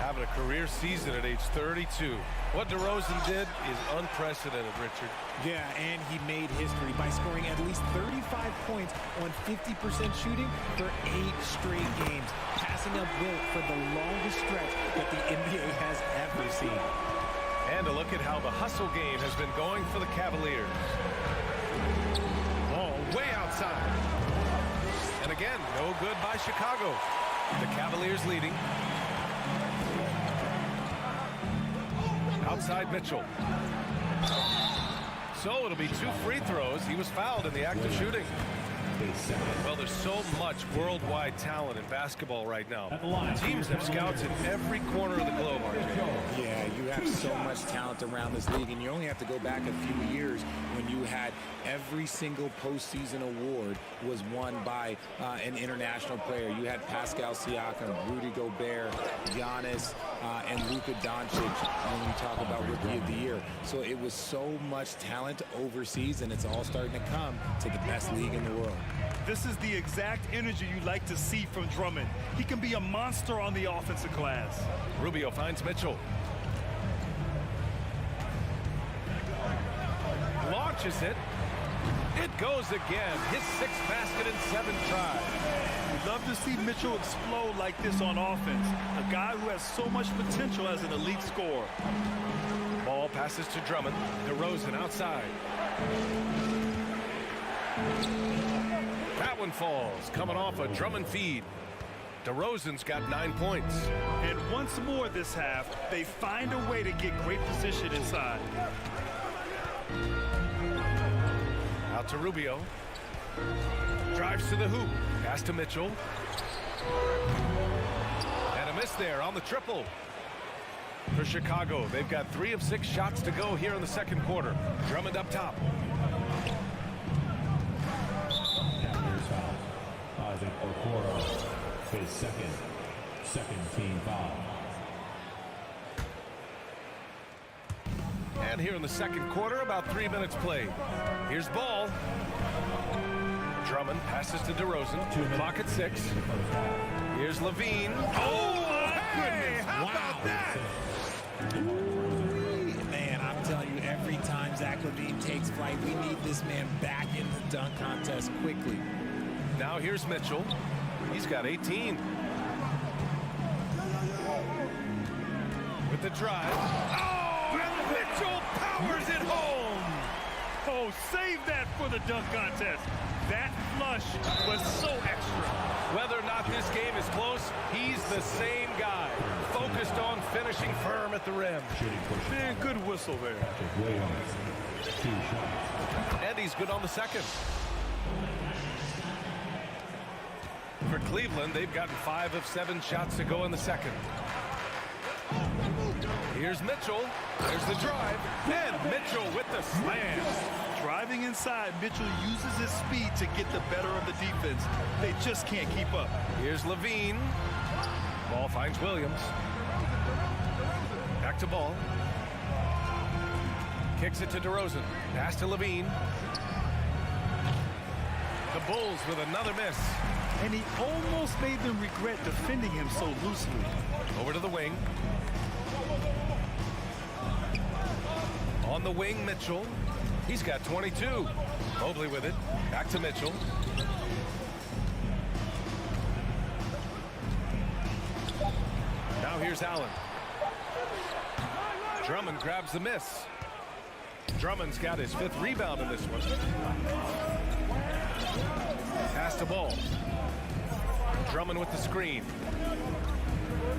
Having a career season at age 32. What DeRozan did is unprecedented, Richard. Yeah, and he made history by scoring at least 35 points on 50% shooting for 8 straight games, passing up Wilt for the longest stretch that the NBA has ever seen. And a look at how the hustle game has been going for the Cavaliers. Ball way outside. And again, no good by Chicago. The Cavaliers leading. Outside Mitchell. So it'll be 2 free throws. He was fouled in the act of shooting. Well, there's so much worldwide talent in basketball right now. Teams have scouts in every corner of the globe, RJ. Yeah, you have so much talent around this league, and you only have to go back a few years when you had every single postseason award was won by an international player. You had Pascal Siakam, Rudy Gobert, Giannis, and Luka Doncic when you talk about Rookie of the Year. So it was so much talent overseas, and it's all starting to come to the best league in the world. This is the exact energy you like to see from Drummond. He can be a monster on the offensive glass. Rubio finds Mitchell. Launches it. It goes again. His 6th basket in 7 tries. We'd love to see Mitchell explode like this on offense. A guy who has so much potential as an elite scorer. Ball passes to Drummond. DeRozan outside. That one falls, coming off a Drummond feed. DeRozan's got 9 points. And once more this half, they find a way to get great position inside. Out to Rubio. Drives to the hoop. Pass to Mitchell. And a miss there on the triple. For Chicago, they've got 3 of 6 shots to go here in the second quarter. Drummond up top. Cavaliers foul. Isaac Okoro, his second team foul. And here in the second quarter, about 3 minutes played. Here's Ball. Drummond passes to DeRozan. Clock at 6. Here's Levine. Oh, my goodness. How about that? Man, I'm telling you, every time Zach LaVine takes flight, we need this man back in the dunk contest quickly. Now here's Mitchell. He's got 18. With the drive. Oh, and Mitchell powers it home. Oh, save that for the dunk contest. That flush was so extra. Whether or not this game is close, he's the same guy. Focused on finishing firm at the rim. Man, good whistle there. And he's good on the second. For Cleveland, they've gotten 5 of 7 shots to go in the second. Here's Mitchell. There's the drive. And Mitchell with the slam. Driving inside, Mitchell uses his speed to get the better of the defense. They just can't keep up. Here's Levine. Ball finds Williams. Back to Ball. Kicks it to DeRozan. Pass to Levine. The Bulls with another miss. And he almost made them regret defending him so loosely. Over to the wing. On the wing, Mitchell. He's got 22. Mobley with it. Back to Mitchell. Now here's Allen. Drummond grabs the miss. Drummond's got his 5th rebound in this one. Pass to Ball. Drummond with the screen.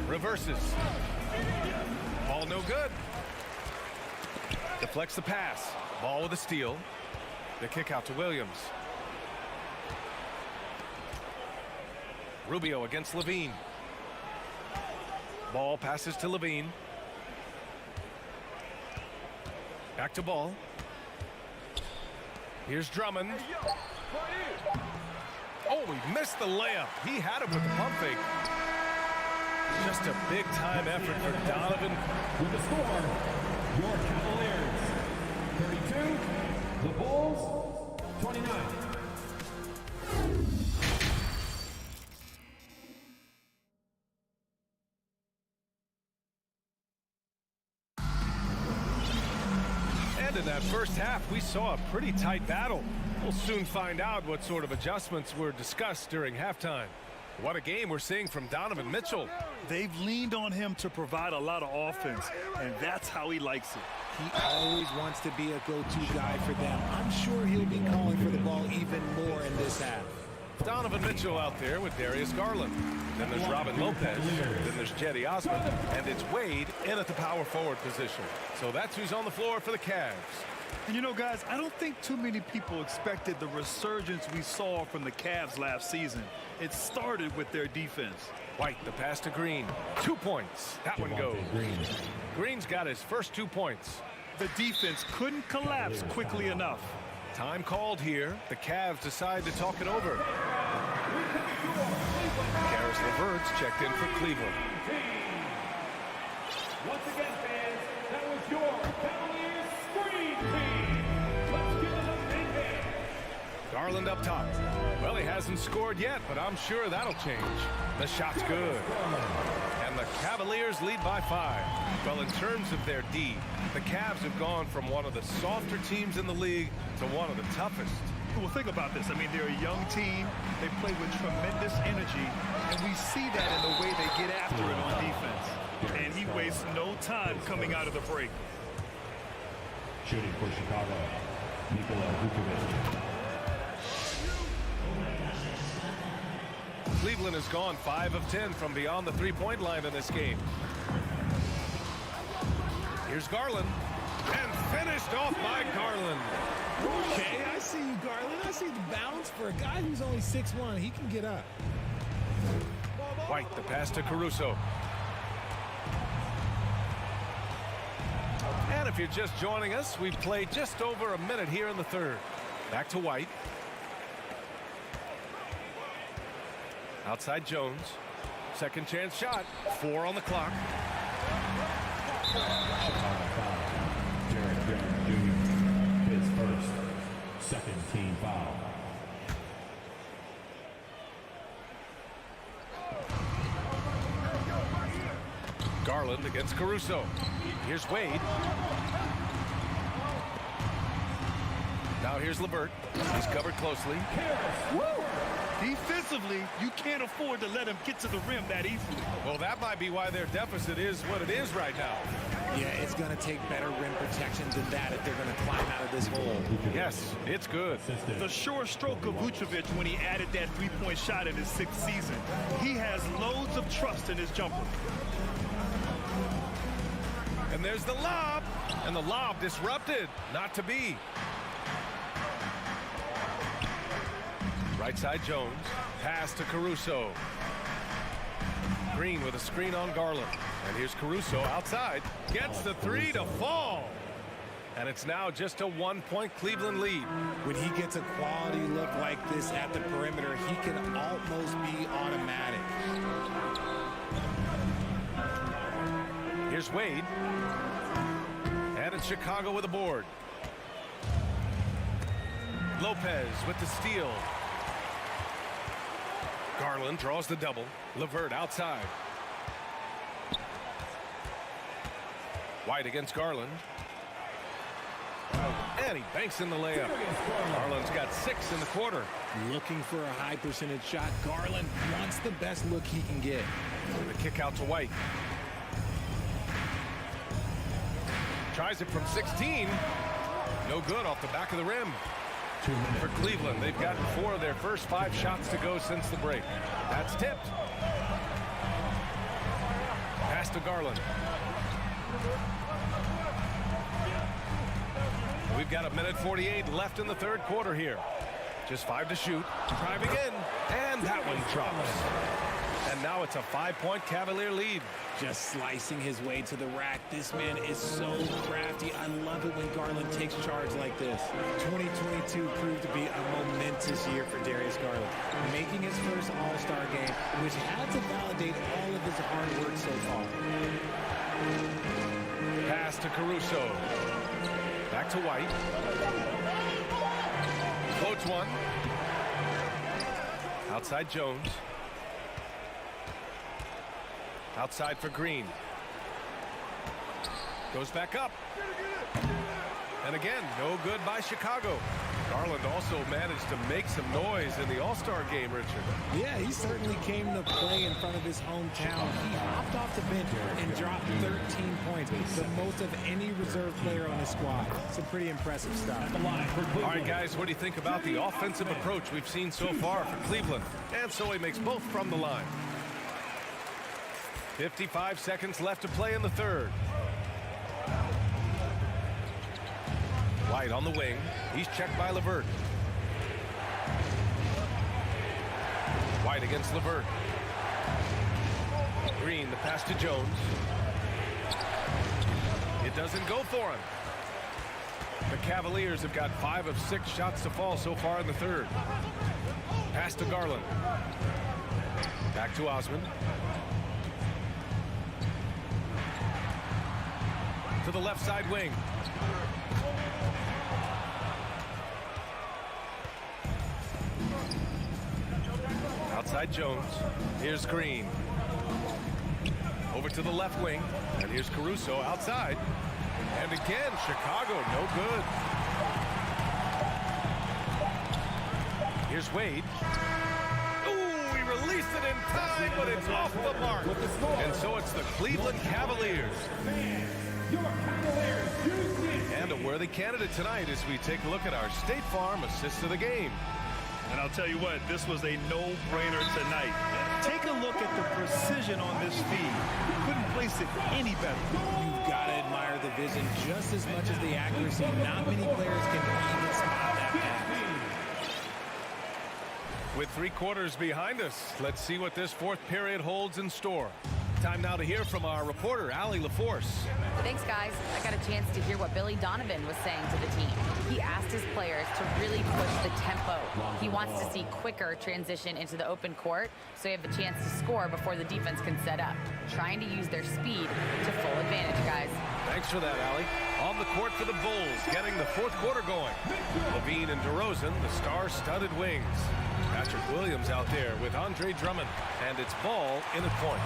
Reverses. Ball no good. Deflects the pass. Ball with a steal. The kick out to Williams. Rubio against Levine. Ball passes to Levine. Back to Ball. Here's Drummond. Oh, he missed the layup. He had it with the pump fake. Just a big-time effort for Donovan. With the score, your Cavaliers 32, the Bulls 29. And in that first half, we saw a pretty tight battle. We'll soon find out what sort of adjustments were discussed during halftime. What a game we're seeing from Donovan Mitchell. They've leaned on him to provide a lot of offense, and that's how he likes it. He always wants to be a go-to guy for them. I'm sure he'll be calling for the ball even more in this half. Donovan Mitchell out there with Darius Garland. Then there's Robin Lopez. Then there's Cedi Osman. And it's Wade in at the power forward position. So that's who's on the floor for the Cavs. And you know, guys, I don't think too many people expected the resurgence we saw from the Cavs last season. It started with their defense. White, the pass to Green. 2 points. That one goes. Green's got his first 2 points. The defense couldn't collapse quickly enough. Time called here. The Cavs decide to talk it over. Karis LeVert's checked in for Cleveland. Once again, fans, that was your Cavaliers screen team. Let's give them a big hand. Garland up top. Well, he hasn't scored yet, but I'm sure that'll change. The shot's good. And the Cavaliers lead by 5. Well, in terms of their D, the Cavs have gone from one of the softer teams in the league to one of the toughest. Well, think about this. I mean, they're a young team. They play with tremendous energy, and we see that in the way they get after it on defense. And he wastes no time coming out of the break. Shooting for Chicago, Nikola Vucevic. Cleveland has gone 5 of 10 from beyond the three-point line in this game. Here's Garland. And finished off by Garland. Okay, I see you, Garland. I see the bounce. For a guy who's only 6'1", he can get up. White, the pass to Caruso. And if you're just joining us, we've played just over a minute here in the third. Back to White. Outside Jones. Second chance shot. 4 on the clock. Derek Jones Jr. his first second team foul. Garland against Caruso. Here's Wade. Now here's LeVert. He's covered closely. Defensively, you can't afford to let him get to the rim that easily. Well, that might be why their deficit is what it is right now. Yeah, it's going to take better rim protection than that if they're going to climb out of this hole. Yes, it's good. The sure stroke of Vucevic when he added that three-point shot in his 6th season. He has loads of trust in his jumper. And there's the lob. And the lob disrupted. Not to be. Right side Jones. Pass to Caruso. Green with a screen on Garland. And here's Caruso outside. Gets the three to fall. And it's now just a 1-point Cleveland lead. When he gets a quality look like this at the perimeter, he can almost be automatic. Here's Wade. And it's Chicago with a board. Lopez with the steal. Garland draws the double. LeVert outside. White against Garland. And he banks in the layup. Garland's got 6 in the quarter. Looking for a high percentage shot. Garland wants the best look he can get. The kick out to White. Tries it from 16. No good off the back of the rim. For Cleveland, they've gotten 4 of their first 5 shots to go since the break. That's tipped. Pass to Garland. We've got 1:48 left in the third quarter here. Just 5 to shoot. Driving in. And that one drops. And now it's a 5-point Cavalier lead. Just slicing his way to the rack. This man is so crafty. I love it when Garland takes charge like this. 2022 proved to be a momentous year for Darius Garland, making his first All-Star game, which had to validate all of his hard work so far. Pass to Caruso. Back to White. Floats one. Outside Jones. Outside for Green. Goes back up. And again, no good by Chicago. Garland also managed to make some noise in the All-Star game, Richard. Yeah, he certainly came to play in front of his hometown. He hopped off the bench and dropped 13 points, the most of any reserve player on the squad. Some pretty impressive stuff. All right, guys, what do you think about the offensive approach we've seen so far for Cleveland? And so he makes both from the line. 55 seconds left to play in the third. White on the wing. He's checked by LeVert. White against LeVert. Green, the pass to Jones. It doesn't go for him. The Cavaliers have got 5 of 6 shots to fall so far in the third. Pass to Garland. Back to Osmond. To the left side wing. Outside Jones. Here's Green. Over to the left wing. And here's Caruso outside. And again, Chicago, no good. Here's Wade. Ooh, he released it in time, but it's off the mark. And so it's the Cleveland Cavaliers. And a worthy candidate tonight as we take a look at our State Farm assist of the game. And I'll tell you what, this was a no-brainer tonight. Take a look at the precision on this feed. Couldn't place it any better. You've got to admire the vision just as much as the accuracy. Not many players can even spot that pass. With 3 quarters behind us, let's see what this 4th period holds in store. Time now to hear from our reporter, Allie LaForce. Thanks, guys. I got a chance to hear what Billy Donovan was saying to the team. He asked his players to really push the tempo. He wants to see quicker transition into the open court so you have the chance to score before the defense can set up. Trying to use their speed to full advantage, guys. Thanks for that, Allie. On the court for the Bulls, getting the 4th quarter going. Levine and DeRozan, the star-studded wings. Patrick Williams out there with Andre Drummond, and it's ball in at point.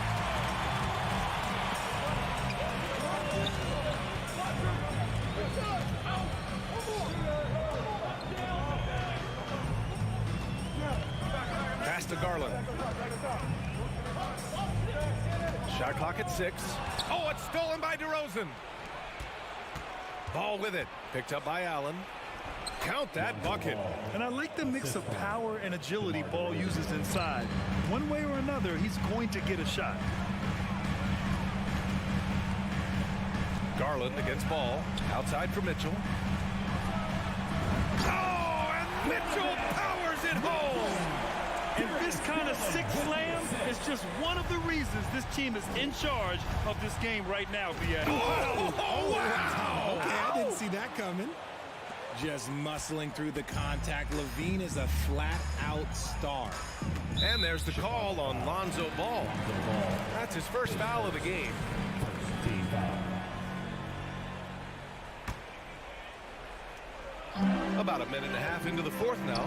Pass to Garland. Shot clock at 6. Oh, it's stolen by DeRozan. Ball with it. Picked up by Allen. Count that bucket. And I like the mix of power and agility Ball uses inside. One way or another, he's going to get a shot. Garland against Ball. Outside for Mitchell. Oh, and Mitchell powers it home. And this kind of sick slam is just one of the reasons this team is in charge of this game right now, B.A. Oh, wow. Okay, I didn't see that coming. Just muscling through the contact. Levine is a flat-out star. And there's the call on Lonzo Ball. That's his first foul of the game. About a minute and a half into the 4th now.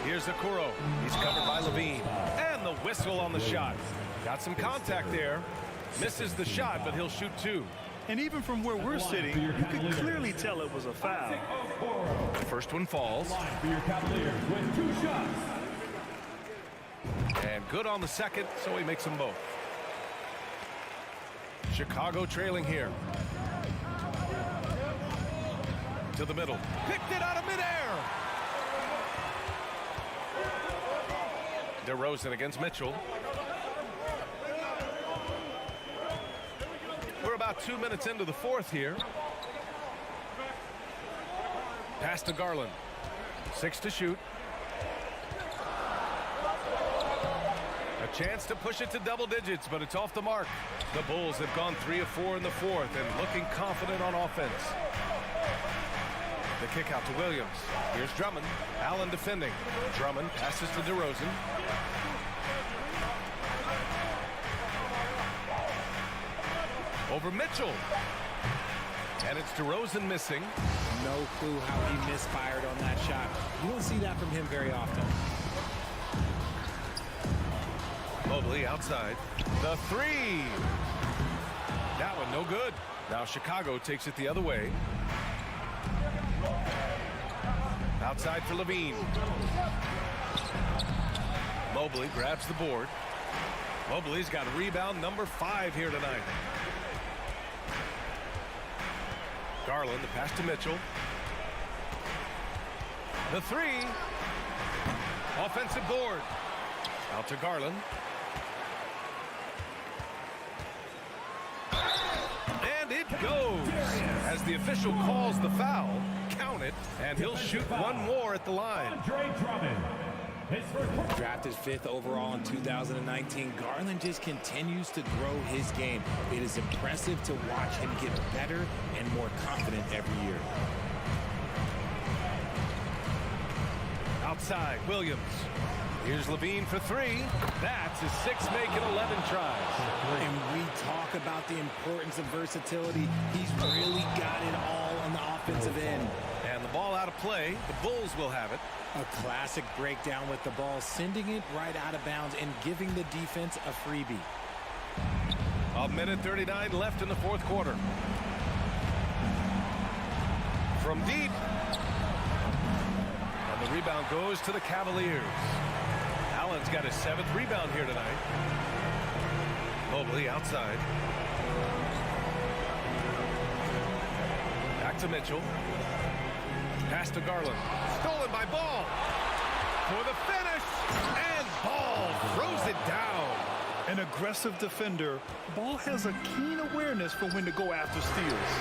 Here's Okoro. He's covered by Levine. And the whistle on the shot. Got some contact there. Misses the shot, but he'll shoot 2. And even from where we're sitting, you can clearly tell it was a foul. The first one falls. For your Cavaliers with 2 shots. And good on the second, so he makes them both. Chicago trailing here. To the middle. Picked it out of midair. DeRozan against Mitchell. We're about 2 minutes into the 4th here. Pass to Garland. 6 to shoot. A chance to push it to double digits, but it's off the mark. The Bulls have gone 3 of 4 in the 4th and looking confident on offense. The kick out to Williams. Here's Drummond. Allen defending. Drummond passes to DeRozan. Over Mitchell. And it's DeRozan missing. No clue how he misfired on that shot. You don't see that from him very often. Mobley outside. The 3. That one no good. Now Chicago takes it the other way. Outside for Levine. Mobley grabs the board. Mobley's got rebound number 5 here tonight. Garland, the pass to Mitchell. The 3. Offensive board. Out to Garland. And it goes. As the official calls the foul, count it, and he'll shoot one more at the line. Andre Drummond. Drafted 5th overall in 2019, Garland just continues to grow his game. It is impressive to watch him get better and more confident every year. Outside, Williams. Here's Levine for 3. That's his 6th make in 11 tries. And we talk about the importance of versatility. He's really got it all on the offensive end. And the ball out of play. The Bulls will have it. A classic breakdown with the ball, sending it right out of bounds and giving the defense a freebie. A minute 39 left in the 4th quarter. From deep. And the rebound goes to the Cavaliers. Allen's got his 7th rebound here tonight. Mobley outside. Back to Mitchell. Pass to Garland. Stolen by Ball. For the finish. And Ball throws it down. An aggressive defender, Ball has a keen awareness for when to go after steals.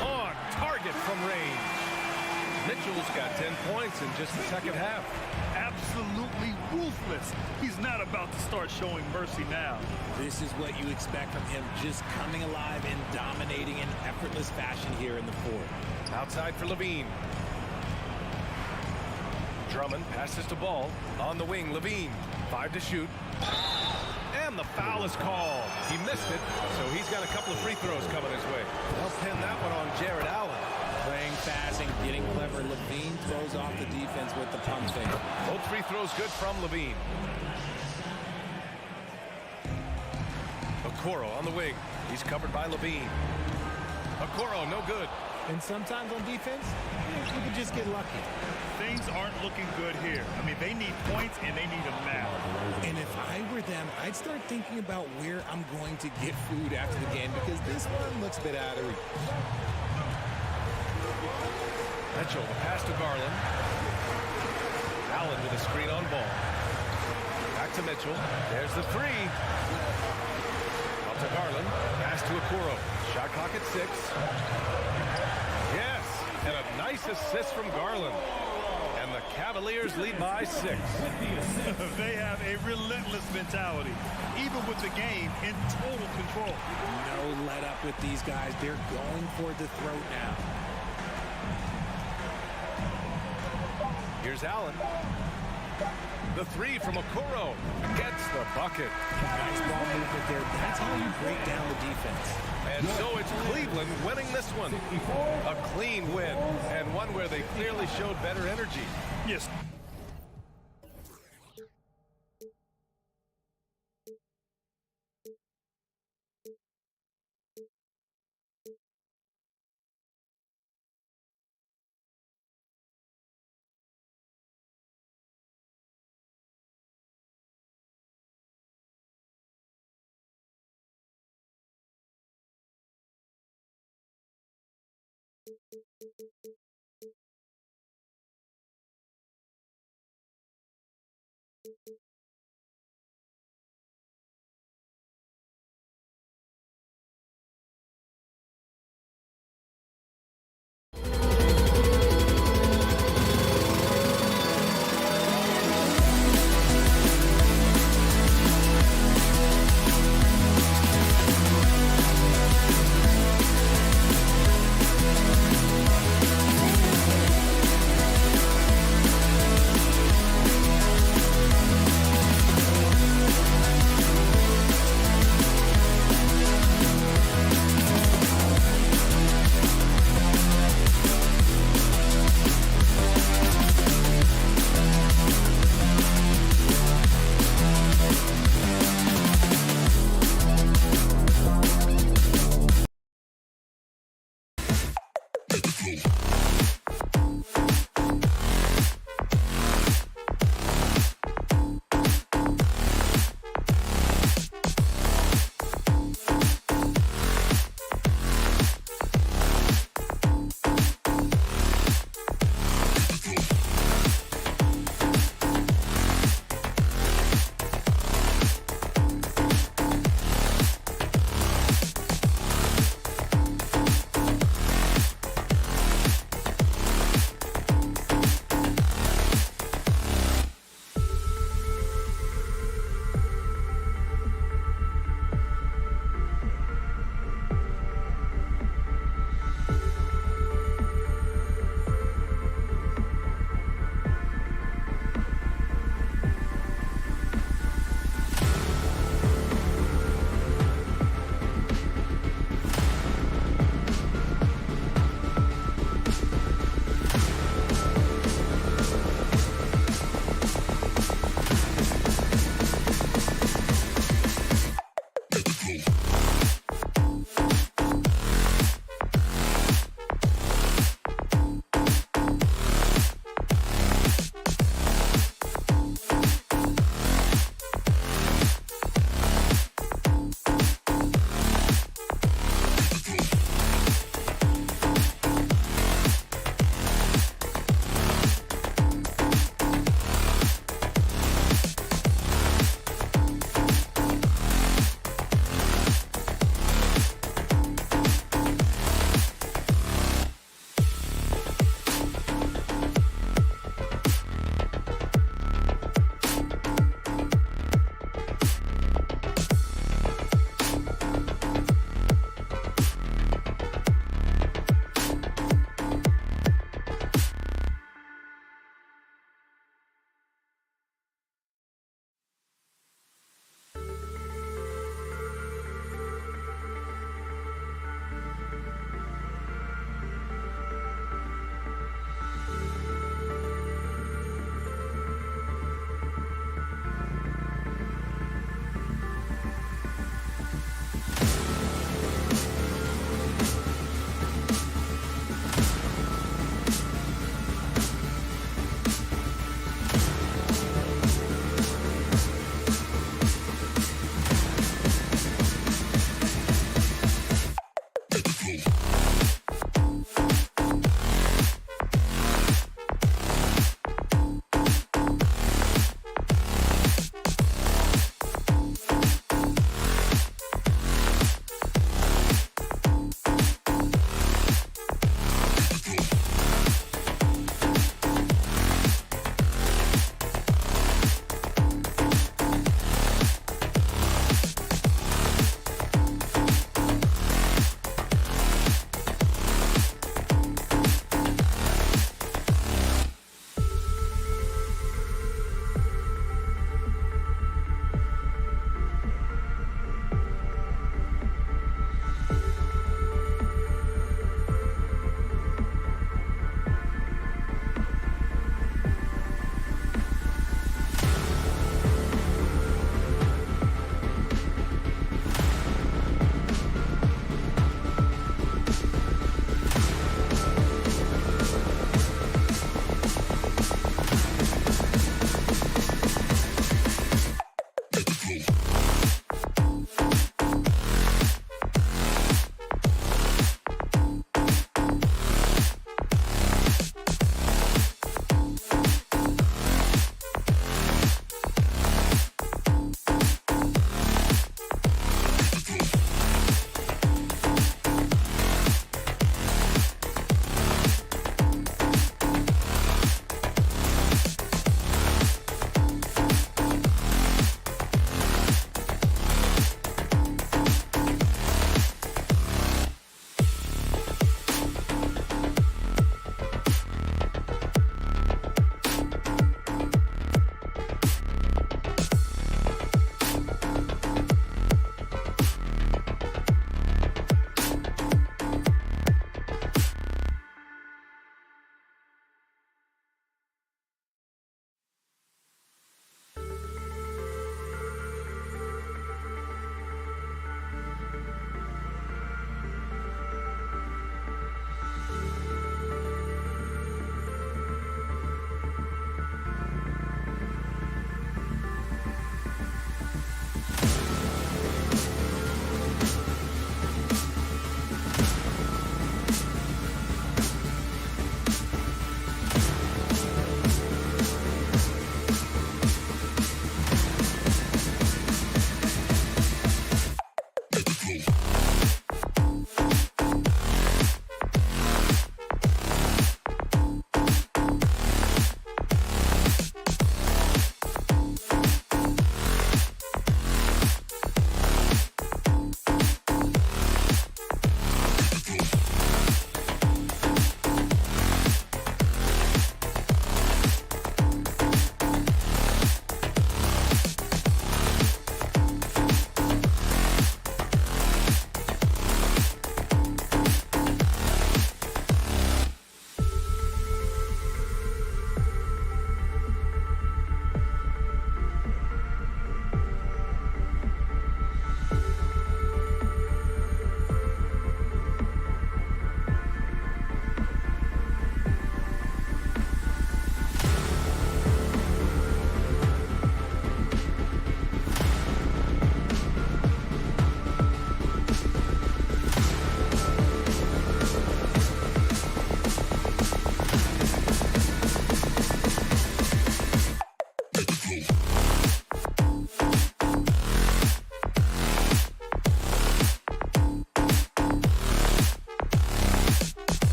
On target from range. Mitchell's got 10 points in just the second half. Absolutely ruthless. He's not about to start showing mercy now. This is what you expect from him, just coming alive and dominating in effortless fashion here in the fourth. Outside for Levine. Drummond passes to Ball. On the wing, Levine. 5 to shoot. And the foul is called. He missed it, so he's got a couple of free throws coming his way. They'll pin that one on Jared Allen. Playing fast and getting clever. Levine throws off the defense with the pump fake. Both free throws good from Levine. Okoro on the wing. He's covered by Levine. Okoro, no good. And sometimes on defense, you can just get lucky. Things aren't looking good here. I mean, they need points, and they need them now. And if I were them, I'd start thinking about where I'm going to get food after the game, because this one looks a bit out of reach. Mitchell, the pass to Garland. Allen with a screen on Ball. Back to Mitchell. There's the three. Out to Garland. Pass to Okoro. Shot clock at 6. Yes, and a nice assist from Garland. And the Cavaliers lead by 6. They have a relentless mentality, even with the game in total control. No let up with these guys. They're going for the throat now. Here's Allen. The three from Okoro gets the bucket. Nice ball movement there. That's how you break down the defense. And so it's Cleveland winning this one. A clean win, and one where they clearly showed better energy. Yes.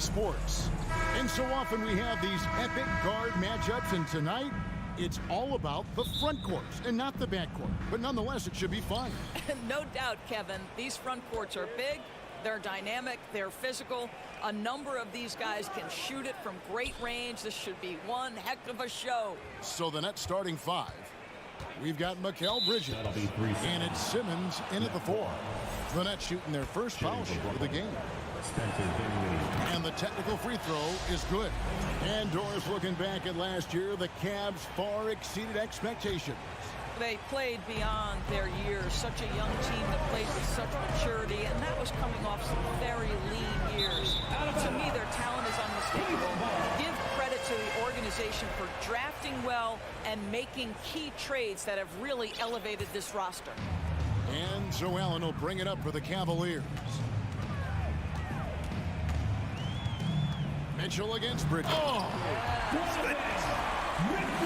sports. And so often we have these epic guard matchups, and tonight it's all about the front courts and not the back court. But nonetheless, it should be fun. No doubt, Kevin. These front courts are big, they're dynamic, they're physical. A number of these guys can shoot it from great range. This should be one heck of a show. So the net starting five. We've got Mikal Bridges, and it's Simmons in at the 4. The Nets shooting their first foul shot of the game. And the technical free throw is good. And Doris, looking back at last year, the Cavs far exceeded expectations. They played beyond their years. Such a young team that played with such maturity, and that was coming off some very lean years. To me, their talent is unmistakable. Give credit to the organization for drafting well and making key trades that have really elevated this roster. And so Allen will bring it up for the Cavaliers. Mitchell against Bridges. Oh!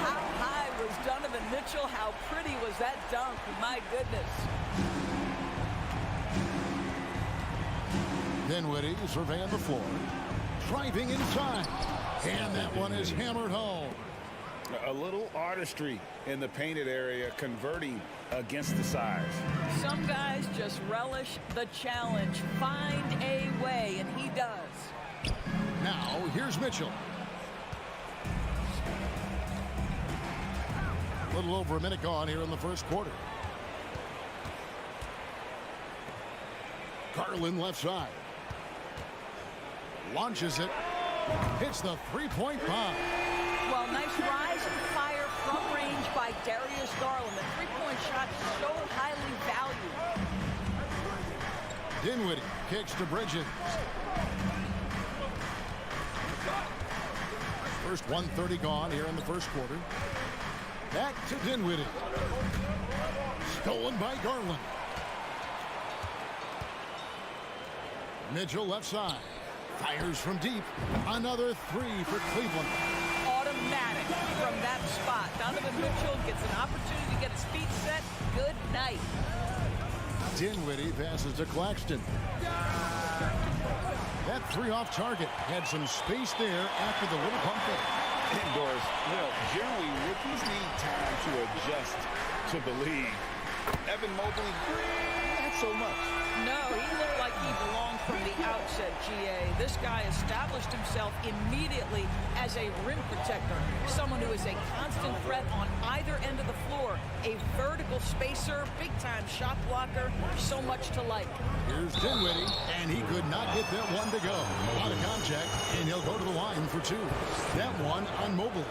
How high was Donovan Mitchell? How pretty was that dunk? My goodness. Dinwiddie surveying the floor. Driving inside. And that one is hammered home. A little artistry in the painted area, converting against the size. Some guys just relish the challenge. Find a way, and he does. Now, here's Mitchell. A little over a minute gone here in the first quarter. Garland left side. Launches it. Hits the three-point bomb. Well, nice rise and fire from range by Darius Garland. The three-point shot is so highly valued. Dinwiddie kicks to Bridges. First 1:30 gone here in the first quarter. Back to Dinwiddie. Stolen by Garland. Mitchell left side. Fires from deep. Another three for Cleveland. Automatic from that spot. Donovan Mitchell gets an opportunity to get his feet set. Good night. Dinwiddie passes to Claxton. That three off target. Had some space there after the little pump fake. Indoors, generally rookies need time to adjust to the league. Evan Mobley, not so much. No, he looked like he belonged from the outset, GA. This guy established himself immediately as a rim protector, someone who is a constant threat on either end of the floor, a vertical spacer, big-time shot blocker, so much to like. Here's Dinwiddie, and he could not get that one to go. Out of contact, and he'll go to the line for two. That one on Mobley.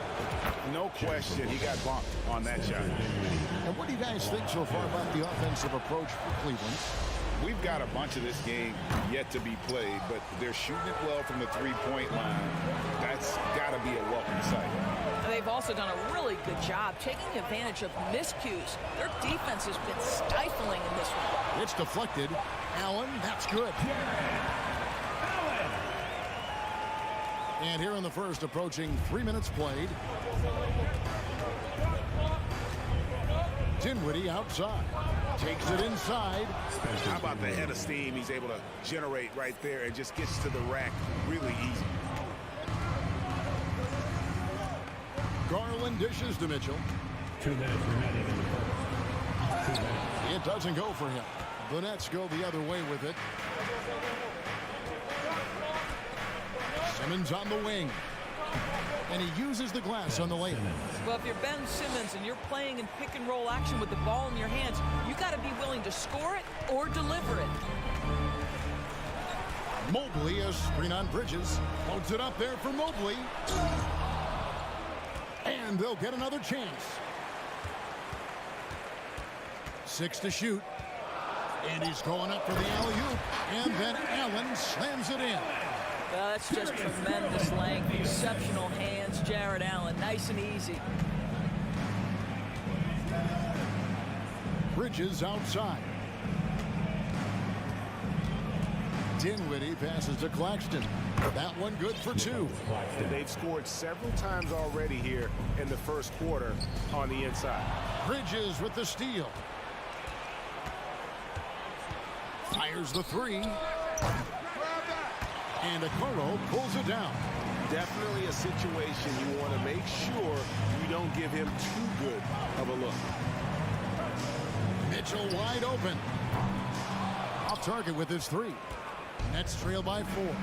No question, he got bumped on that shot. And what do you guys think so far about the offensive approach for Cleveland? We've got a bunch of this game yet to be played, but they're shooting it well from the three-point line. That's got to be a welcome sight. They've also done a really good job taking advantage of miscues. Their defense has been stifling in this one. It's deflected. Allen, that's good. And here in the first, approaching 3 minutes played. Dinwiddie outside. Takes it inside. How about the head of steam he's able to generate right there and just gets to the rack really easy. Garland dishes to Mitchell. 2 minutes remaining in the first. 2 minutes. It doesn't go for him. The Nets go the other way with it. Simmons on the wing. And he uses the glass on the lane. Well, if you're Ben Simmons and you're playing in pick and roll action with the ball in your hands, you got to be willing to score it or deliver it. Mobley, a screen on Bridges. Loads it up there for Mobley. And they'll get another chance. 6 to shoot. And he's going up for the alley-oop. And then Allen slams it in. Well, that's just tremendous length, exceptional hands, Jared Allen, nice and easy. Bridges outside. Dinwiddie passes to Claxton. That one good for 2. They've scored several times already here in the first quarter on the inside. Bridges with the steal. Fires the 3. And Okoro pulls it down. Definitely a situation you want to make sure you don't give him too good of a look. Mitchell wide open. Off target with his 3. Nets trail by 4.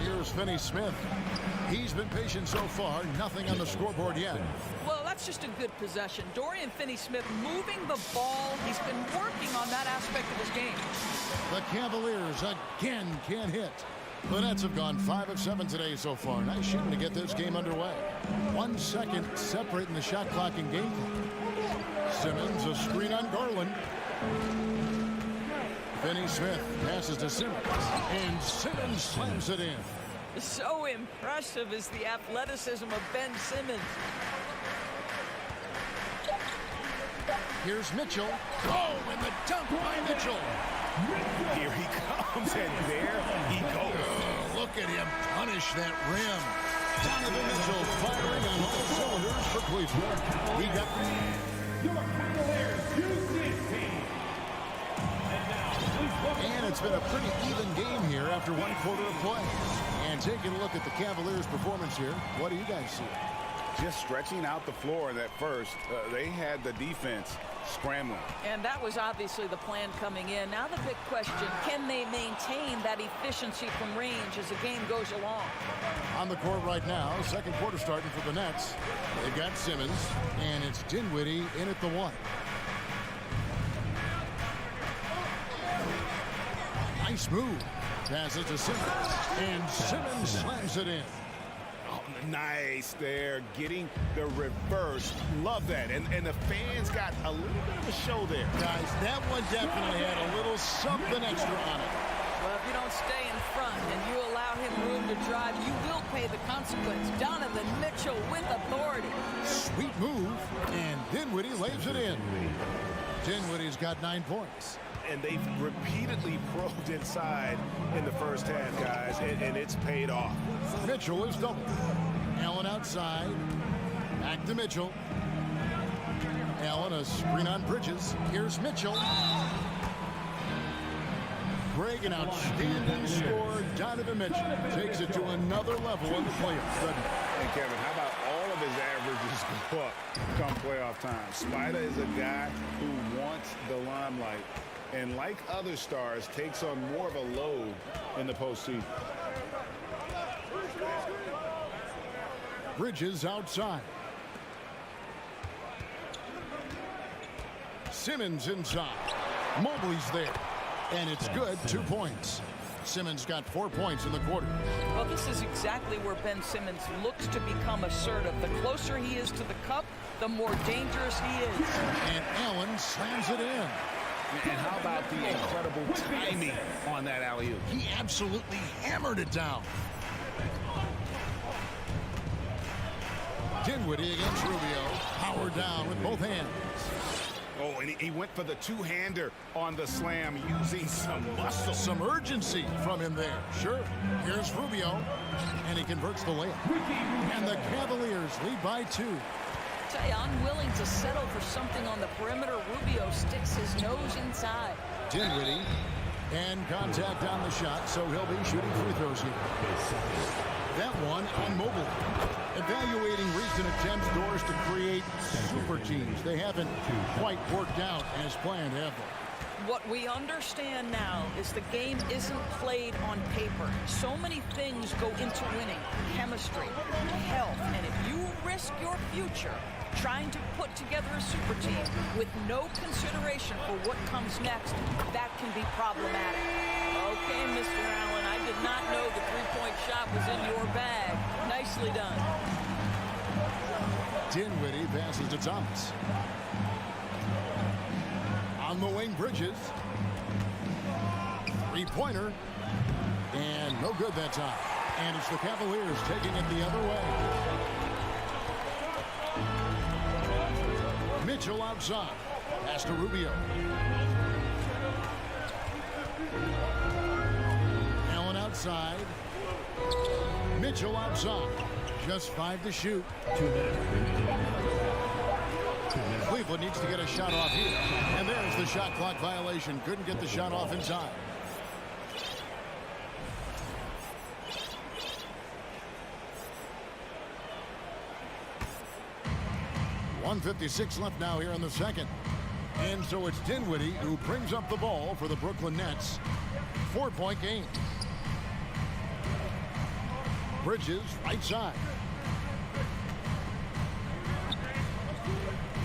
Here's Finney Smith. He's been patient so far. Nothing on the scoreboard yet. Well, that's just a good possession. Dorian Finney-Smith moving the ball. He's been working on that aspect of his game. The Cavaliers again can't hit. The Nets have gone 5 of 7 today so far. Nice shooting to get this game underway. 1 second separating the shot clock and game clock. Simmons, a screen on Garland. Finney-Smith passes to Simmons. And Simmons slams it in. So impressive is the athleticism of Ben Simmons. Here's Mitchell. Oh, and the dunk by Mitchell. Here he comes, and there he goes. Oh, look at him punish that rim. Donovan Mitchell firing on all cylinders for Cleveland. He got Your Cavaliers use this team. And it's been a pretty even game here after 1 quarter of play. And taking a look at the Cavaliers' performance here, what do you guys see? Just stretching out the floor in that first. They had the defense scrambling. And that was obviously the plan coming in. Now the big question, can they maintain that efficiency from range as the game goes along? On the court right now, second quarter starting for the Nets. They've got Simmons, and it's Dinwiddie in at the 1. Nice move. Passes to Simmons, and Simmons slams it in. Oh, nice there, getting the reverse. Love that. And the fans got a little bit of a show there. Guys, that one definitely had a little something extra on it. Well, if you don't stay in front and you allow him room to drive, you will pay the consequence. Donovan Mitchell with authority. Sweet move, and Dinwiddie lays it in. Dinwiddie's got 9 points. And they've repeatedly probed inside in the first half, guys, and it's paid off. Mitchell is doubled. Allen outside. Back to Mitchell. Allen, a screen on Bridges. Here's Mitchell. Greg, an outstanding scorer. Donovan Mitchell takes it to another level in the playoffs. And Kevin, how about all of his averages go up come playoff time? Spider is a guy who wants the limelight, and like other stars, takes on more of a load in the postseason. Bridges outside. Simmons inside. Mobley's there. And it's good, 2 points. Simmons got 4 points in the quarter. Well, this is exactly where Ben Simmons looks to become assertive. The closer he is to the cup, the more dangerous he is. And Allen slams it in. And how about the incredible timing on that alley-oop? He absolutely hammered it down. Dinwiddie against Rubio. Power down with both hands. Oh, and he went for the two-hander on the slam using some muscle. Some urgency from him there. Sure. Here's Rubio. And he converts the layup. And the Cavaliers lead by 2. Tell you, I'm willing to settle for something on the perimeter. Rubio sticks his nose inside. Dinwiddie. And contact on the shot, so he'll be shooting free throws here. That one on Mobley. Evaluating recent attempts, Doris, to create super teams. They haven't quite worked out as planned, have they? What we understand now is the game isn't played on paper. So many things go into winning. Chemistry, health, and if you risk your future trying to put together a super team with no consideration for what comes next, that can be problematic. Okay, Mr. Allen, I did not know the three-point shot was in your bag. Nicely done. Dinwiddie passes to Thomas. On the wing, Bridges. Three-pointer. And no good that time. And it's the Cavaliers taking it the other way. Mitchell outside. Pass to Rubio. Allen outside. Mitchell outside. Just 5 to shoot. Cleveland Cleveland needs to get a shot off here. And there's the shot clock violation. Couldn't get the shot off in time. .156 left now here in the second. And so it's Dinwiddie who brings up the ball for the Brooklyn Nets. 4-point game. Bridges, right side.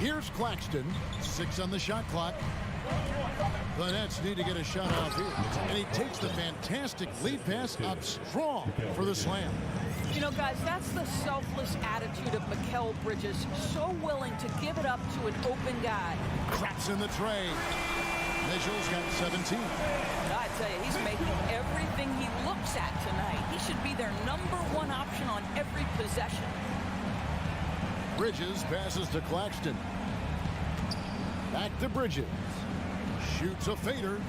Here's Claxton. 6 on the shot clock. The Nets need to get a shot off here. And he takes the fantastic lead pass up strong for the slam. You know, guys, that's the selfless attitude of Mikal Bridges. So willing to give it up to an open guy. Traps in the tray. Mitchell's got 17. I tell you, he's making everything he looks at tonight. He should be their #1 option on every possession. Bridges passes to Claxton. Back to Bridges. Shoots a fader.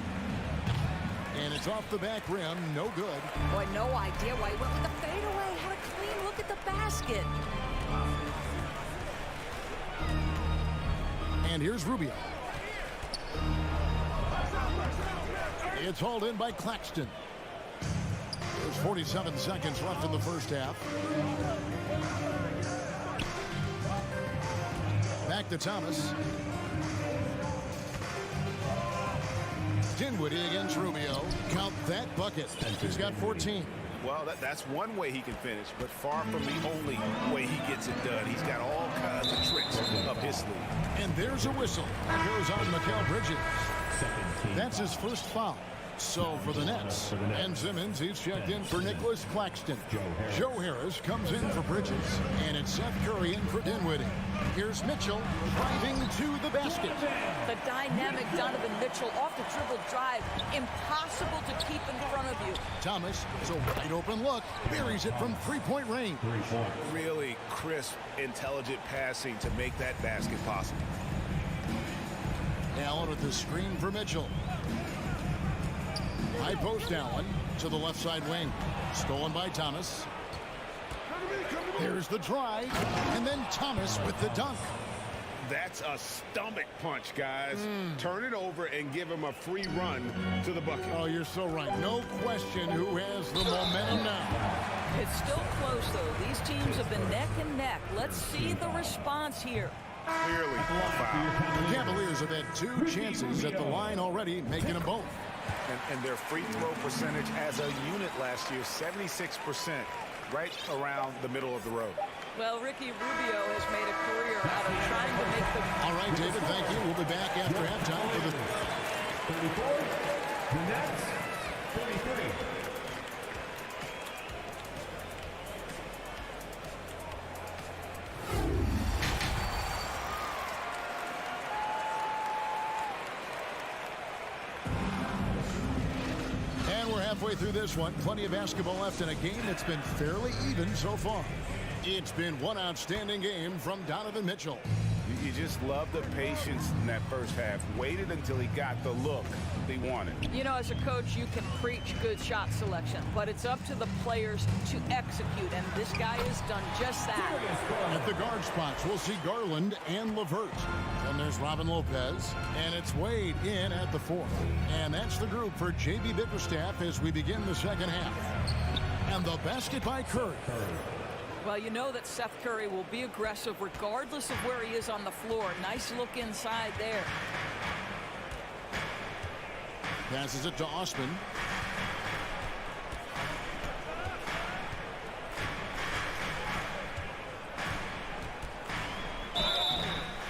And it's off the back rim. No good. Boy, no idea why he went with the fadeaway. Had a clean look at the basket. And here's Rubio. It's hauled in by Claxton. There's 47 seconds left in the first half. Back to Thomas. Dinwiddie against Rubio. Count that bucket. He's got 14. Well, that's one way he can finish, but far from the only way he gets it done. He's got all kinds of tricks up his sleeve. And there's a whistle. That goes on Mikal Bridges. That's his first foul. So for the Nets, and Simmons, he's checked in for Nicholas Claxton. Joe Harris comes in for Bridges. And it's Seth Curry in for Dinwiddie. Here's Mitchell driving to the basket. The dynamic Donovan Mitchell off the dribble drive. Impossible to keep in front of you. Thomas, it's a wide open look. Buries it from three-point range. Really crisp, intelligent passing to make that basket possible. Allen with the screen for Mitchell. High post Allen to the left side wing. Stolen by Thomas. There's the drive. And then Thomas with the dunk. That's a stomach punch, guys. Turn it over and give him a free run to the bucket. Oh, you're so right. No question who has the momentum now. It's still close, though. These teams have been neck and neck. Let's see the response here. Clearly a foul. The Cavaliers have had 2 chances at the line already, making them both. And their free throw percentage as a unit last year, 76%, right around the middle of the road. Well, Ricky Rubio has made a career out of trying to make the... All right, David, thank you. We'll be back after halftime for the... 34, the Nets, 33. Halfway through this one, plenty of basketball left in a game that's been fairly even so far. It's been one outstanding game from Donovan Mitchell. You just love the patience in that first half. Waited until he got the look he wanted. You know, as a coach, you can preach good shot selection, but it's up to the players to execute, and this guy has done just that. At the guard spots, we'll see Garland and LeVert. Then there's Robin Lopez, and it's Wade in at the 4th. And that's the group for J.B. Bickerstaff as we begin the second half. And the basket by Curry. Well, you know that Seth Curry will be aggressive regardless of where he is on the floor. Nice look inside there. Passes it to Osman.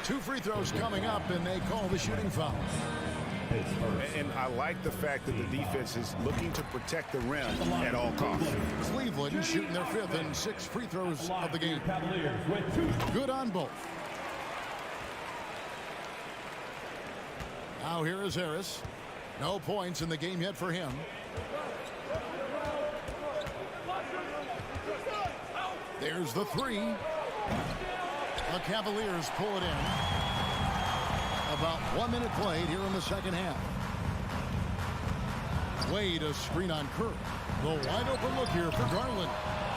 Two free throws coming up, and they call the shooting foul. And I like the fact that the defense is looking to protect the rim at all costs. Cleveland shooting their 5th and 6th free throws of the game. Good on both. Now here is Harris. No points in the game yet for him. There's the 3. The Cavaliers pull it in. About 1 minute played here in the second half. Wade a screen on Curry. The wide open look here for Garland.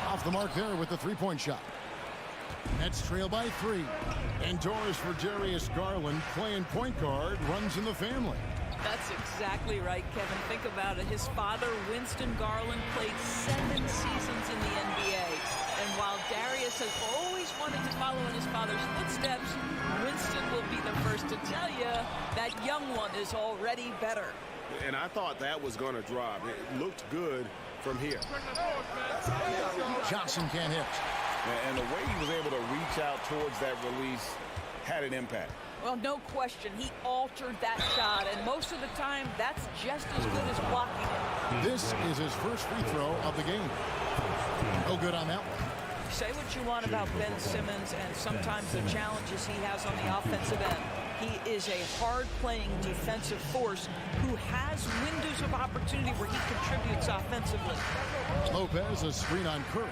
Off the mark there with the 3-point shot. Nets trail by 3. And Doris for Darius Garland, playing point guard, runs in the family. That's exactly right, Kevin. Think about it. His father, Winston Garland, played 7 seasons in the NBA. And while Darius has always wanted to follow in his father's footsteps, Winston will be the first to tell you that young one is already better. And I thought that was going to drop. It looked good from here. Johnson can't hit. And the way he was able to reach out towards that release had an impact. Well, no question. He altered that shot, and most of the time, that's just as good as blocking it. This is his first free throw of the game. No good on that one. Say what you want about Ben Simmons and sometimes the challenges he has on the offensive end. He is a hard-playing defensive force who has windows of opportunity where he contributes offensively. Lopez, a screen on Curry.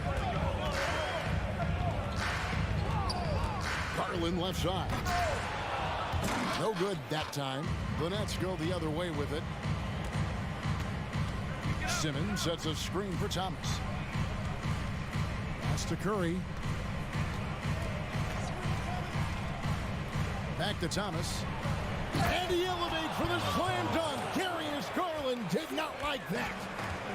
Garland left side. No good that time. The Nets go the other way with it. Simmons sets a screen for Thomas. Pass to Curry. Back to Thomas. And he elevates for the slam dunk. Darius Garland did not like that.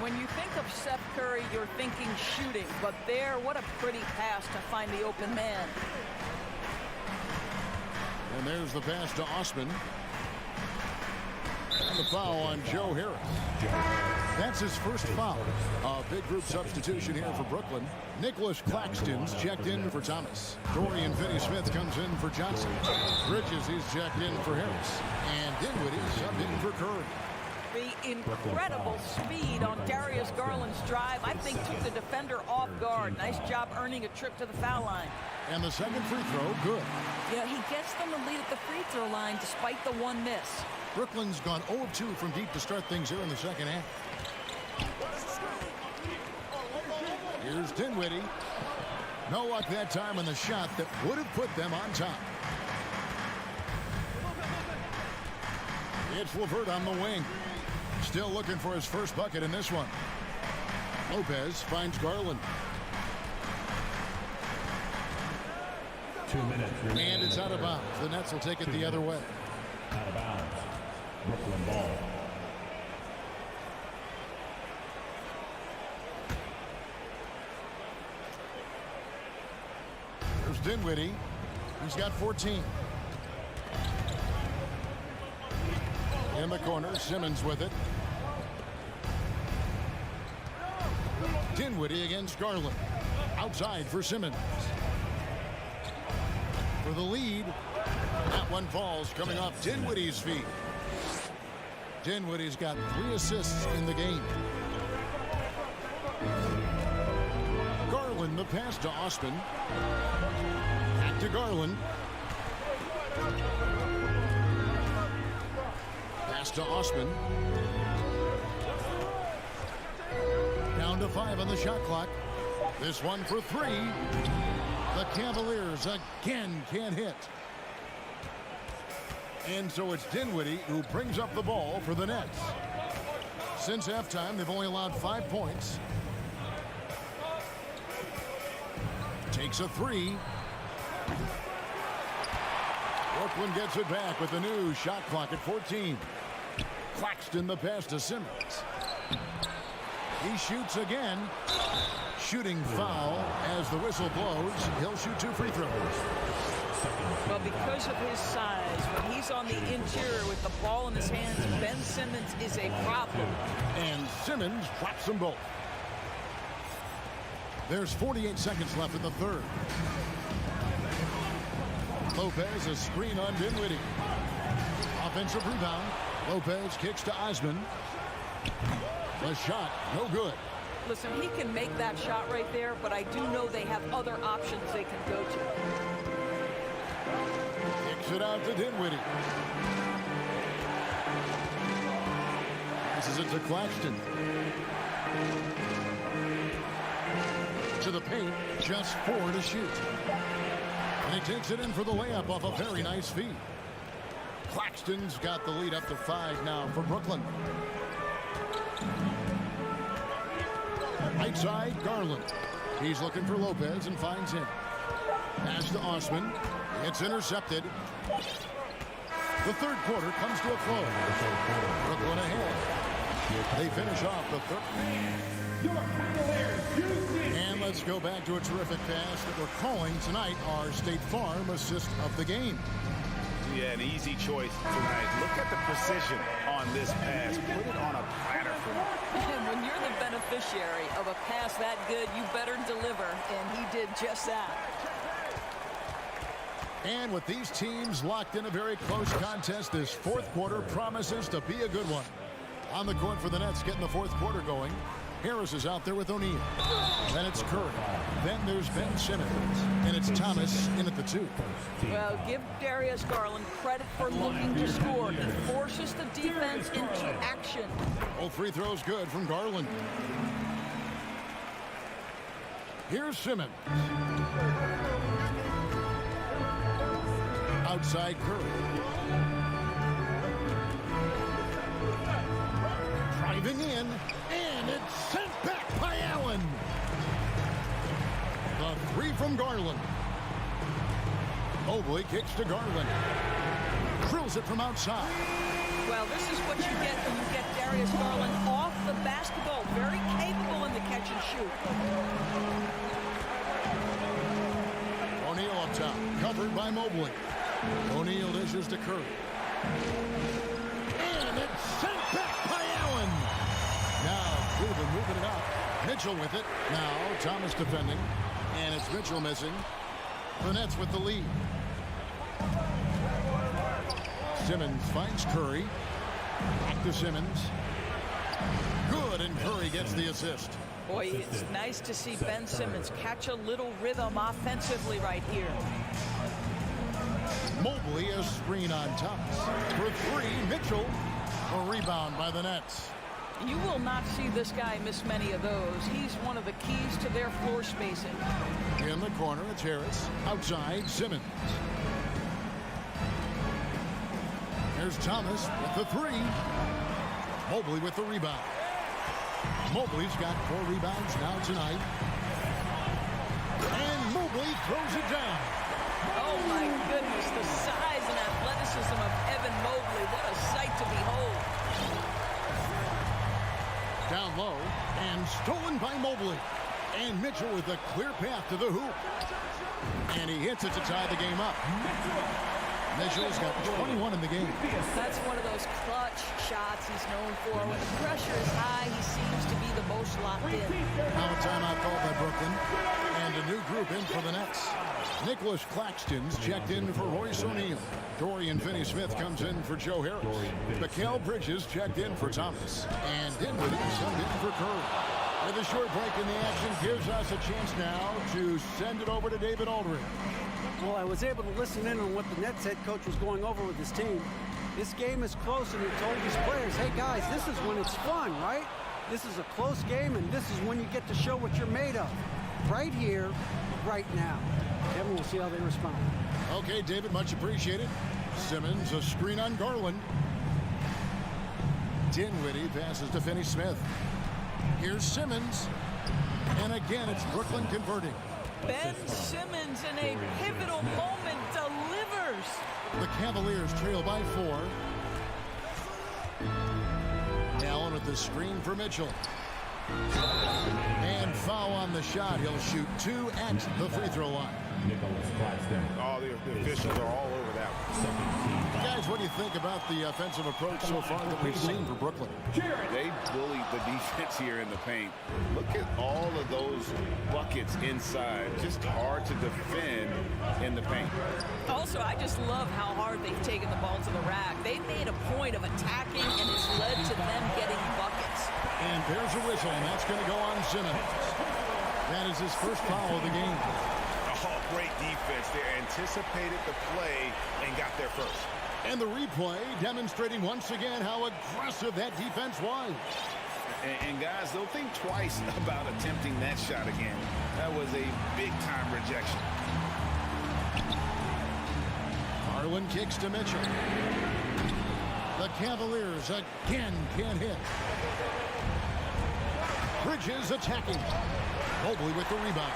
When you think of Seth Curry, you're thinking shooting. But there, what a pretty pass to find the open man. And there's the pass to Osman. And the foul on Joe Harris. That's his first foul. A big group substitution here for Brooklyn. Nicholas Claxton's checked in for Thomas. Dorian Finney-Smith comes in for Johnson. Bridges, he's checked in for Harris. And Dinwiddie subbed in for Curry. The incredible speed on Darius Garland's drive, I think, took the defender off guard. Nice job earning a trip to the foul line. And the second free throw, good. Yeah, he gets them the lead at the free throw line despite the one miss. Brooklyn's gone 0 of 2 from deep to start things here in the second half. Here's Dinwiddie. No luck that time on the shot that would have put them on top. It's LeVert on the wing. Still looking for his first bucket in this one. Lopez finds Garland. 2 minutes remaining. And it's out of bounds. The Nets will take it the other way. Out of bounds. Brooklyn ball. There's Dinwiddie. He's got 14. In the corner, Simmons with it. Dinwiddie against Garland. Outside for Simmons. For the lead. That one falls coming off Dinwiddie's feet. Dinwiddie's got 3 assists in the game. Garland, the pass to Osman. Back to Garland. Pass to Osman. Down to 5 on the shot clock. This one for 3. The Cavaliers again can't hit. And so it's Dinwiddie who brings up the ball for the Nets. Since halftime, they've only allowed 5 points. Takes a 3. Brooklyn gets it back with the new shot clock at 14. Claxton the pass to Simmons. He shoots again. Shooting foul as the whistle blows. He'll shoot 2 free throws. Well, because of his size, when he's on the interior with the ball in his hands, Ben Simmons is a problem. And Simmons drops them both. There's 48 seconds left in the third. Lopez, a screen on Dinwiddie. Offensive rebound. Lopez kicks to Osman. The shot, no good. Listen, he can make that shot right there, but I do know they have other options they can go to. Kicks it out to Dinwiddie. Passes it to Claxton. To the paint, just 4 to shoot. And he takes it in for the layup off a very nice feed. Claxton's got the lead up to 5 now for Brooklyn. Right side, Garland. He's looking for Lopez and finds him. Pass to Osman. It's intercepted. The third quarter comes to a close. Brooklyn ahead. They finish off the third. And let's go back to a terrific pass that we're calling tonight our State Farm assist of the game. Yeah, an easy choice tonight. Look at the precision on this pass. Put it on a platter for him. And when you're the beneficiary of a pass that good, you better deliver, and he did just that. And with these teams locked in a very close contest, this fourth quarter promises to be a good one. On the court for the Nets, getting the fourth quarter going. Harris is out there with O'Neal. Then it's Curry. Then there's Ben Simmons. And it's Thomas in at the 2. Well, give Darius Garland credit for looking to score. He forces the defense into action. All free throws good from Garland. Here's Simmons. Outside Curry. Driving in, and it's sent back by Allen. The 3 from Garland. Mobley kicks to Garland. Drills it from outside. Well, this is what you get when you get Darius Garland off the basketball. Very capable in the catch and shoot. O'Neal up top, covered by Mobley. O'Neal dishes to Curry. And it's sent back by Allen. Now, Cleveland moving it up. Mitchell with it. Now, Thomas defending. And it's Mitchell missing. The Nets with the lead. Simmons finds Curry. Back to Simmons. Good, and Curry gets the assist. Boy, it's nice to see Ben Simmons catch a little rhythm offensively right here. Mobley a screen on Thomas. For 3, Mitchell. A rebound by the Nets. You will not see this guy miss many of those. He's one of the keys to their floor spacing. In the corner, it's Harris. Outside, Simmons. There's Thomas with the 3. Mobley with the rebound. Mobley's got 4 rebounds now tonight. And Mobley throws it down. Oh, my goodness, the size and athleticism of Evan Mobley. What a sight to behold. Down low, and stolen by Mobley. And Mitchell with a clear path to the hoop. And he hits it to tie the game up. Mitchell's got 21 in the game. That's one of those clutch shots he's known for. When the pressure is high, he seems to be the most locked in. Now a timeout called by Brooklyn. And a new group in for the Nets. Nicholas Claxton's checked in for Royce O'Neal. Dorian Finney-Smith comes in for Joe Harris. Mikal Bridges checked in for Thomas. And Dinwiddie subbed in for Curry. With a short break in the action, gives us a chance now to send it over to David Aldridge. Well, I was able to listen in on what the Nets head coach was going over with his team. This game is close, and he told his players, hey, guys, this is when it's fun, right? This is a close game, and this is when you get to show what you're made of. Right here, right now. Kevin, we'll see how they respond. Okay, David, much appreciated. Simmons, a screen on Garland. Dinwiddie passes to Finney-Smith. Here's Simmons. And again, it's Brooklyn converting. Ben Simmons in a pivotal moment delivers. The Cavaliers trail by 4. Allen with the screen for Mitchell. And foul on the shot. He'll shoot 2 at the free throw line. Oh, the officials are all over that one. Guys, what do you think about the offensive approach so far that we've seen for Brooklyn? They bullied the defense here in the paint. Look at all of those buckets inside. Just hard to defend in the paint. Also, I just love how hard they've taken the ball to the rack. They made a point of attacking, and it's led to them getting buckets. And there's a whistle, and that's going to go on Simmons. That is his first foul of the game. Oh, great defense. They anticipated the play and got there first. And the replay demonstrating once again how aggressive that defense was. And guys, don't think twice about attempting that shot again. That was a big-time rejection. Garland kicks to Mitchell. The Cavaliers again can't hit. Bridges attacking. Mobley with the rebound.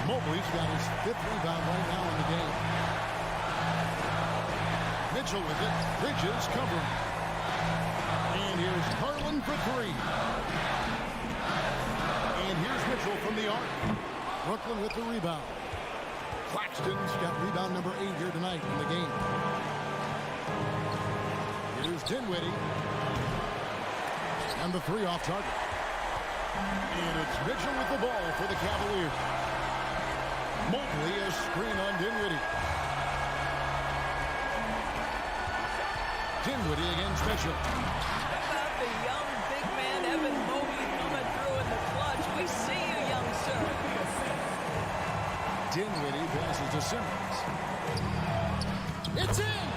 Mobley's got his 5th rebound right now in the game. Mitchell with it. Bridges covering. And here's Garland for 3. And here's Mitchell from the arc. Brooklyn with the rebound. Claxton's got rebound number 8 here tonight in the game. Here's Dinwiddie. And the 3 off target. And it's Mitchell with the ball for the Cavaliers. Mobley a screen on Dinwiddie. Dinwiddie against Mitchell. How about the young big man Evan Mobley coming through in the clutch? We see you, young sir. Dinwiddie passes to Simmons. It's in!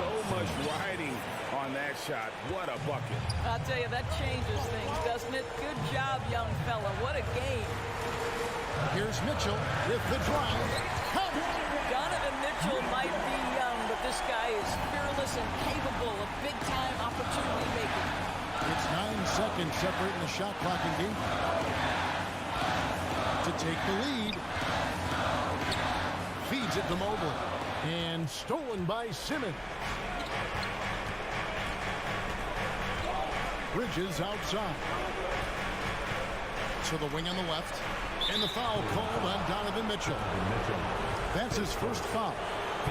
So much riding on that shot. What a bucket. I'll tell you, that changes things, doesn't it? Good job, young fella. What a game. Here's Mitchell with the drive. Donovan Mitchell might be young, but this guy is fearless and capable of big-time opportunity making. It's 9 seconds separating the shot clock and game to take the lead. Feeds it to Mobley. And stolen by Simmons. Bridges outside. So the wing on the left. And the foul called on Donovan Mitchell. That's his first foul.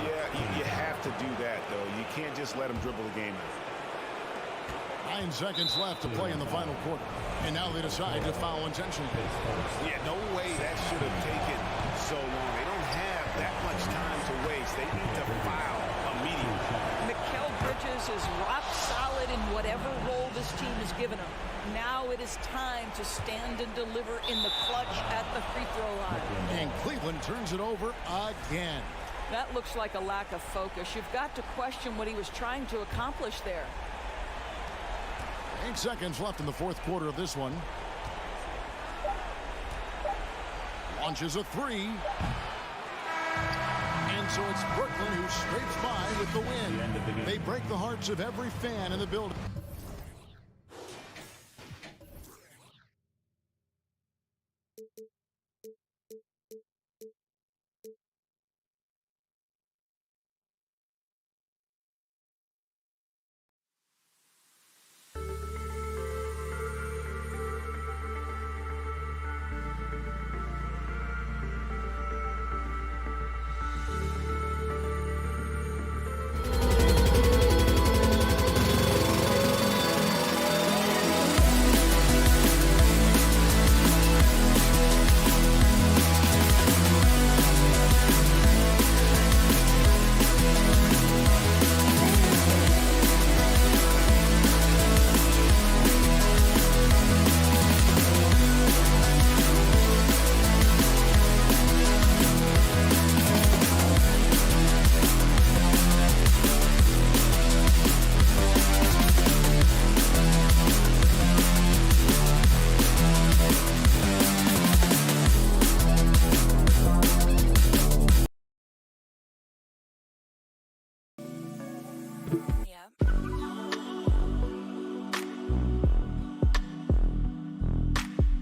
Yeah, you have to do that, though. You can't just let him dribble the game out. 9 seconds left to play in the final quarter. And now they decide to foul intentionally. Yeah, no way that should have taken so long. They don't have that much time to waste. They need to foul immediately. Mikal Bridges is rock solid in whatever role this team has given him. Now it is time to stand and deliver in the clutch at the free throw line. And Cleveland turns it over again. That looks like a lack of focus. You've got to question what he was trying to accomplish there. 8 seconds left in the fourth quarter of this one. Launches a 3. And so it's Brooklyn who scrapes by with the win. They break the hearts of every fan in the building.